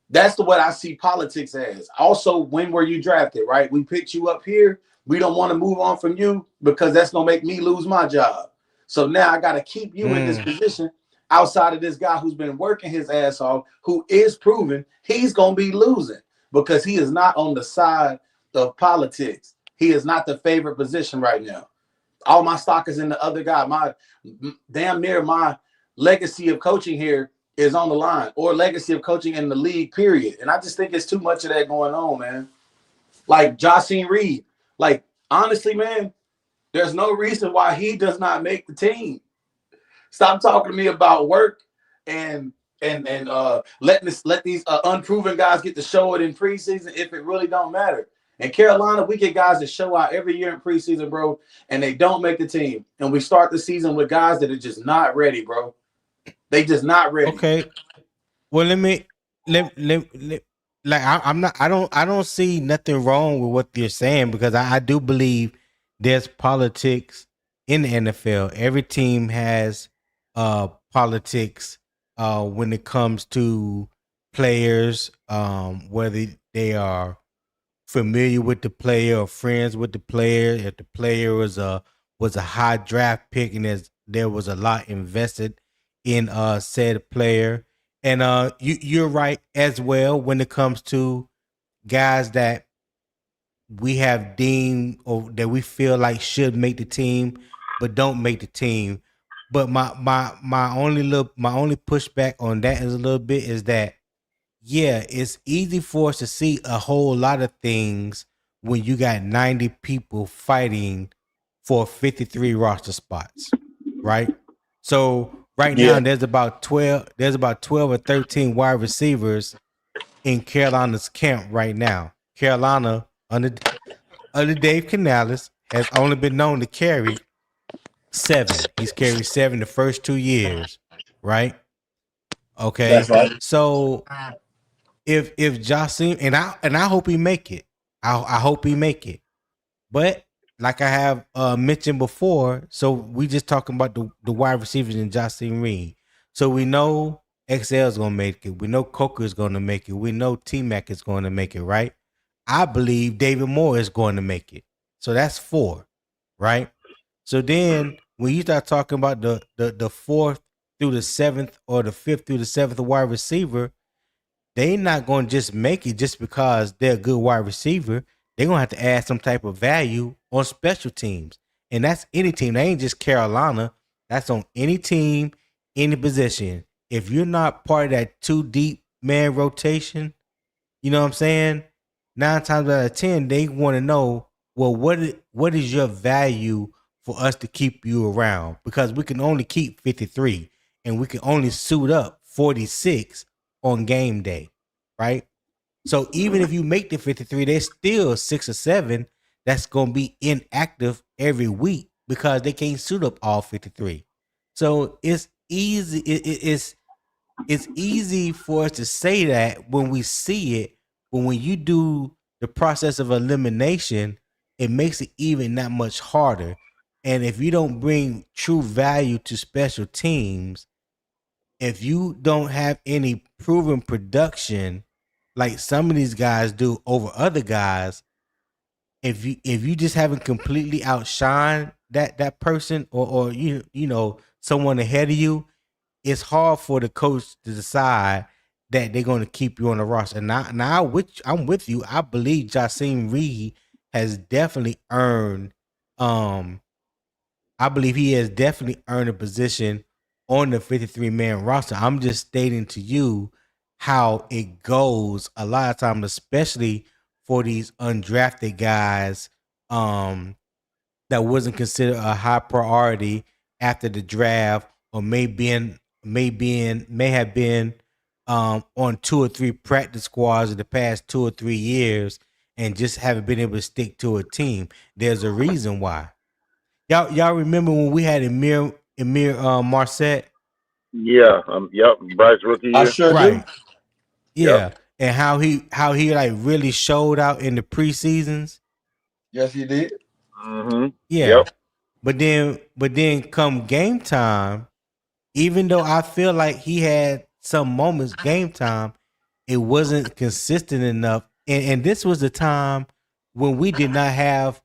that's what I see politics as. Also, when were you drafted, right? We picked you up here. We don't want to move on from you because that's going to make me lose my job. So now I got to keep you in this position outside of this guy who's been working his ass off, who is proven he's going to be losing because he is not on the side of politics. He is not the favorite position right now. All my stock is in the other guy. My damn near my legacy of coaching here is on the line, or legacy of coaching in the league, period. And I just think it's too much of that going on, man. Like Jaycee Reed, like honestly, man, there's no reason why he does not make the team. Stop talking to me about work and let these unproven guys get to show it in preseason if it really don't matter. In Carolina, we get guys that show out every year in preseason, bro, and they don't make the team. And we start the season with guys that are just not ready, bro. They just not ready. Okay. Well, I don't see nothing wrong with what you're saying because I do believe there's politics in the NFL. Every team has politics when it comes to players, whether they are familiar with the player or friends with the player. If the player was a high draft pick and there was a lot invested in said player. And you're right as well when it comes to guys that we have deemed or that we feel like should make the team but don't make the team. But my only pushback on that is a little bit is that yeah, it's easy for us to see a whole lot of things when you got 90 people fighting for 53 roster spots, right? So right now there's about 12 or 13 wide receivers in Carolina's camp right now. Carolina under Dave Canales has only been known to carry 7. He's carried 7 the first 2 years, right? Okay. That's right. So if Jaycee and I hope he make it. I hope he make it. But like I have mentioned before, so we just talking about the wide receivers in Jaycee Reed. So we know XL is gonna make it. We know Coker is gonna make it. We know T-Mac is gonna make it, right? I believe David Moore is going to make it. So that's 4, right? So then when you start talking about the 4th through the 7th or the 5th through the 7th wide receiver, they not going to just make it just because they're a good wide receiver. They're going to have to add some type of value on special teams. And that's any team. That ain't just Carolina. That's on any team, any position. If you're not part of that 2 deep man rotation, you know what I'm saying? 9 times out of 10, they want to know, well, what is your value for us to keep you around? Because we can only keep 53 and we can only suit up 46 on game day, right? So even if you make the 53, there's still 6 or 7 that's going to be inactive every week because they can't suit up all 53. So it's easy. It's easy for us to say that when we see it, but when you do the process of elimination, it makes it even that much harder. And if you don't bring true value to special teams, if you don't have any proven production like some of these guys do over other guys, if you just haven't completely outshined that person or you know someone ahead of you, it's hard for the coach to decide that they're going to keep you on the roster. And now I'm with you. I believe Jaycee Reed has definitely earned. I believe he has definitely earned a position on the 53-man roster. I'm just stating to you how it goes a lot of times, especially for these undrafted guys that wasn't considered a high priority after the draft, or may have been on 2 or 3 practice squads in the past 2 or 3 years and just haven't been able to stick to a team. There's a reason why. Y'all remember when we had Emir Marset? Yeah. Yep. Bryce rookie I year. sure do. Right. Yeah. And how he like really showed out in the preseasons. Yes, he did. Mm-hmm. Yeah. Yep. But then come game time, even though I feel like he had some moments game time, it wasn't consistent enough. And this was the time when we did not have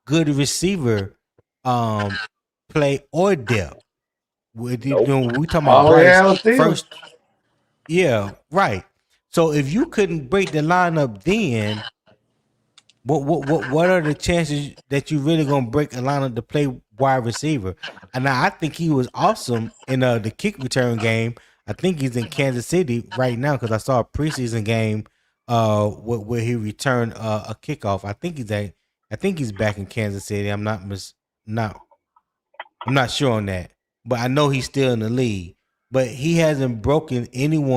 good receiver play or depth. We Nope. talking about All we Bryce had was Steelers. first. Yeah, right. So if you couldn't break the lineup then, what are the chances that you really gonna break a lineup to play wide receiver? And I think he was awesome in the kick return game. I think he's in Kansas City right now because I saw a preseason game where he returned a kickoff. I think he's back in Kansas City. I'm not sure on that, but I know he's still in the league. But he hasn't broken into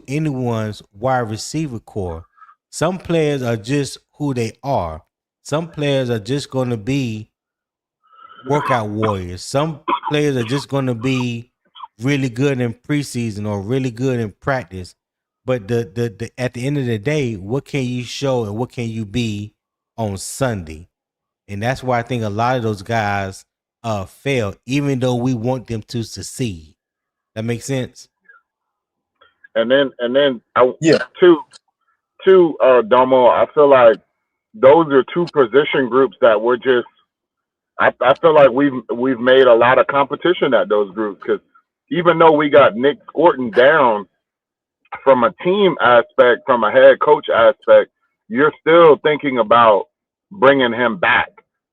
anyone's wide receiver core. Some players are just who they are. Some players are just going to be workout warriors. Some players are just going to be really good in preseason or really good in practice. But the at the end of the day, what can you show and what can you be on Sunday? And that's why I think a lot of those guys fail, even though we want them to succeed. That makes sense. And then Yeah. Domo, I feel like those are two position groups that we're just. I feel like we've made a lot of competition at those groups because even though we got Nick Scorton down from a team aspect, from a head coach aspect, you're still thinking about bringing him back.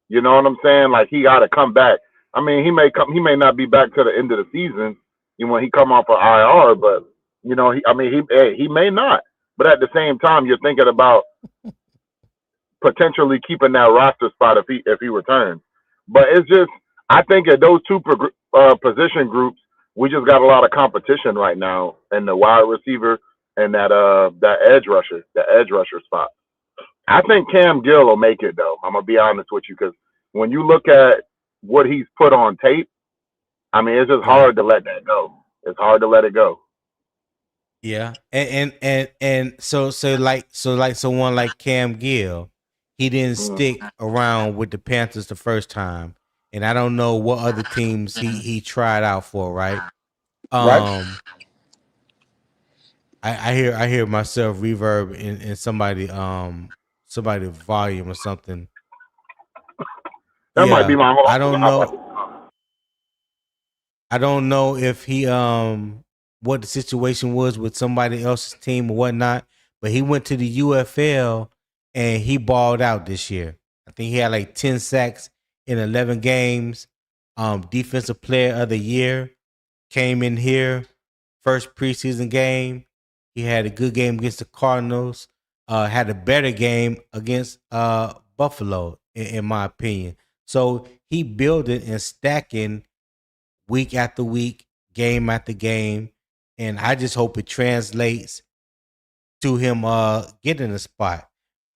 You know what I'm saying? Like he got to come back. I mean, he may not be back to the end of the season when he come off of IR, but he may not. But at the same time, you're thinking about potentially keeping that roster spot if he returns. But it's just, I think at those two position groups, we just got a lot of competition right now in the wide receiver and that edge rusher spot. I think Cam Gill will make it though. I'm gonna be honest with you because when you look at what he's put on tape, I mean it's just hard to let that go. It's hard to let it go. Yeah, and so like someone like Cam Gill, he didn't stick around with the Panthers the first time, and I don't know what other teams he tried out for. Right. Right. I hear myself reverb in somebody's volume or something. That might be my. I don't know. I don't know if he what the situation was with somebody else's team or whatnot, but he went to the UFL and he balled out this year. I think he had like 10 sacks in 11 games. Defensive player of the year came in here, first preseason game. He had a good game against the Cardinals. Had a better game against Buffalo, in my opinion. So he building and stacking week after week, game after game, and I just hope it translates to him getting a spot.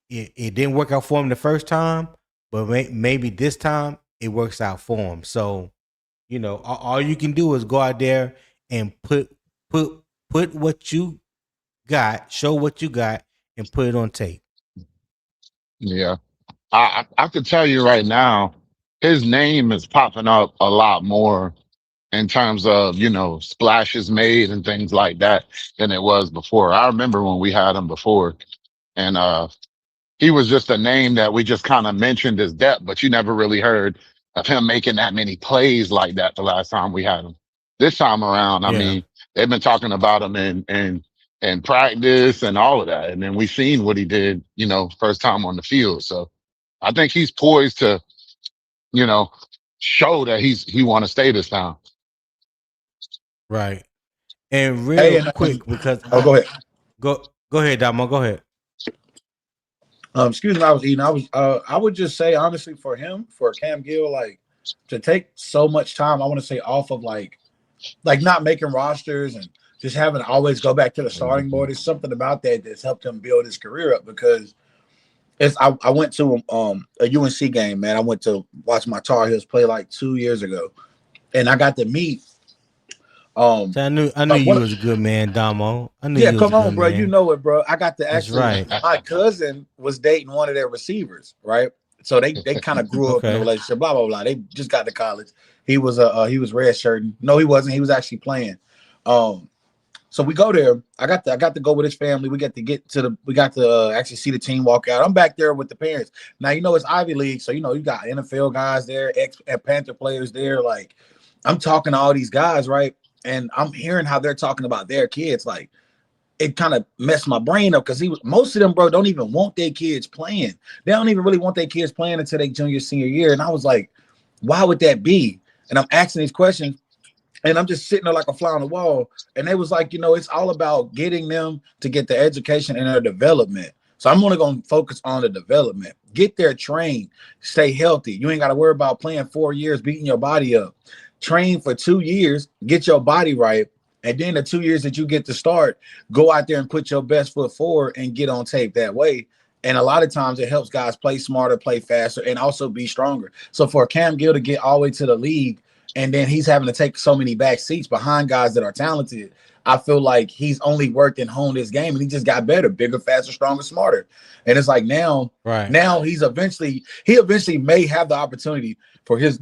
It didn't work out for him the first time, but maybe this time it works out for him. So, all you can do is go out there and put what you got, show what you got, and put it on tape. Yeah. I could tell you right now, his name is popping up a lot more in terms of, splashes made and things like that than it was before. I remember when we had him before and he was just a name that we just kind of mentioned as depth, but you never really heard of him making that many plays like that the last time we had him. This time around, I mean, they've been talking about him in practice and all of that. And then we seen what he did, first time on the field. So I think he's poised to, show that he want to stay this time. Right. And real quick, because go ahead. Go ahead, Damo. Go ahead. Excuse me, I was eating. I would just say honestly for him, for Cam Gill, like to take so much time, I want to say off of like not making rosters and just having to always go back to the starting board. There's something about that that's helped him build his career up because I went to a UNC game, man. I went to watch my Tar Heels play like 2 years ago, and I got to meet So I knew you one. was a good man, Damo. I knew Yeah, you was a come on, good bro. You man. know it, bro. I got to That's actually. right. My cousin was dating one of their receivers, right? So they kind of grew up in a Okay. relationship. Blah blah blah. They just got to college. He was red shirting. No, he wasn't. He was actually playing. Um, so we go there. I got to go with his family. We got to actually see the team walk out. I'm back there with the parents. Now you know it's Ivy League, so you know you got NFL guys there, ex Panther players there. Like I'm talking to all these guys, right? And I'm hearing how they're talking about their kids. Like it kind of messed my brain up because most of them, bro, don't even want their kids playing. They don't even really want their kids playing until their junior, senior year. And I was like, why would that be? And I'm asking these questions and I'm just sitting there like a fly on the wall. And they was like, you know, it's all about getting them to get the education and their development. So I'm only going to focus on the development. Get there, train, stay healthy. You ain't got to worry about playing 4 years, beating your body up. Train for 2 years, get your body right. And then the 2 years that you get to start, go out there and put your best foot forward and get on tape that way. And a lot of times it helps guys play smarter, play faster, and also be stronger. So for Cam Gill to get all the way to the league, and then he's having to take so many back seats behind guys that are talented, I feel like he's only worked and honed his game, and he just got better, bigger, faster, stronger, smarter. And it's like Right. now he eventually may have the opportunity for his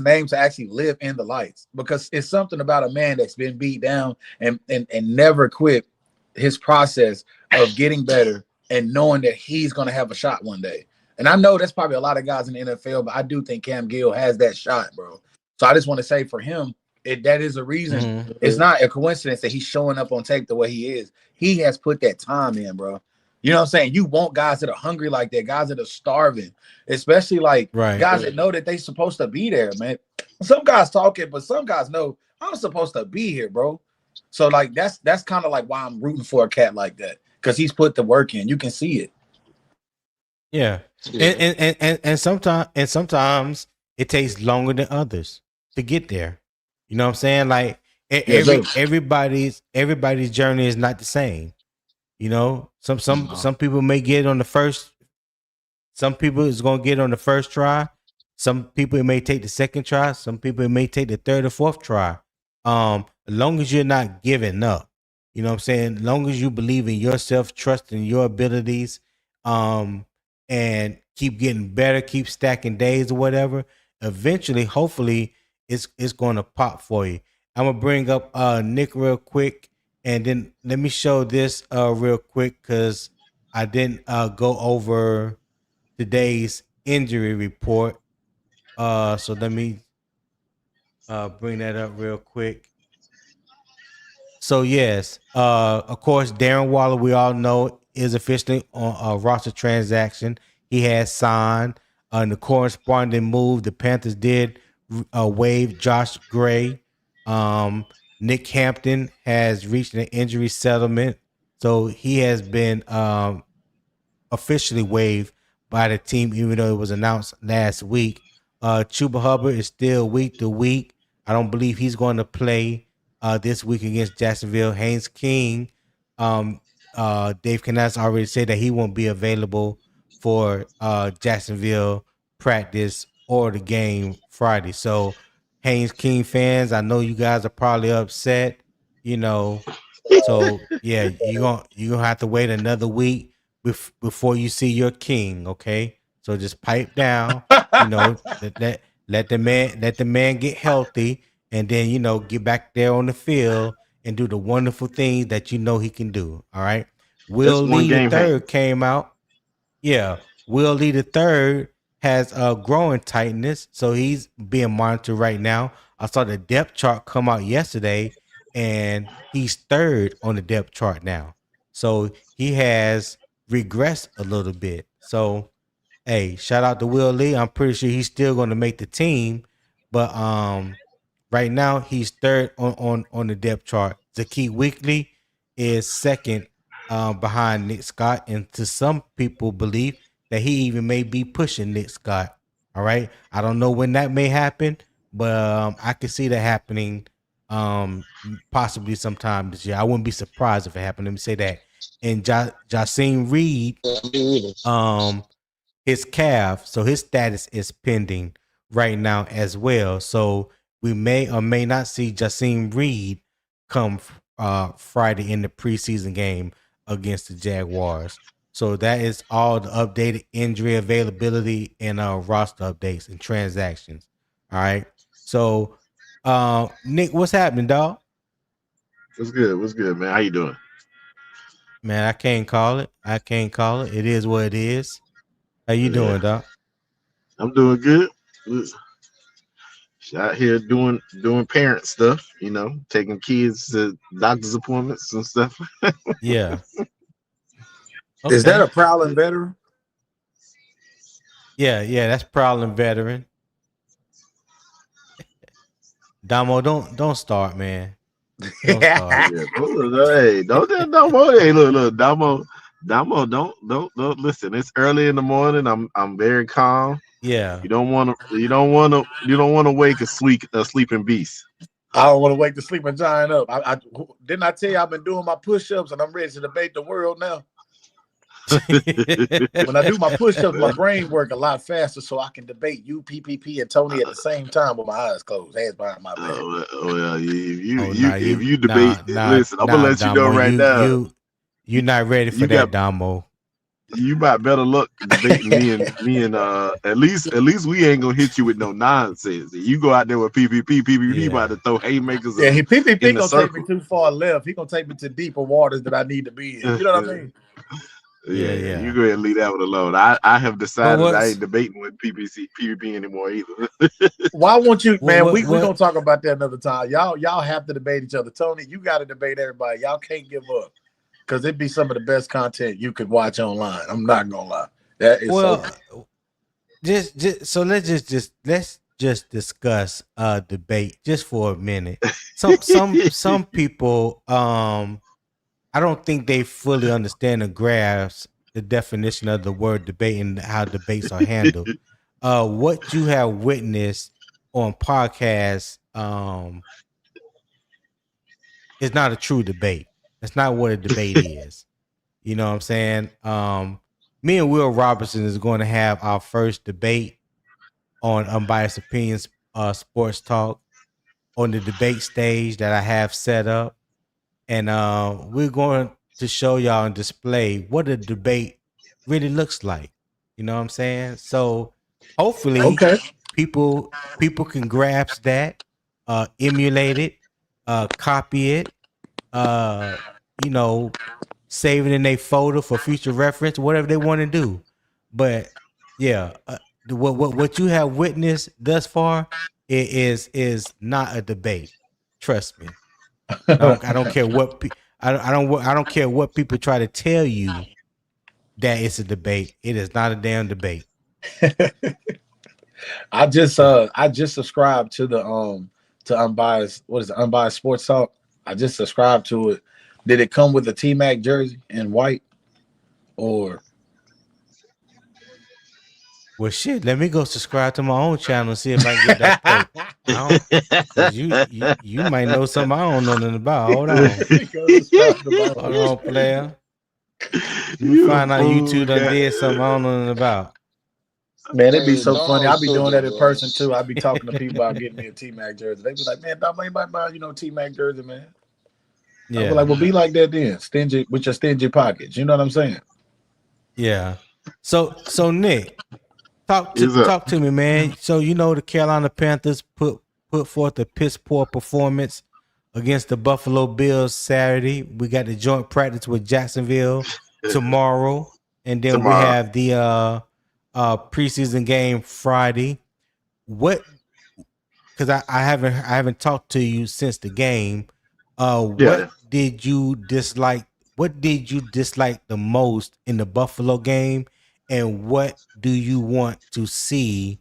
name to actually live in the lights because it's something about a man that's been beat down and never quit his process of getting better and knowing that he's going to have a shot one day. And I know that's probably a lot of guys in the NFL, but I do think Cam Gill has that shot, bro. So I just want to say for him, that is a reason. Mm-hmm. It's not a coincidence that he's showing up on tape the way he is. He has put that time in, bro. You know what I'm saying? You want guys that are hungry like that, guys that are starving, especially like Right. guys that know that they supposed to be there, man. Some guys talking, but some guys know I'm supposed to be here, bro. So like that's kind of like why I'm rooting for a cat like that because he's put the work in. You can see it. Yeah. Yeah. And sometimes it takes longer than others to get there. You know what I'm saying? Like Yes, sir. everybody's journey is not the same. You know, No. some people may get it on the first. Some people is gonna get it on the first try. Some people it may take the second try. Some people it may take the third or fourth try. As long as you're not giving up, you know what I'm saying. As long as you believe in yourself, trust in your abilities, um, and keep getting better, keep stacking days or whatever. Eventually, hopefully, it's going to pop for you. I'm gonna bring up Nick real quick, and then let me show this real quick because I didn't go over today's injury report. So let me bring that up real quick. So yes, of course, Darren Waller, we all know, is officially on a roster transaction. He has signed. In the corresponding move, the Panthers did waive Josh Gray. Um, Nick Hampton has reached an injury settlement, so he has been officially waived by the team, even though it was announced last week. Chuba Hubbard is still week to week. I don't believe he's going to play this week against Jacksonville. Haynes King, um, Dave Canales already said that he won't be available for Jacksonville practice or the game Friday. So, Haynes King fans, I know you guys are probably upset. You know, so yeah, you gonna have to wait another week before you see your king. Okay, so just pipe down. You know, let the man get healthy, and then get back there on the field and do the wonderful things that you know he can do. All right. Will Just one Lee the game, Hank. third came out. Yeah, Will Lee the third has a growing tightness, so he's being monitored right now. I saw the depth chart come out yesterday, and he's third on the depth chart now. So he has regressed a little bit. So hey, shout out to Will Lee. I'm pretty sure he's still going to make the team, but right now he's third on the depth chart. Zakeet Weekly is second behind Nick Scott, and to some people believe that he even may be pushing Nick Scott. All right, I don't know when that may happen, but I can see that happening possibly sometime this year. I wouldn't be surprised if it happened. Let me say that. And Jaycee Reed, his calf, so his status is pending right now as well. So we may or may not see Jaycee Reed come Friday in the preseason game against the Jaguars. So that is all the updated injury availability and roster updates and transactions. All right. So Nick, what's happening, dog? What's good? What's good, man? How you doing? Man, I can't call it. It is what it is. How you doing, dog? I'm doing good. Out here doing parent stuff, taking kids to doctor's appointments and stuff. Yeah. Okay. Is that a prowling veteran? Yeah, that's prowling veteran. Damo, don't start, man. Don't start. Hey, don't tell Damo. Hey, look, Damo, don't listen. It's early in the morning. I'm very calm. Yeah. You don't want to wake a sleeping beast. I don't want to wake the sleeping giant up. Didn't I tell you I've been doing my push-ups and I'm ready to debate the world now? When I do my push-ups, my brain work a lot faster, so I can debate you, PPP, and Tony at the same time with my eyes closed, hands behind my back. If you debate, listen, I'm gonna let you know right now. You're not ready for that, Damo. You got better luck debating me and at least we ain't gonna hit you with no nonsense. You go out there with PPP about to throw haymakers. Yeah, PPP gonna take me too far left. He gonna take me to deeper waters that I need to be in. You know what I mean? Yeah. You go ahead and leave that one alone. I have decided I ain't debating with PPP anymore either. Why won't you, man? We gonna talk about that another time. Y'all have to debate each other. Tony, you got to debate everybody. Y'all can't give up because it'd be some of the best content you could watch online. I'm not gonna lie. That is so let's just discuss debate just for a minute. Some people I don't think they fully understand or grasp the definition of the word debate and how debates are handled. What you have witnessed on podcasts is not a true debate. That's not what a debate is. You know what I'm saying? Me and Will Robertson is going to have our first debate on Unbiased Opinions Sports Talk on the debate stage that I have set up. And we're going to show y'all and display what a debate really looks like. You know what I'm saying? So hopefully people can grasp that, emulate it, copy it, save it in a folder for future reference, whatever they want to do. But yeah, what you have witnessed thus far is not a debate. Trust me. I don't care what I don't care what people try to tell you that it's a debate. It is not a damn debate. I just subscribed to the to Unbiased. What is it? Unbiased Sports Talk. I just subscribed to it. Did it come with a T-Mac jersey in white or? Well, shit. Let me go subscribe to my own channel and see if I can get that perk. You might know something I don't know nothing about. Hold on. Hold on, player. Let me find out YouTube done did something I don't know nothing about. Man, it'd be so funny. I'll be doing that in person too. I'll be talking to people about getting me a T-Mac jersey. They be like, "Man, Dom, anybody buy T-Mac jersey, man?" Yeah. I'll be like, "Well, be like that then, stingy with your stingy pockets." You know what I'm saying? Yeah. So Nick, talk to me, man. So the Carolina Panthers put forth a piss poor performance against the Buffalo Bills Saturday. We got the joint practice with Jacksonville tomorrow, and then we have the preseason game Friday. What? Because I haven't talked to you since the game. What did you dislike? What did you dislike the most in the Buffalo game, and what do you want to see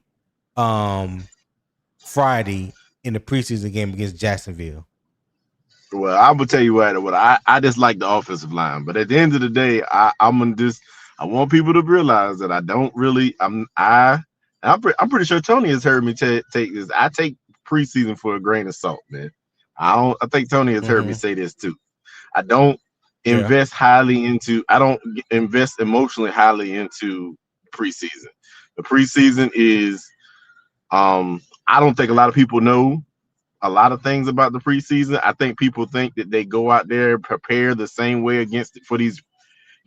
Friday in the preseason game against Jacksonville? Well, I'm gonna tell you what I just like the offensive line, but at the end of the day, I'm gonna just I want people to realize that I don't really I'm pretty sure Tony has heard me take this. I take preseason for a grain of salt, man. I think Tony has heard me say this too. I don't Yeah. I don't invest emotionally highly into preseason. The preseason is I don't think a lot of people know a lot of things about the preseason. I think people think that they go out there prepare the same way for these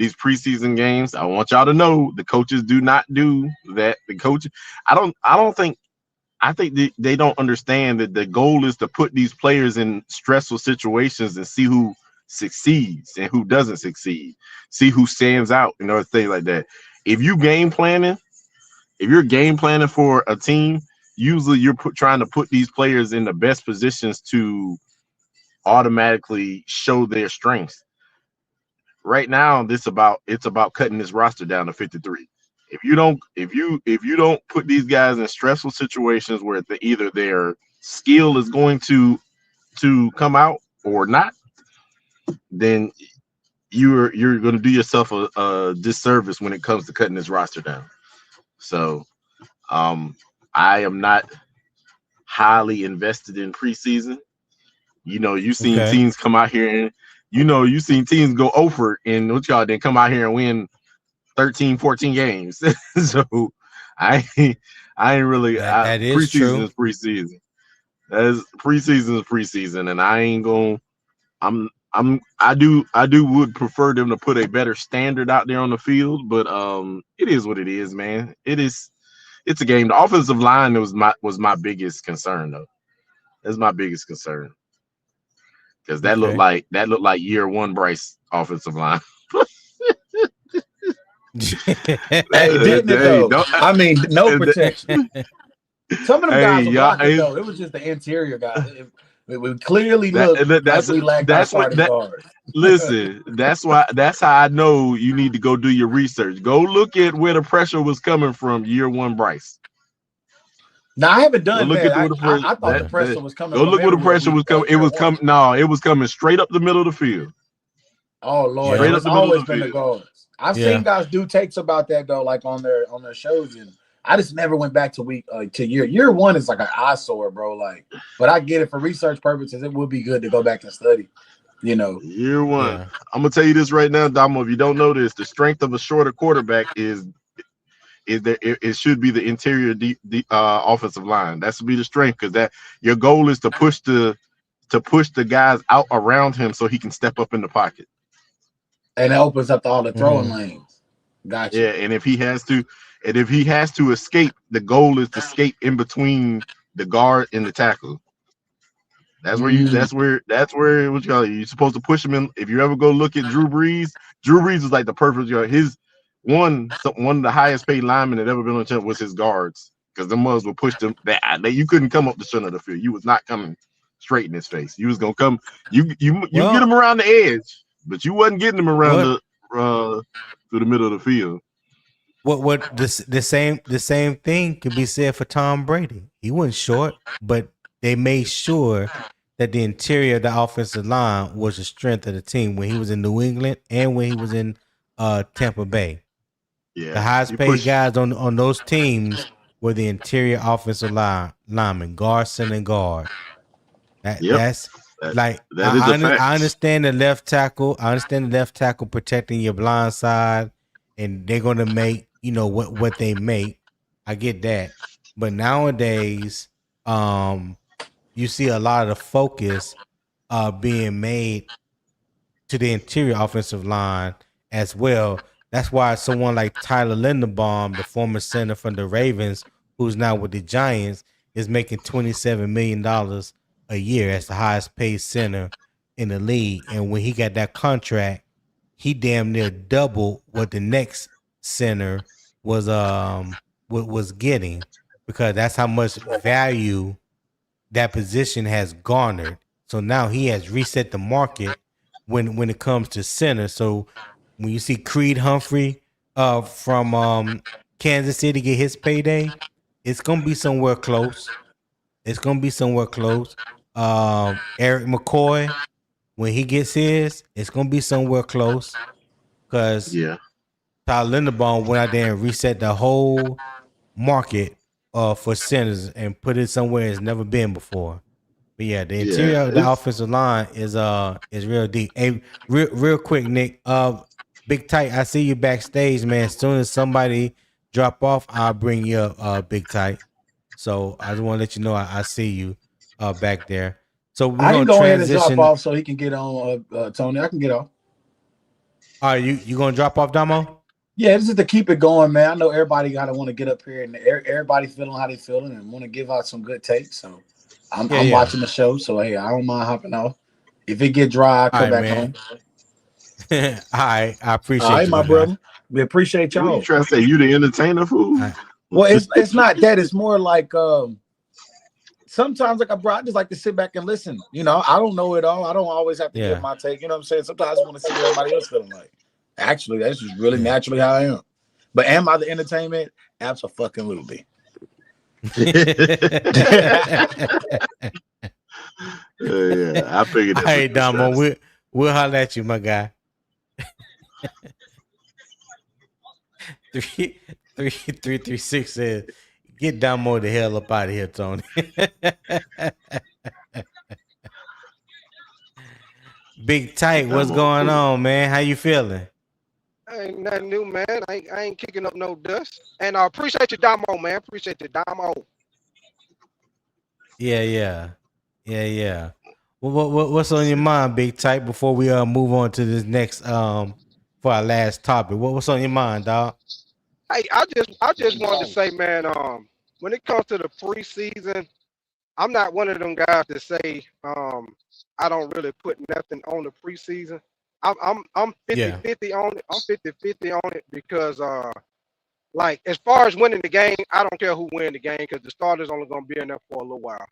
preseason games. I want y'all to know the coaches do not do that. The coach, I think they don't understand that the goal is to put these players in stressful situations and see who succeeds and who doesn't succeed. See who stands out and other things like that. If you're game planning for a team, usually you're trying to put these players in the best positions to automatically show their strengths. Right now, it's about cutting this roster down to 53. If you don't put these guys in stressful situations where either their skill is going to come out or not, then you're going to do yourself a disservice when it comes to cutting this roster down. So, I am not highly invested in preseason. You've seen teams come out here and you've seen teams go over and what y'all then come out here and win 13, 14 games. So I ain't really that is preseason true. is preseason. Preseason is preseason, and I ain't gonna. I would prefer them to put a better standard out there on the field, but it is what it is, man. It's a game. The offensive line was my biggest concern though. That's my biggest concern. Because that looked like year one Bryce offensive line. Hey, didn't it though? I mean, no protection. Some of them guys were blocking though. It was just the interior guys. It clearly looked like we lacked our starting guards. Listen, that's how I know you need to go do your research. Go look at where the pressure was coming from year one Bryce. Now I haven't done that. I thought the pressure was coming. Go look where the pressure was coming. It was coming straight up the middle of the field. Oh Lord, it's always been the guards. I've seen guys do takes about that though, like on their shows, and I just never went back to year one is like an eyesore, bro. Like, but I get it for research purposes. It would be good to go back and study. Year one. I'm gonna tell you this right now, Damo. If you don't know this, the strength of a shorter quarterback is that it should be the interior offensive line. That should be the strength, because that your goal is to push the guys out around him so he can step up in the pocket. And it opens up all the throwing lanes. Gotcha. Yeah, and if he has to escape, the goal is to escape in between the guard and the tackle. That's where what you call it. You're supposed to push him in. If you ever go look at Drew Brees is like the perfect. His one of the highest paid linemen that ever been on the channel was his guards, because the Muzz would push them back. You couldn't come up the center of the field. You was not coming straight in his face. You was gonna come. You get him around the edge, but you wasn't getting him around through the middle of the field. What the same thing could be said for Tom Brady. He wasn't short, but they made sure that the interior of the offensive line was the strength of the team when he was in New England and when he was in Tampa Bay. Yeah, the highest paid guys on those teams were the interior offensive linemen, guard, center, and guard. That's like I understand the left tackle. I understand the left tackle protecting your blind side, and they're gonna make what they make. I get that, but nowadays, you see a lot of the focus being made to the interior offensive line as well. That's why someone like Tyler Linderbaum, the former center from the Ravens, who's now with the Giants, is making $27 million a year as the highest paid center in the league. And when he got that contract, he damn near doubled what the next center was getting, because that's how much value that position has garnered. So now he has reset the market when it comes to center. So when you see Creed Humphrey from Kansas City get his payday, it's gonna be somewhere close. Eric McCoy, when he gets his, it's gonna be somewhere close because Yeah. Tyler Linderbaum went out there and reset the whole market for centers and put it somewhere it's never been before. But yeah, the Yeah. interior of the offensive line is real deep. Hey, real quick, Nick. Big Tight, I see you backstage, man. As soon as somebody drop off, I'll bring you up, Big Tight. So I just want to let you know I see you back there. So we're I can gonna go ahead and drop transition. off so he can get on, Tony. I can get off. Are you gonna drop off, Damo? Yeah, this is to keep it going, man. I know everybody gotta want to get up here and everybody feeling how they feeling and want to give out some good takes. So I'm watching the show. So hey, I don't mind hopping off. If it get dry, I'll come back home. All right, I appreciate All right, you, my brother. We appreciate What y'all. you trying to say? You the entertainer, fool? Well, it's not that. It's more like sometimes, like I just like to sit back and listen. You know, I don't know it all. I don't always have to give my take. You know what I'm saying? Sometimes I just want to see what everybody else feeling like. Actually, that's just really naturally how I am. But am I the entertainment? Absolutely. Yeah, I figured. Hey, Damo, we'll holler at you, my guy. 336 says, "Get Damo the hell up out of here, Tony." Big Tight, what's going on, man? How you feeling? Ain't nothing new, man. I ain't kicking up no dust. And I appreciate you, Damo, man. Appreciate you, Damo. Yeah. What's on your mind, Big Tight? Before we move on to this next for our last topic, what's on your mind, dog? Hey, I just wanted to say, man, when it comes to the preseason, I'm not one of them guys that say I don't really put nothing on the preseason. I'm 50-50 on it. I'm 50-50 on it because like as far as winning the game, I don't care who win the game because the starter's only gonna be in there for a little while.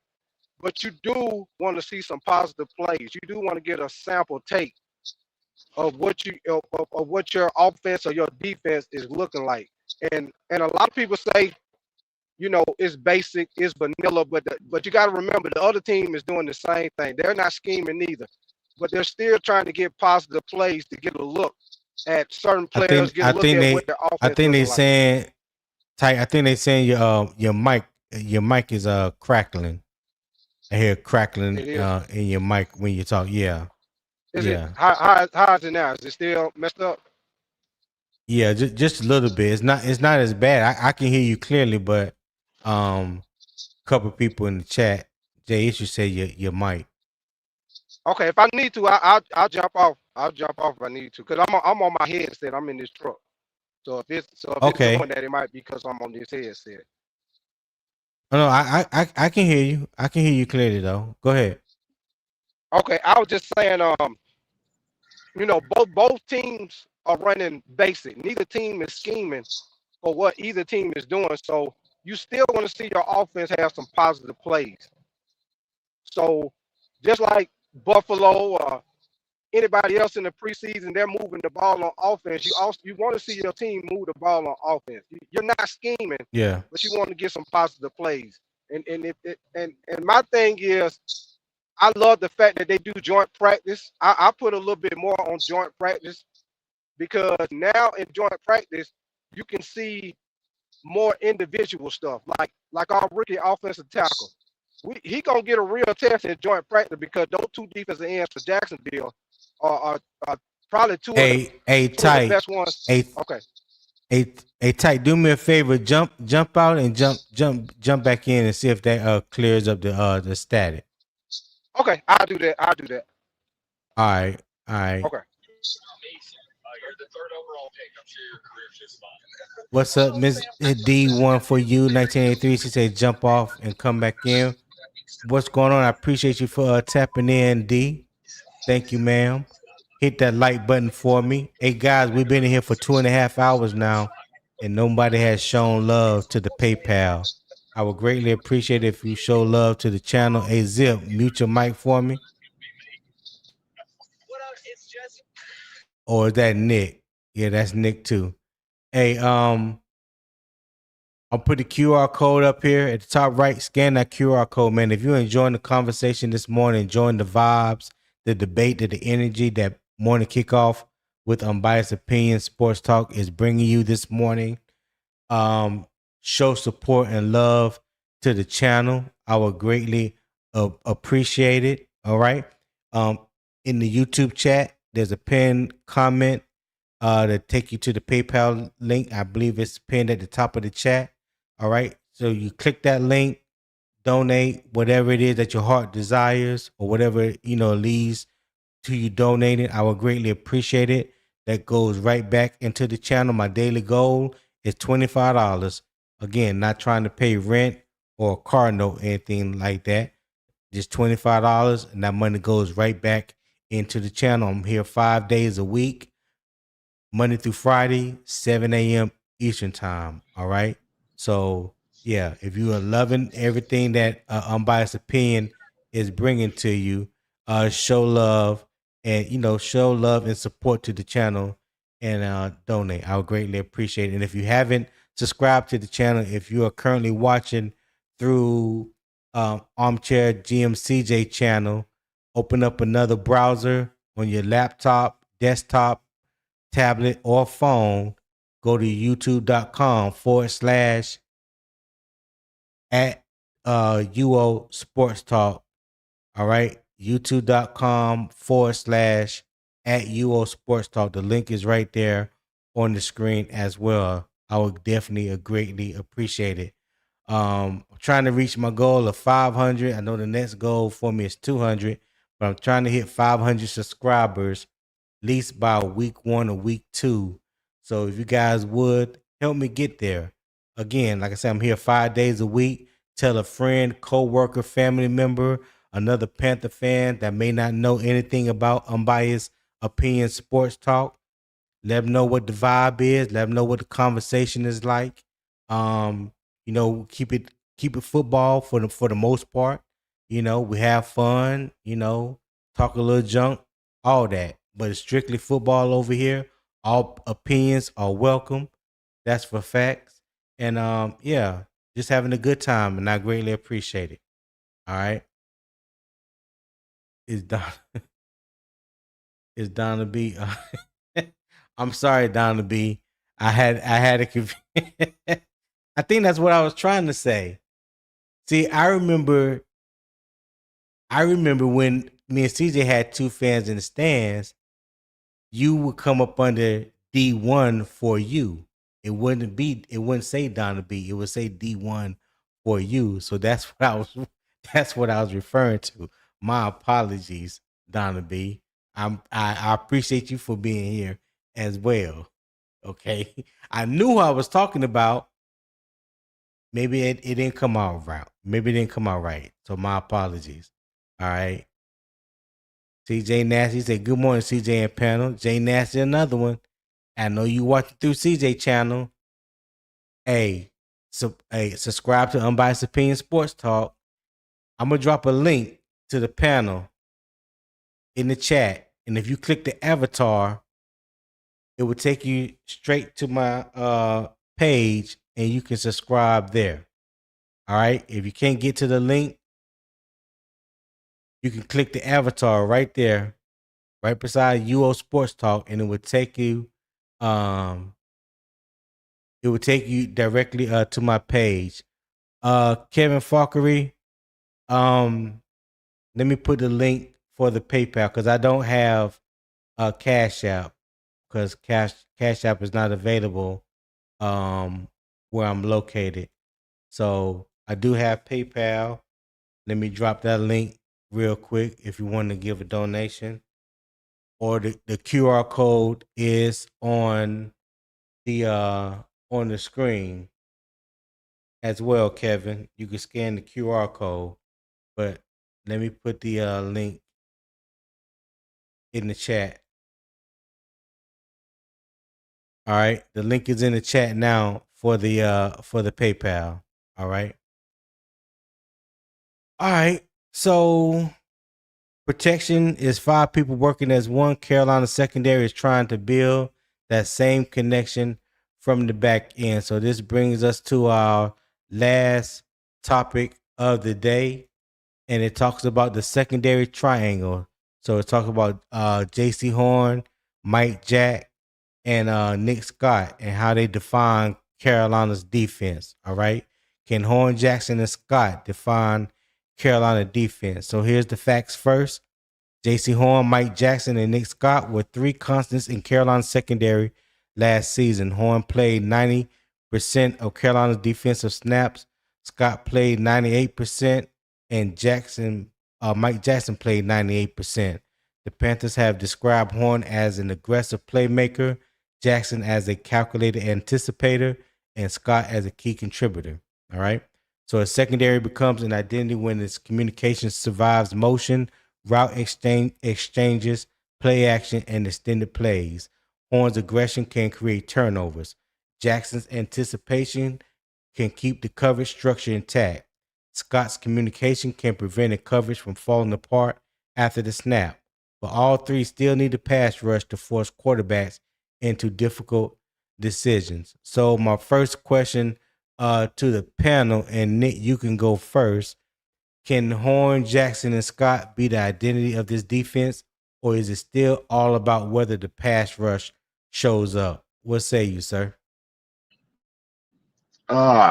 But you do want to see some positive plays. You do want to get a sample take of what of what your offense or your defense is looking like. And a lot of people say, you know, it's basic, it's vanilla, but you got to remember the other team is doing the same thing. They're not scheming either, but they're still trying to get positive plays to get a look at certain players. I think they saying, Tight. I think they saying your mic is crackling. I hear crackling in your mic when you talk. Yeah. Is it how is it now? Is it still messed up? Yeah, just a little bit. It's not as bad. I can hear you clearly, but couple people in the chat, Jay Issue say your mic. Okay, if I need to, I'll jump off. I'll jump off if I need to, because I'm on my headset. I'm in this truck. So if it's doing that, it might be because I'm on this headset. Oh, no, I can hear you. I can hear you clearly though. Go ahead. Okay, I was just saying, you know, both teams are running basic. Neither team is scheming for what either team is doing. So you still want to see your offense have some positive plays. So just like Buffalo or anybody else in the preseason, they're moving the ball on offense. You want to see your team move the ball on offense. You're not scheming, but you want to get some positive plays. And my thing is, I love the fact that they do joint practice. I put a little bit more on joint practice because now in joint practice, you can see more individual stuff, like our rookie offensive tackle. He gonna get a real test in joint practice because those two defensive ends for Jacksonville are probably two of the best ones. Okay. Hey, Tight, do me a favor, jump out and jump back in and see if that clears up the static. Okay, I'll do that. All right. Okay. What's up, Miss D1 for you, 1983? She said jump off and come back in. What's going on? I appreciate you for tapping in, D. Thank you, ma'am. Hit that like button for me. Hey, guys, we've been in here for 2.5 hours now, and nobody has shown love to the PayPal. I would greatly appreciate it if you show love to the channel. Hey, Zip, mute your mic for me. Or is that Nick? Yeah, that's Nick too. Hey, I'll put the QR code up here at the top right. Scan that QR code, man. If you're enjoying the conversation this morning, enjoying the vibes, the debate, the energy that Morning Kickoff with Unbiased Opinion Sports Talk is bringing you this morning. Show support and love to the channel. I would greatly appreciate it. All right. In the YouTube chat, there's a pinned comment that take you to the PayPal link. I believe it's pinned at the top of the chat. All right. So you click that link, donate whatever it is that your heart desires or whatever, leads to you donating. I would greatly appreciate it. That goes right back into the channel. My daily goal is $25. Again, not trying to pay rent or a car note, anything like that. Just $25, and that money goes right back into the channel. I'm here 5 days a week, Monday through Friday, 7 a.m. Eastern time. All right. So yeah, if you are loving everything that Unbiased Opinion is bringing to you, show love and show love and support to the channel and donate. I would greatly appreciate it. And if you haven't subscribed to the channel, if you are currently watching through Armchair GMCJ channel, open up another browser on your laptop, desktop, tablet, or phone. Go to youtube.com /@ UO Sports Talk. All right. youtube.com / @ UO Sports Talk. The link is right there on the screen as well. I would definitely greatly appreciate it. I'm trying to reach my goal of 500. I know the next goal for me is 200, but I'm trying to hit 500 subscribers at least by week 1 or week 2. So if you guys would help me get there. Again, like I said, I'm here 5 days a week. Tell a friend, co-worker, family member, another Panther fan that may not know anything about Unbiased Opinion Sports Talk. Let them know what the vibe is. Let them know what the conversation is like. Keep it football for the most part. We have fun. Talk a little junk, all that. But it's strictly football over here. All opinions are welcome. That's for facts. And just having a good time, and I greatly appreciate it. All right. It's Donna B. I'm sorry, Donna B. I had a I think that's what I was trying to say. See, I remember when me and CJ had two fans in the stands, you would come up under D1 for you. It wouldn't say Donna B. It would say D1 for you. So that's what I was referring to. My apologies, Donna B. I appreciate you for being here as well. Okay. I knew who I was talking about. Maybe it didn't come out right. Maybe it didn't come out right. So my apologies. All right. CJ Nasty said, good morning, CJ and panel. Jay Nasty, another one. I know you watching through CJ channel. Hey, subscribe to Unbiased Opinion Sports Talk. I'm going to drop a link to the panel in the chat. And if you click the avatar, it will take you straight to my page and you can subscribe there. All right. If you can't get to the link, you can click the avatar right there, right beside UO Sports Talk, and it would take you directly to my page. Kevin Falkery, let me put the link for the PayPal because I don't have a Cash App because Cash App is not available where I'm located. So I do have PayPal. Let me drop that link real quick if you want to give a donation. Or the QR code is on the screen as well, Kevin. You can scan the QR code, but let me put the link in the chat. All right, the link is in the chat now for the PayPal. All right. So protection is 5 people working as one. Carolina secondary is trying to build that same connection from the back end. So this brings us to our last topic of the day, and it talks about the secondary triangle. So it's talking about Jaycee Horn, Mike Jack, and Nick Scott and how they define Carolina's defense. All right. Can Horn, Jackson, and Scott define Carolina defense? So here's the facts first. Jaycee Horn, Mike Jackson, and Nick Scott were three constants in Carolina's secondary last season. Horn played 90% of Carolina's defensive snaps. Scott played 98%, and Mike Jackson played 98%. The Panthers have described Horn as an aggressive playmaker, Jackson as a calculated anticipator, and Scott as a key contributor. All right. So a secondary becomes an identity when its communication survives motion, route exchanges, play action, and extended plays. Horn's aggression can create turnovers. Jackson's anticipation can keep the coverage structure intact. Scott's communication can prevent a coverage from falling apart after the snap. But all three still need a pass rush to force quarterbacks into difficult decisions. So my first question to the panel, and Nick, you can go first. Can Horn, Jackson, and Scott be the identity of this defense, or is it still all about whether the pass rush shows up? What say you, sir?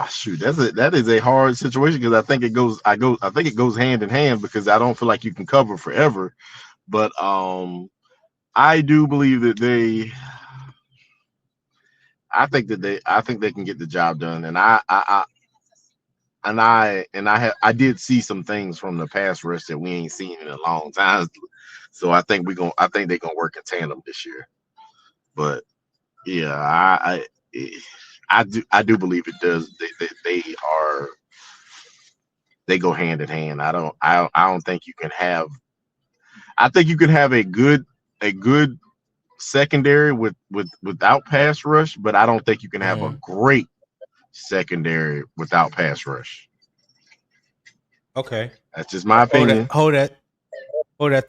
Shoot, that is a hard situation because I think it goes hand in hand because I don't feel like you can cover forever. But I do believe that I think they can get the job done, and I did see some things from the pass rush that we ain't seen in a long time. So I think they're gonna work in tandem this year. But yeah, I do believe it does. They go hand in hand. I don't think you can have. I think you can have a good secondary without pass rush, but I don't think you can have a great secondary without pass rush. Okay. That's just my opinion. Hold that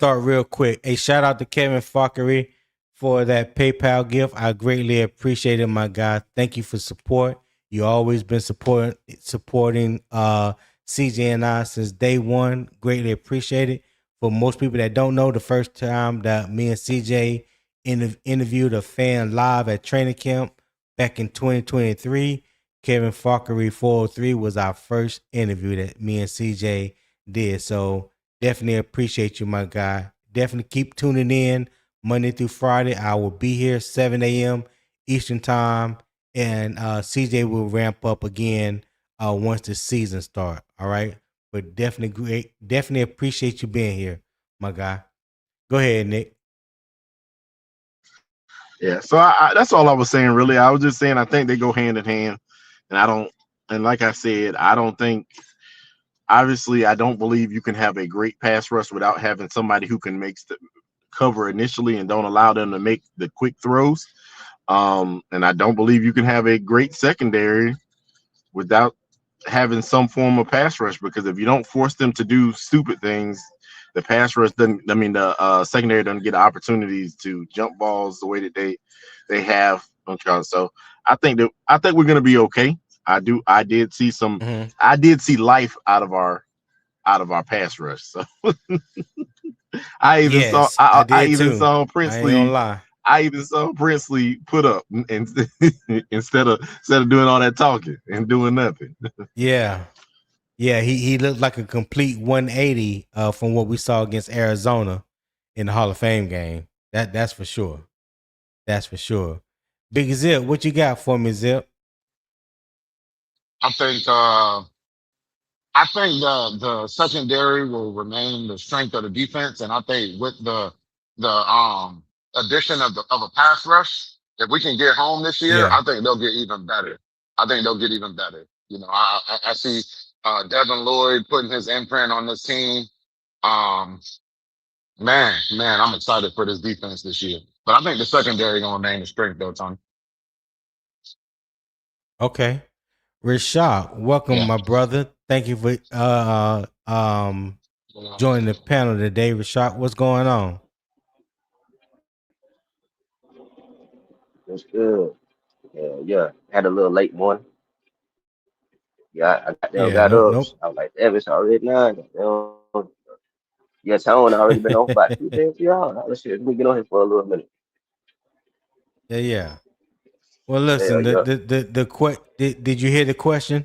thought real quick. A shout out to Kevin Fockery for that PayPal gift. I greatly appreciate it, my guy. Thank you for support. You always been supporting CJ and I since day one. Greatly appreciate it. For most people that don't know, the first time that me and CJ interviewed a fan live at training camp back in 2023, Kevin Fockery 403 was our first interview that me and CJ did. So definitely appreciate you, my guy. Definitely keep tuning in Monday through Friday. I will be here 7 a.m. Eastern time, and CJ will ramp up again once the season starts. All right, but definitely appreciate you being here, my guy. Go ahead, Nick. Yeah, so that's all I was saying. Really, I was just saying I think they go hand in hand, and like I said, I don't think. Obviously, I don't believe you can have a great pass rush without having somebody who can make the cover initially and don't allow them to make the quick throws. And I don't believe you can have a great secondary without having some form of pass rush, because if you don't force them to do stupid things, the pass rush doesn't. I mean, the secondary doesn't get opportunities to jump balls the way that they have. So I think we're gonna be okay. I did see some. Mhm. I did see life out of our pass rush. So I even saw. Yes, I did even too. saw I ain't gonna Princely. lie. I even saw Princely put up and instead of doing all that talking and doing nothing. Yeah. Yeah, he looked like a complete 180 from what we saw against Arizona in the Hall of Fame game. That's for sure. That's for sure. Big Zip, what you got for me, Zip? I think the secondary will remain the strength of the defense, and I think with the addition of a pass rush, if we can get home this year, Yeah. I think they'll get even better. I think they'll get even better. You know, I see Devin Lloyd putting his imprint on this team. Um, man, I'm excited for this defense this year. But I think the secondary gonna remain the strength though, Tony. Okay. Rashad, welcome, Yeah. my brother. Thank you for joining the panel today. Rashad, what's going on? That's good. Yeah. Had a little late morning. Yeah, I got there, Yeah, got no, up. nope. I was like, damn, it's already 9. Yeah, Tone already been on for about 2 days. Let's see. Let me get on here for a little minute. Yeah, yeah. Well, Yeah, listen, yeah. did you hear the question?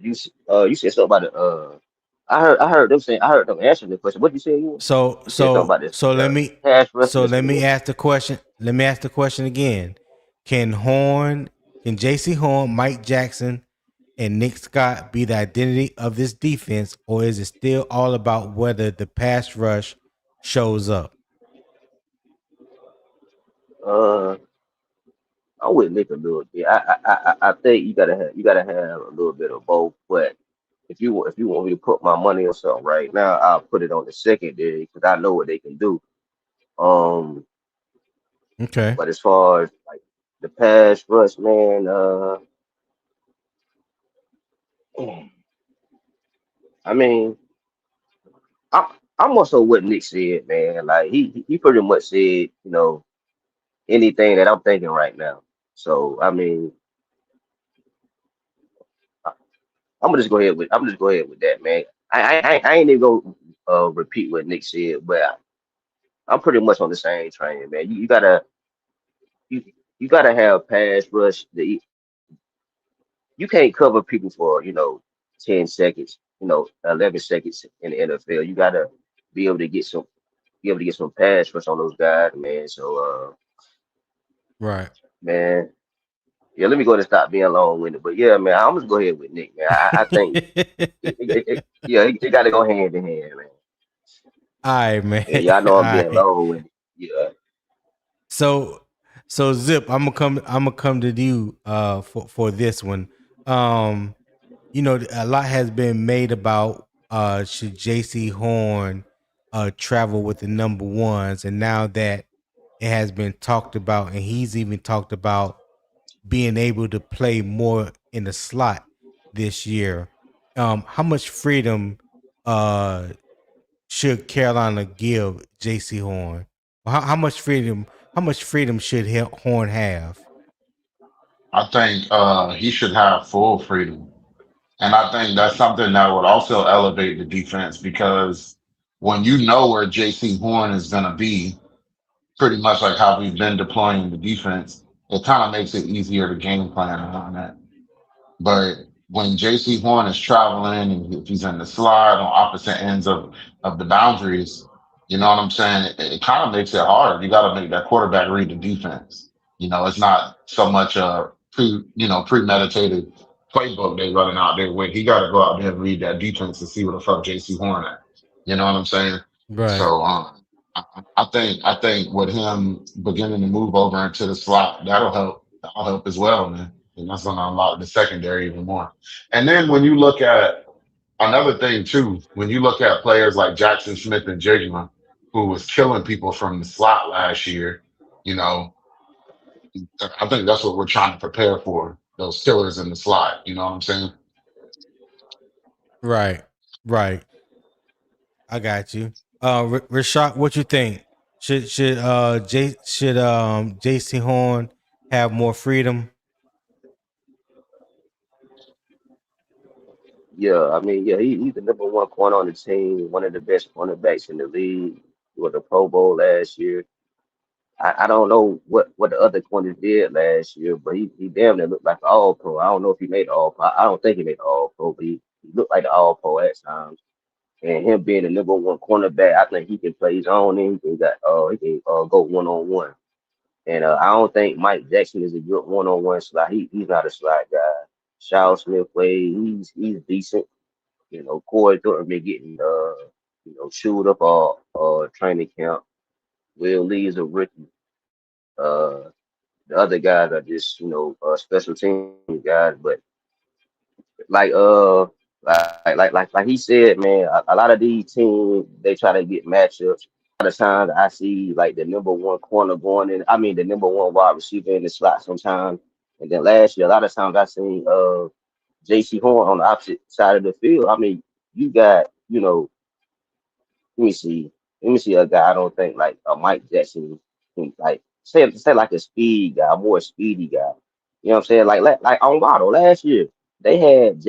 You said something about the I heard them answering the question. What you say you? So You said something so about this so let me pass rush and so this let one me more. ask the question. Let me ask the question again. Can Horn, can Jaycee Horn, Mike Jackson, and Nick Scott be the identity of this defense, or is it still all about whether the pass rush shows up? Uh, I'm with Nick a little bit. I think you gotta have a little bit of both. But if you want me to put my money on something right now, I'll put it on the secondary because I know what they can do. Um, Okay. but as far as like the pass rush, man, I mean, I I'm also what Nick said, man. Like he pretty much said, anything that I'm thinking right now. So I mean, I- I'm just go ahead with that, man. I ain't even gonna repeat what Nick said, but I'm pretty much on the same train, man. You you gotta have pass rush. You can't cover people for 10 seconds, 11 seconds in the NFL. You gotta be able to get some be able to get some pass rush on those guys, man. So Right. man, yeah, let me go ahead and stop being long winded. But yeah, man, I'm just go ahead with Nick, man. I think yeah, it got to go hand in hand, man. All right, man. And y'all All know I'm being right. long winded. Yeah, So Zip, I'm gonna come to you for this one. Um a lot has been made about should JC Horn travel with the number ones, and now that it has been talked about, and he's even talked about being able to play more in the slot this year. How much freedom uh should Carolina give JC Horn? How much freedom? How much freedom should Horn have? I think he should have full freedom. And I think that's something that would also elevate the defense because when you know where JC Horn is going to be, pretty much like how we've been deploying the defense, it kind of makes it easier to game plan around that. But when JC Horn is traveling and if he's in the slide on opposite ends of the boundaries, you know what I'm saying? It kind of makes it hard. You got to make that quarterback read the defense. It's not so much a premeditated playbook they running out there with. He got to go out there and read that defense to see what the fuck JC Horn at. You know what I'm saying? Right. So I think with him beginning to move over into the slot, that'll help. That'll help as well, man. And that's going to unlock the secondary even more. And then when you look at another thing too, when you look at players like Jackson Smith and Jigma, who was killing people from the slot last year, you know, I think that's what we're trying to prepare for, those killers in the slot. You know what I'm saying? Right. Right. I got you. Rashad, what you think? Should JC Horn have more freedom? yeah. I mean, yeah, he's the number one corner on the team, one of the best cornerbacks in the league. He was a Pro Bowl last year. I don't know what the other corners did last year, but he damn near looked like an All Pro. I don't know if he made All Pro. I don't think he made All Pro, but he looked like an All Pro at times. And him being the number one cornerback, I think he can play his own and he can go one on one. And I don't think Mike Jackson is a good one on one slot. He's not a slot guy. Shaw Smith Wade, he's decent. Corey Thornton been getting chewed up all training camp. Will Lee is a rookie. Uh, the other guys are just special team guys, but like like he said, man, a lot of these teams they try to get matchups. A lot of times I see like the number one corner going in. I mean the number one wide receiver in the slot sometimes. And then last year, a lot of times I seen Jaycee Horn on the opposite side of the field. I mean, you got let me see. Let me see a guy. I don't think like a Mike Jackson, like say like a speed guy, a more speedy guy. You know what I'm saying? Like on Waddle last year, they had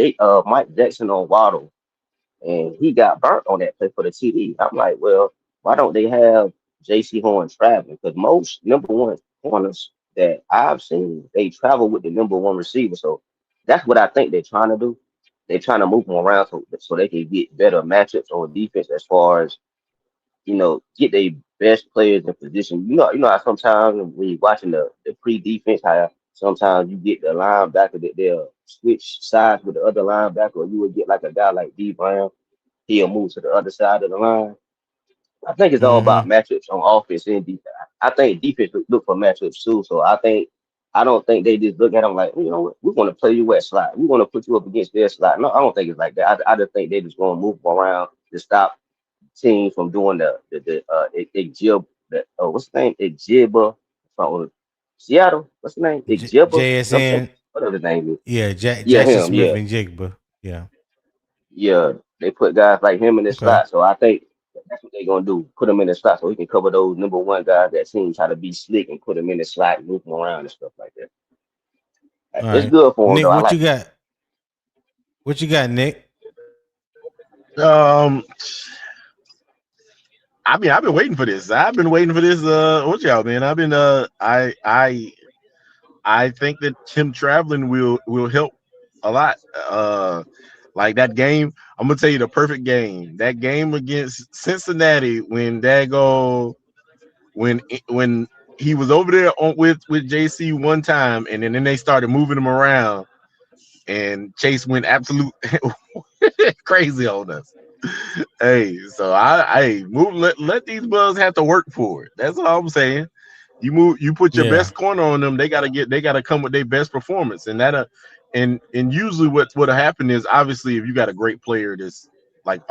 Mike Jackson on Waddle, and he got burnt on that play for the TD. I'm like, well, why don't they have Jaycee Horn traveling? Because most number one corners that I've seen, they travel with the number one receiver. So that's what I think they're trying to do. They're trying to move them around so they can get better matchups on defense as far as get their best players in position. You know how sometimes when you're watching the pre-defense, how sometimes you get the linebacker that they'll switch sides with the other linebacker, or you would get like a guy like D Brown, he'll move to the other side of the line. I think it's all about Mm-hmm. matchups on offense and defense. I think defense look for matchups too. So I don't think they just look at them like, you know what, we want to play you at slot. We want to put you up against their slot. No, I don't think it's like that. I just think they just going to move them around to stop team from doing what's the name? Ijibba from Seattle. What's the name? Ijibba. JSN. Whatever his name is. Yeah, Yeah, Jackson him. Smith Yeah, and Jigba. Yeah. yeah. They put guys like him in the Okay. slot. So I think that's what they're gonna do. Put him in the slot so he can cover those number one guys that seem try to be slick and put him in the slot and move him around and stuff like that. All It's right. good for him Nick, though. I what you like it. got? What you got, Nick? Um, I mean, I've been waiting for this. I've been waiting for this. What y'all, man? I've been. I think that him traveling will help a lot. Like that game. I'm gonna tell you the perfect game. That game against Cincinnati when Dago when he was over there with JC one time, and then they started moving him around, and Chase went absolute crazy on us. Hey, so I move let these bugs have to work for it. That's all I'm saying. You put your Yeah. best corner on them, they gotta come with their best performance. And usually what'll happen is obviously if you got a great player that's like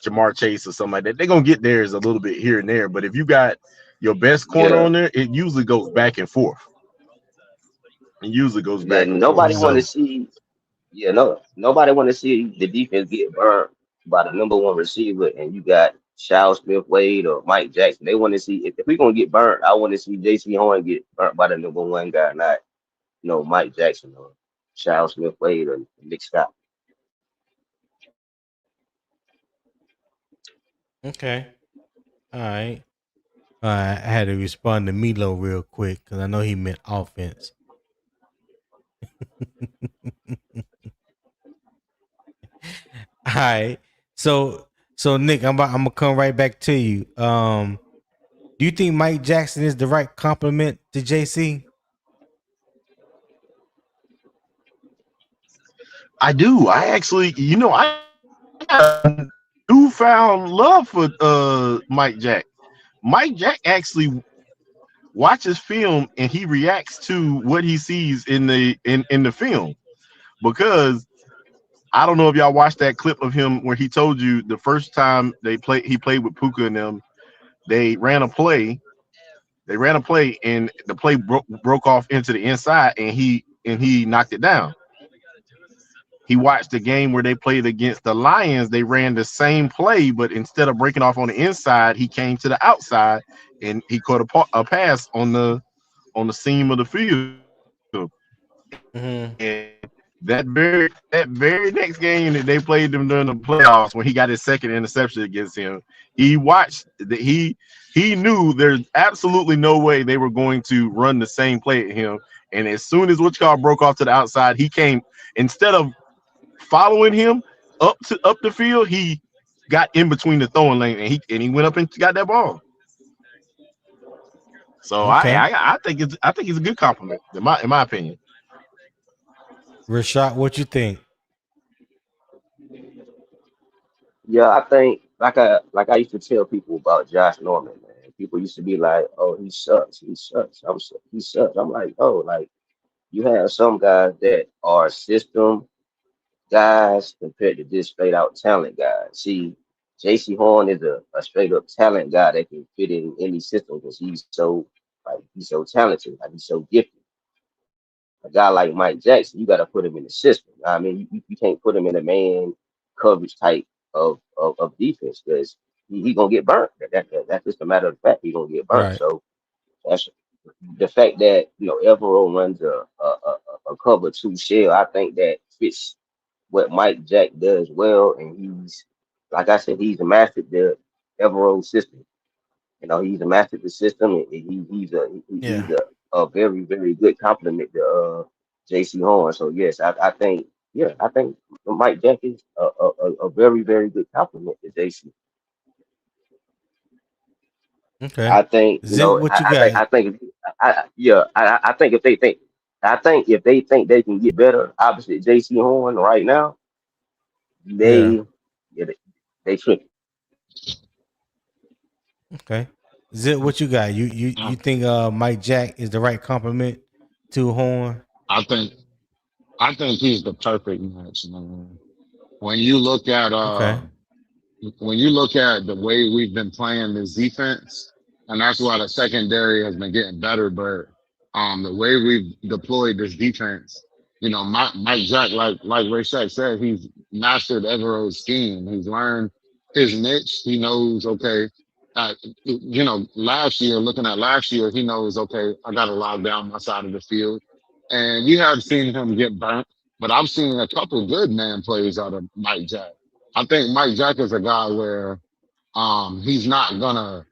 Jamar Chase or something like that, they're gonna get theirs a little bit here and there. But if you got your best corner Yeah, on there, it usually goes back and forth. It usually goes yeah. back and forth. Nobody want to Mm. So see. Yeah, no, nobody want to see the defense get burned by the number one receiver, and you got Shao Smith Wade or Mike Jackson. They want to see if we're gonna get burnt. I want to see Jaycee Horn get burnt by the number one guy, not Mike Jackson or Shao Smith Wade or Nick Scott. Okay. All right. I had to respond to Milo real quick because I know he meant offense. All right. So Nick, I'm gonna come right back to you. Do you think Mike Jackson is the right compliment to JC? I do. I actually, I got a newfound love for Mike Jack. Mike Jack actually watches film and he reacts to what he sees in the film, because I don't know if y'all watched that clip of him where he told you the first time he played with Puka and them, they ran a play. They ran a play and the play broke off into the inside and he knocked it down. He watched the game where they played against the Lions. They ran the same play, but instead of breaking off on the inside, he came to the outside and he caught a pass on the seam of the field. Mm-hmm. And that very next game that they played them during the playoffs, when he got his second interception against him, he watched that he knew there's absolutely no way they were going to run the same play at him. And as soon as broke off to the outside, he came, instead of following him up the field, he got in between the throwing lane and he went up and got that ball. So Okay. I think it's a good compliment in my opinion. Rashad, what you think? Yeah, I think like I used to tell people about Josh Norman, man. People used to be like, "Oh, he sucks. He sucks. He sucks." I'm like, "Oh, like you have some guys that are system guys compared to just straight out talent guys. See, Jaycee Horn is a straight up talent guy that can fit in any system because he's so talented, like he's so gifted. A guy like Mike Jackson, you got to put him in the system. I mean, you can't put him in a man coverage type of defense because he gonna get burnt. That's just a matter of fact. He gonna get burnt. Right. So that's the fact that Evero runs a cover two shell. I think that fits what Mike Jack does well, and he's like I said, he's mastered the Everode system. You know, he's mastered the system, and he's Yeah. a very very good compliment to Jaycee Horn. So yes, I think I think Mike Jack is a very very good compliment to JC. Okay. I think you Zip, know. what you got? I think I think if they think if they think they can get better, obviously JC Horn right now Yeah. they yeah, they tripping. Okay. Zip, what you got? You think Mike Jack is the right compliment to Horn? I think I think he's the perfect match, man. When you look at Okay. when you look at the way we've been playing this defense, and that's why the secondary has been getting better, but the way we've deployed this defense, you know, Mike Jack, like Ray Shack said, he's mastered Evero's scheme. He's learned his niche. He knows, okay, you know, looking at last year, he knows, okay, I got to lock down my side of the field. And we have seen him get burnt, but I've seen a couple good man plays out of Mike Jack. I think Mike Jack is a guy where he's not gonna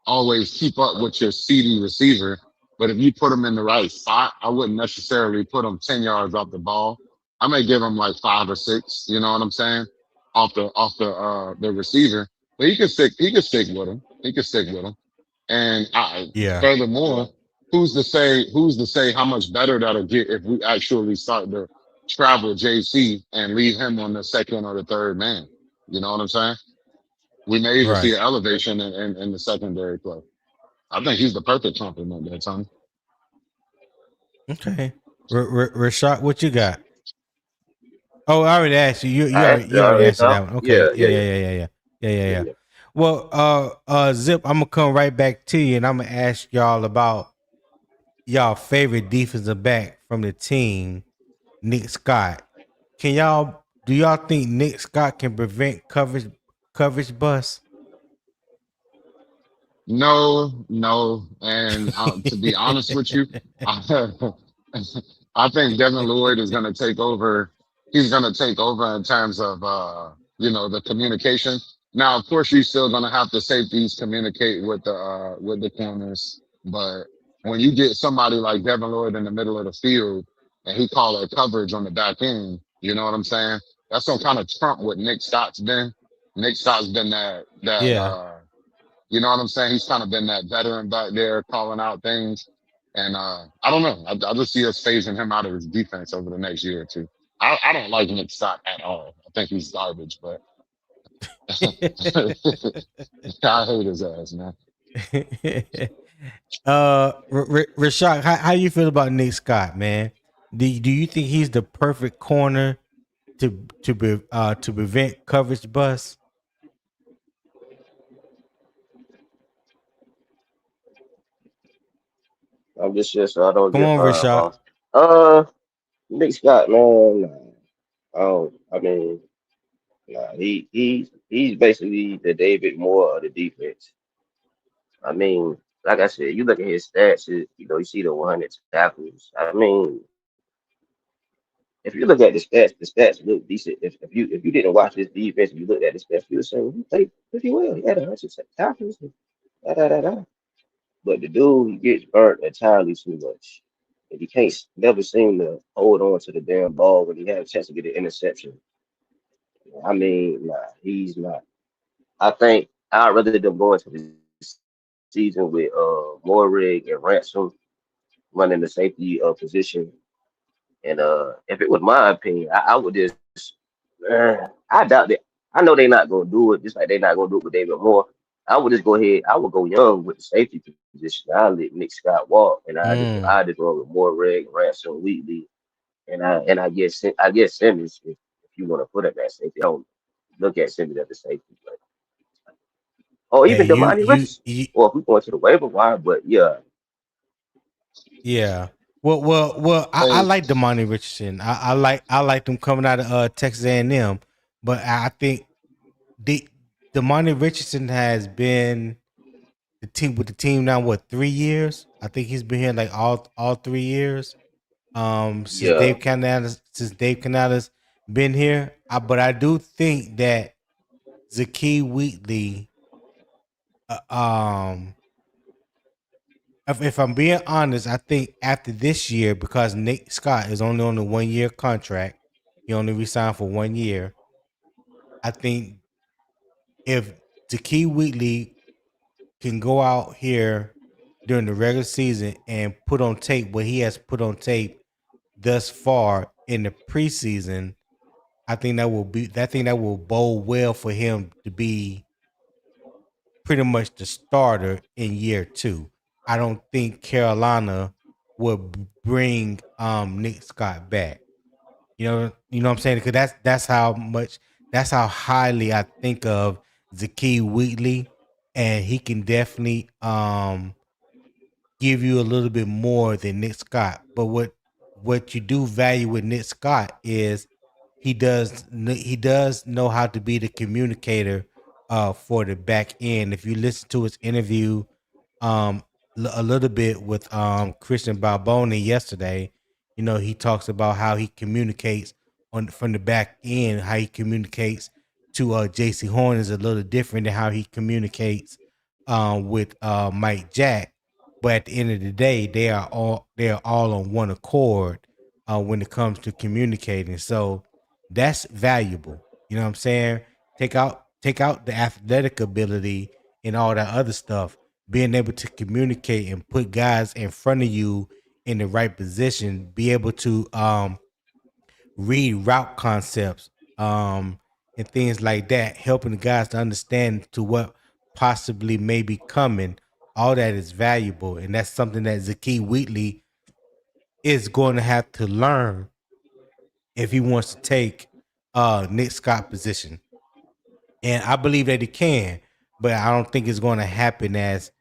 always keep up with your CD receiver, but if you put him in the right spot, I wouldn't necessarily put him 10 yards off the ball. I may give him like 5 or 6, you know what I'm saying? Off the receiver. But he could stick with him. He could stick with him. And Yeah. furthermore, who's to say how much better that'll get if we actually start to travel JC and leave him on the second or the third man. You know what I'm saying? We may even see Right. an elevation in the secondary play. I think he's the perfect complement there, Tony. Okay. Rashad, what you got? Oh, I already asked you. You I already asked you already answered huh? that one. Okay. Yeah, Yeah. yeah, yeah, yeah, yeah. Yeah, yeah, Yeah, yeah. yeah. Well, Zip, I'm gonna come right back to you and I'm gonna ask y'all about y'all favorite defensive back from the team, Nick Scott. Do y'all think Nick Scott can prevent coverage bust? No, and to be honest with you, I, I think Devin Lloyd is going to take over. He's going to take over in terms of the communication. Now, of course, you're still going to have the safeties communicate with the corners, but when you get somebody like Devin Lloyd in the middle of the field and he call it coverage on the back end, you know what I'm saying? That's going to kind of trump what Nick Scott's been. Nick Scott's been that Yeah. you know what I'm saying? He's kind of been that veteran back there calling out things. And I don't know. I just see us phasing him out of his defense over the next year or two. I don't like Nick Stott at all. I think he's garbage, but I hate his ass, man. Rashad, how you feel about Nick Scott, man? Do you think he's the perfect corner to prevent coverage bust? I'm just here so I don't Come get on, burned, Rashad. boss. Nick Scott, man, nah. I mean, nah, he's basically the David Moore of the defense. I mean, like I said, you look at his stats, you see the 100 tackles. I mean, if you look at the stats look decent. If you didn't watch this defense and you looked at the stats, you would say he played pretty well. He had 100 tackles. Da, da, da, da. But the dude, he gets burnt entirely too much. And he can't never seem to hold on to the damn ball when he has a chance to get an interception. I mean, nah, he's not. I think I'd rather them go into the season with Morrig and Ransom running the safety position. And if it was my opinion, I would just I doubt that. I know they're not gonna do it, just like they're not gonna do it with David Moore. I would just go ahead. I would go young with the safety position. I'll let Nick Scott walk, and Mm. I just go with more Reg, Ransom, Wheatley, and I guess Simmons if you want to put him at safety. I don't look at Simmons as a safety, but or Hey, even Demani Richardson, you or if we go to the waiver wire. But yeah, yeah. Well. I Hey, like Demani Richardson. I like them coming out of Texas A&M, but I think the Demani Richardson has been the team now. What, 3 years? I think he's been here like all 3 years. Since yeah, Dave Canales been here. But I do think that Jaycee Wheatley, if I'm being honest, I think after this year, because Nick Scott is only on a 1 year contract, he only resigned for 1 year. I think if Jaycee Wheatley can go out here during the regular season and put on tape what he has put on tape thus far in the preseason, I think that will bode well for him to be pretty much the starter in year 2. I don't think Carolina will bring Nick Scott back. You know what I'm saying? Because that's how highly I think of Jaycee Wheatley, and he can definitely give you a little bit more than Nick Scott. But what you do value with Nick Scott is he does know how to be the communicator for the back end. If you listen to his interview um a little bit with Christian Balboni yesterday, he talks about how he communicates on from the back end, how he communicates to Jaycee Horn is a little different than how he communicates with Mike Jack. But at the end of the day, they are all on one accord when it comes to communicating. So that's valuable. You know what I'm saying? Take out the athletic ability and all that other stuff. Being able to communicate and put guys in front of you in the right position, be able to read route concepts and things like that, helping the guys to understand to what possibly may be coming. All that is valuable, and that's something that Jaycee Wheatley is going to have to learn if he wants to take Nick Scott position. And I believe that he can, but I don't think it's going to happen as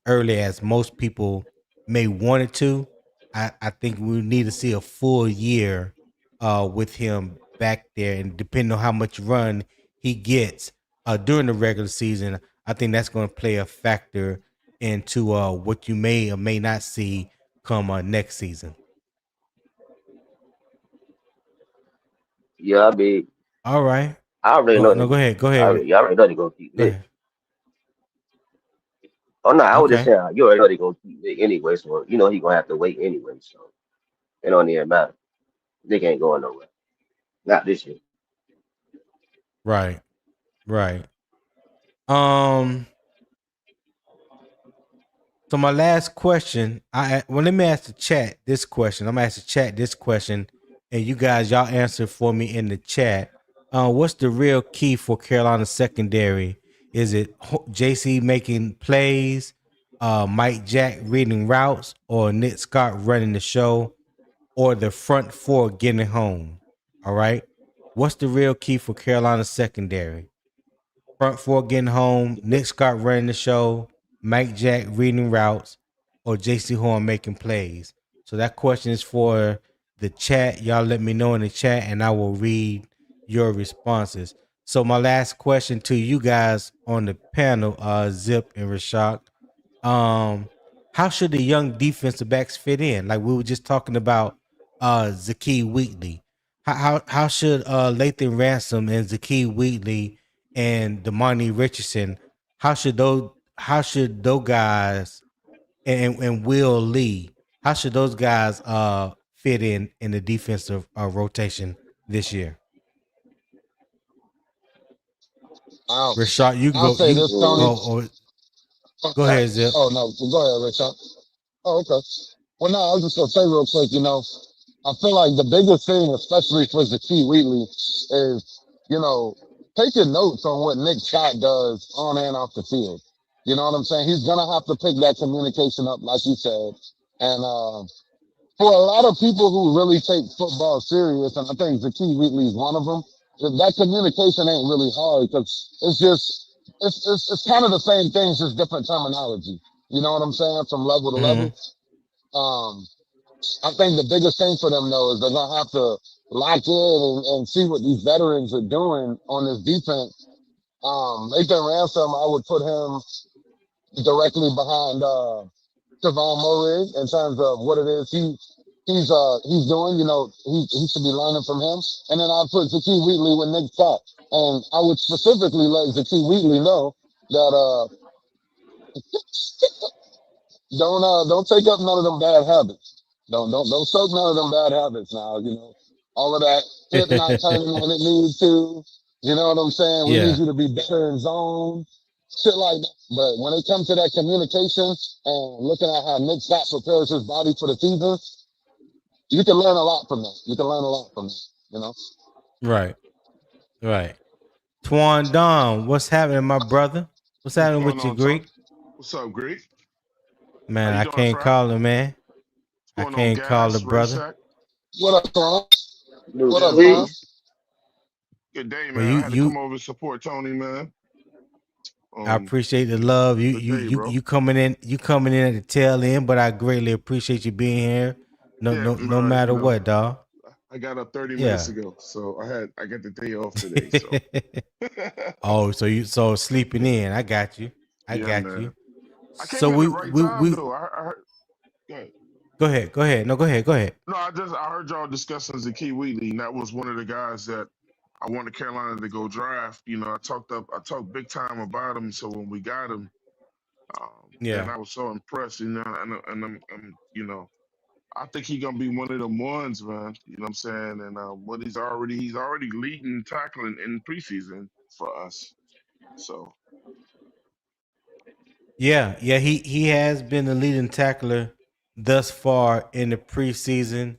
early as most people may want it to. I think we need to see a full year with him back there, and depending on how much run he gets during the regular season, I think that's going to play a factor into what you may or may not see come next season. Yeah, I mean, All right. I already Go know no, that. go ahead. Go ahead. You already know they're gonna keep Go Nick. ahead. Oh no, I was just Okay. saying you already know they're gonna keep Nick anyway, so you know he gonna have to wait anyway. So it don't even matter. Nick ain't going nowhere. Not this year. Right. Right. Um. So my last question, let me ask the chat this question. I'm gonna ask the chat this question, and you guys, y'all answer for me in the chat. What's the real key for Carolina secondary? Is it JC making plays, Mike Jack reading routes, or Nick Scott running the show, or the front four getting home? All right. What's the real key for Carolina secondary? Front four getting home, Nick Scott running the show, Mike Jack reading routes, or Jaycee Horn making plays. So that question is for the chat. Y'all let me know in the chat and I will read your responses. So my last question to you guys on the panel, Zip and Rashad. How should the young defensive backs fit in? Like we were just talking about Jaycee Wheatley. How should Lathan Ransom and Jaycee Wheatley and Damani Richardson, how should those guys and Will Lee, how should those guys fit in the defensive rotation this year? I'll, Rashad, you can I'll go. say You this, Tony. or Oh, go ahead, Zip. oh, no, go ahead, Richard. Oh, okay. Well, no, I was just gonna say real quick. I feel like the biggest thing, especially for Jaycee Wheatley, is taking notes on what Nick Scott does on and off the field. You know what I'm saying? He's gonna have to pick that communication up, like you said. And for a lot of people who really take football serious, and I think Jaycee Wheatley is one of them, that communication ain't really hard because it's kind of the same things, just different terminology. You know what I'm saying? From level to Mm-hmm. level. Um, I think the biggest thing for them though is they're gonna have to lock in and see what these veterans are doing on this defense. Lathan Ransom, I would put him directly behind Trevon Moehrig in terms of what it is he's doing. You know, he should be learning from him. And then I put Jaycee Wheatley with Nick Scott, and I would specifically let Jaycee Wheatley know that don't take up none of them bad habits. Don't soak none of them bad habits now. You know, all of that hip not turning when it needs to. You know what I'm saying? We need you to be better in zone, shit like that. But when it comes to that communication and looking at how Nick Scott prepares his body for the season, you can learn a lot from that. You can learn a lot from that. You know. Right. Twan Don, what's happening, my brother? What's What's happening going with you, on, Tony? Greek? What's up, Greek? How Man, you I doing, can't Trap? call it, man. I What's going on, can't call Gas, it, brother. Racesack? What up, Tom? What up, Sweet. Tom? Good day, Well, man. I had to come over and support Tony, man. I appreciate the love. Good day, bro. You coming in at the tail end, but I greatly appreciate you being here. No matter what, dog. I got up 30 minutes ago, so I got the day off today. So so sleeping in. I got you. I got man. you. I came in the right time though. I heard, Go ahead. No, go ahead. No, I heard y'all discussing Jaycee Wheatley, and that was one of the guys that I wanted Carolina to go draft. You know, I talked big time about him. So when we got him, and I was so impressed. You know, and I'm you know, I think he's gonna be one of them ones, man. You know what I'm saying? And what he's already leading tackling in preseason for us. So Yeah, he has been the leading tackler thus far in the preseason,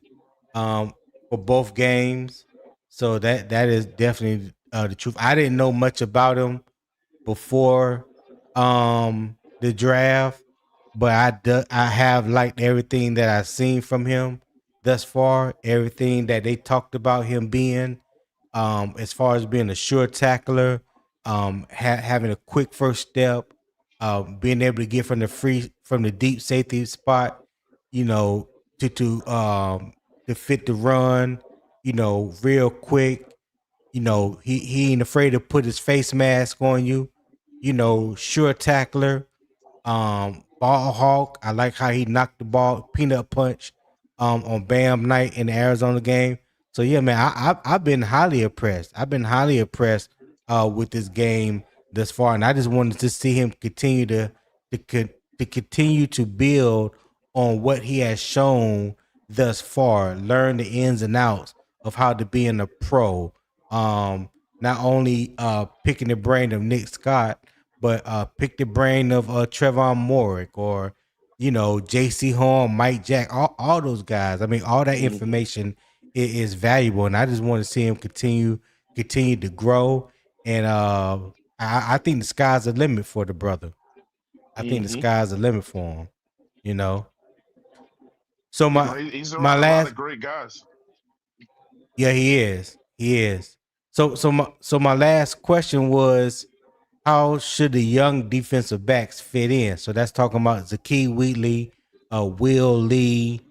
for both games. So that is definitely the truth. I didn't know much about him before the draft, but I have liked everything that I've seen from him thus far. Everything that they talked about him being, as far as being a sure tackler, having a quick first step, being able to get from the deep safety spot, you know, to fit the run, you know, real quick. You know, he ain't afraid to put his face mask on you. You know, sure tackler, ball hawk. I like how he knocked the ball peanut punch, on Bam night in the Arizona game. So yeah, man, I've been highly impressed. With this game thus far, and I just wanted to see him continue to continue to build on what he has shown thus far. Learn the ins and outs of how to be in a pro. Not only picking the brain of Nick Scott, but pick the brain of Trevon Moorick, or you know, Jaycee Horn, Mike Jack, all those guys. I mean, all that information is valuable, and I just want to see him continue to grow. And I think the sky's the limit for the brother. I think the sky's the limit for him. You know. So he's around my a lot last of great guys. Yeah, he is. He is. So my last question was, how should the young defensive backs fit in? So that's talking about Jaycee Wheatley, Will Lee.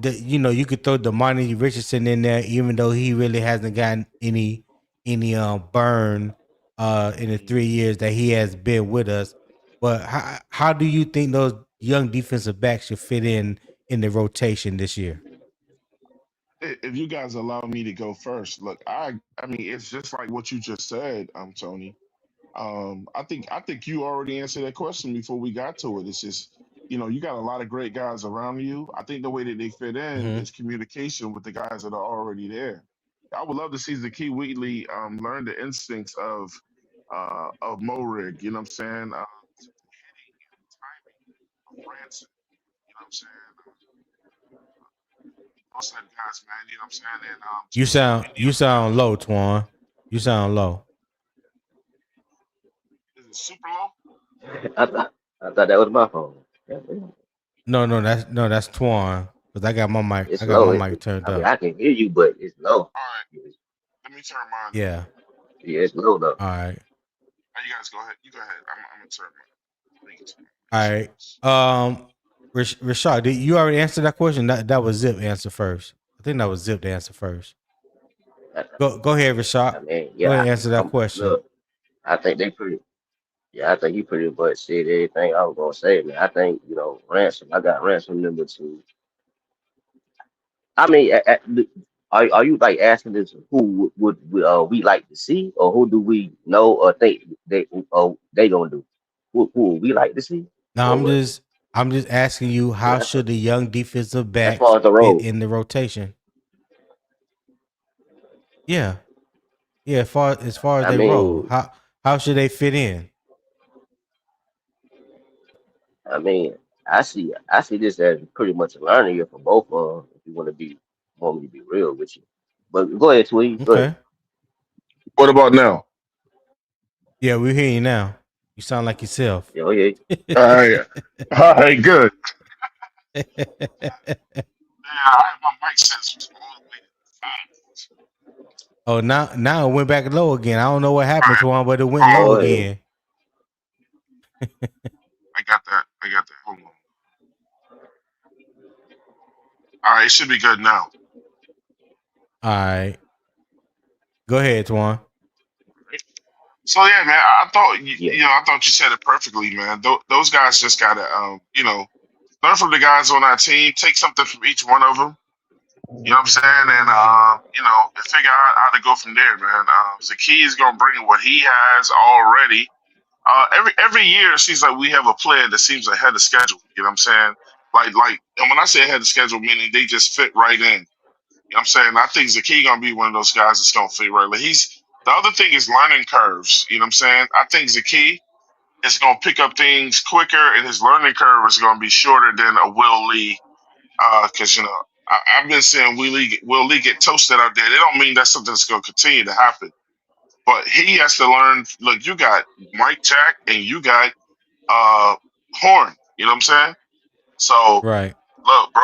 You know, you could throw Damani Richardson in there, even though he really hasn't gotten any burn in the 3 years that he has been with us. But how do you think those young defensive backs should fit in the rotation this year? If you guys allow me to go first, look, I mean, it's just like what you just said, Tony. I think you already answered that question before we got to it. It's just, you know, you got a lot of great guys around you. I think the way that they fit in is communication with the guys that are already there. I would love to see Jaycee Wheatley learn the instincts of Morig, you know what I'm saying? Hitting and timing of Branson, you know what I'm saying? Those type of guys, man, you know what I'm saying? And You sound low, Twan. You sound low. Is it super low? I thought that was my phone. No, that's Twan. Because I got my mic. It's I got low. my mic turned I mean, up. I can hear you, but it's low. All right. Let me turn mine. Yeah. Yeah, it's low though. All right. You guys go ahead. You go ahead. I'm gonna turn mine. All right. Rashad, did you already answer that question? That was Zip answer first. I think that was Zip to answer first. Go ahead, Rashad. I mean, go ahead and answer that question. Look, I think they pretty Yeah, I think you pretty much said everything I was gonna say, man. I think ransom. I got ransom number two. I mean, are you like asking this who would we like to see, or who do we know or think they gonna do? Who would we like to see, Now or what? I'm just asking you, how Yeah, should the young defensive as far backs as the fit role. in the rotation? Yeah. Yeah, as far as I they roll. mean, How should they fit in? I mean, I see this as pretty much a learning year for both of them. If you want me to be real with you, but go ahead, Tweet. Go ahead. Okay. What about now? Yeah, we're hearing you now. You sound like yourself. Yeah, yeah. All right, all right, good. Yeah, I have my mic sensors all the way Oh, now it went back low again. I don't know what all happened right, to him, but it went low Go um, ahead. again. I got that. I got that. Hold on. All right, it should be good now. All right. Go ahead, Twan. So yeah, man, I thought Yeah. I thought you said it perfectly, man. Those guys just gotta learn from the guys on our team, take something from each one of them. You know what I'm saying? And and figure out how to go from there, man. Zaki is gonna bring what he has already. Every year it seems like we have a player that seems ahead of schedule. You know what I'm saying? And when I say ahead of schedule, meaning they just fit right in. You know what I'm saying? I think Zaki gonna be one of those guys that's gonna fit right. Like the other thing is learning curves. You know what I'm saying? I think Zaki is gonna pick up things quicker, and his learning curve is gonna be shorter than a Will Lee. Because I've been seeing Will Lee get toasted out there. They don't mean that's something that's gonna continue to happen. But he has to learn. Look, you got Mike Jack and you got Horn. You know what I'm saying? So Right. look, bro,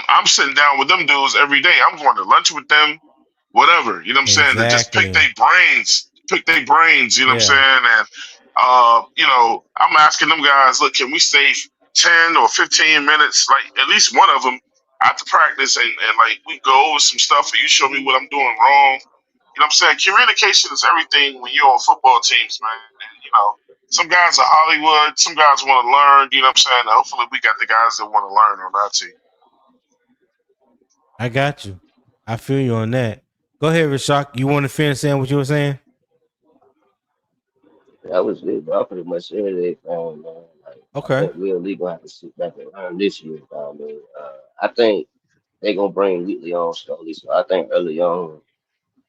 I'm sitting down with them dudes every day. I'm going to lunch with them, whatever. You know what I'm saying? To just pick Exactly. their brains. You know what I'm Yeah. saying? And I'm asking them guys, look, can we stay 10 or 15 minutes, like at least one of them, after practice, and like we go over some stuff, and you show me what I'm doing wrong. You know what I'm saying? Communication is everything when you're on football teams, man. And, some guys are Hollywood, some guys want to learn, you know what I'm saying? And hopefully we got the guys that want to learn on our team. I got you. I feel you on that. Go ahead, Rashak. You want to finish saying what you were saying? That was it, bro. I pretty much said everything, man. Like, I Okay. think Will Lee gonna have to sit back and learn this year, man. I think they gonna bring Wheatley on slowly. So I think early on,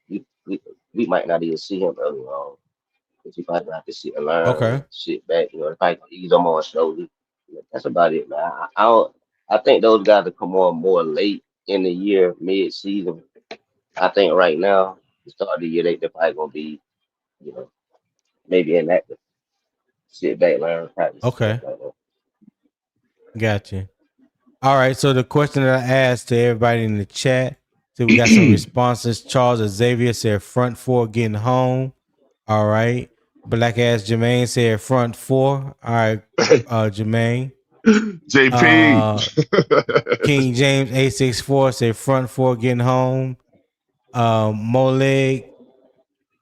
we, we, we might not even see him early on. Because he probably gonna have to sit and learn, Okay. sit back. They probably gonna ease him on slowly. That's about it, man. I don't. I think those guys will come on more late in the year, mid season. I think right now, the start of the year, they're probably gonna be, you know, maybe inactive, sit back, learn, practice, stuff Okay. like that. Gotcha. All right. So the question that I asked to everybody in the chat, so we got some responses. Charles Xavier said front four getting home. All right. Black ass Jermaine said front four. All right, Jermaine. JP. King James 864 said front four getting home. Moleg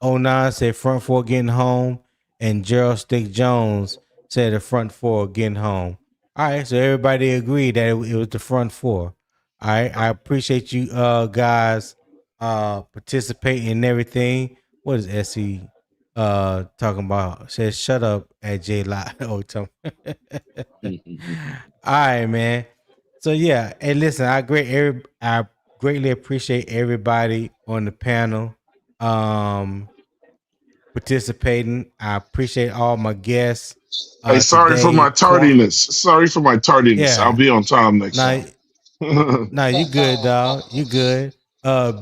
09 said front four getting home. And Gerald Stick Jones said the front four getting home. All right, so everybody agreed that it was the front four. All right, I appreciate you guys participating in everything. What is SE talking about? Says shut up at J Lot. Oh, tell me. All right, man. So yeah, and listen, I greatly appreciate everybody on the panel participating. I appreciate all my guests Hey, sorry for today. my tardiness. Sorry for my tardiness. I'll Yeah. be on time next Now, time. now you good, dog. You good.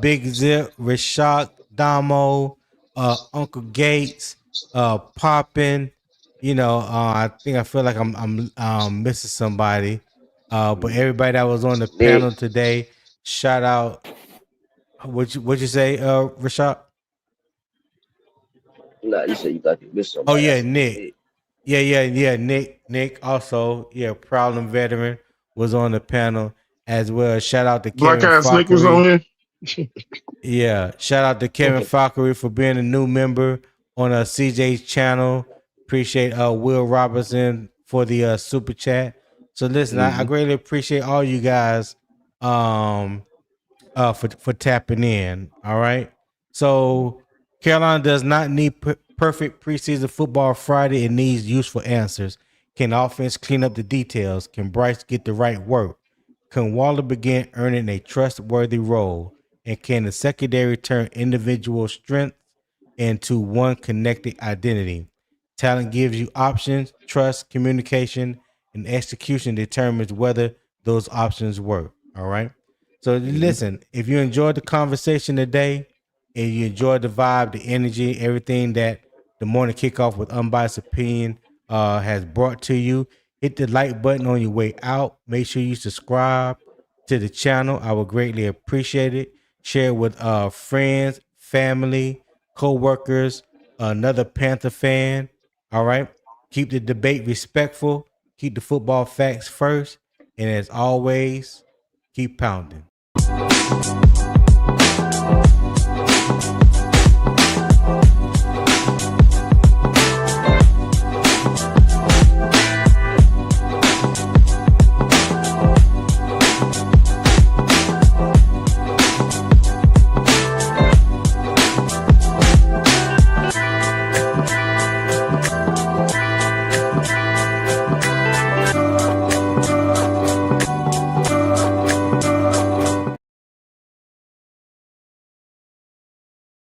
Big Zip, Rashak, Damo, Uncle Gates, Poppin. I think I feel like I'm missing somebody. But everybody that was on the Nick, panel today, shout out. What'd you say, Rashak? nah, you said you thought you missed Oh somebody. I yeah, said, Nick. Nick. Yeah. Nick also, problem veteran was on the panel as well. Shout out to Black Kevin ass Nick was on Falkery. here. Yeah, shout out to Kevin Falkery for being a new member on CJ's channel. Appreciate Will Robinson for the super chat. So listen, I greatly appreciate all you guys for tapping in. All right. So Carolina does not need perfect preseason football Friday. It needs useful answers. Can offense clean up the details? Can Bryce get the right work? Can Waller begin earning a trustworthy role? And can the secondary turn individual strengths into one connected identity? Talent gives you options, trust, communication, and execution determines whether those options work. All right. So listen, if you enjoyed the conversation today and you enjoyed the vibe, the energy, everything that the morning kickoff with unbiased opinion has brought to you, hit the like button on your way out. Make sure you subscribe to the channel. I would greatly appreciate it. Share it with friends, family, co-workers, another Panther fan. All right. Keep the debate respectful. Keep the football facts first. And as always, keep pounding.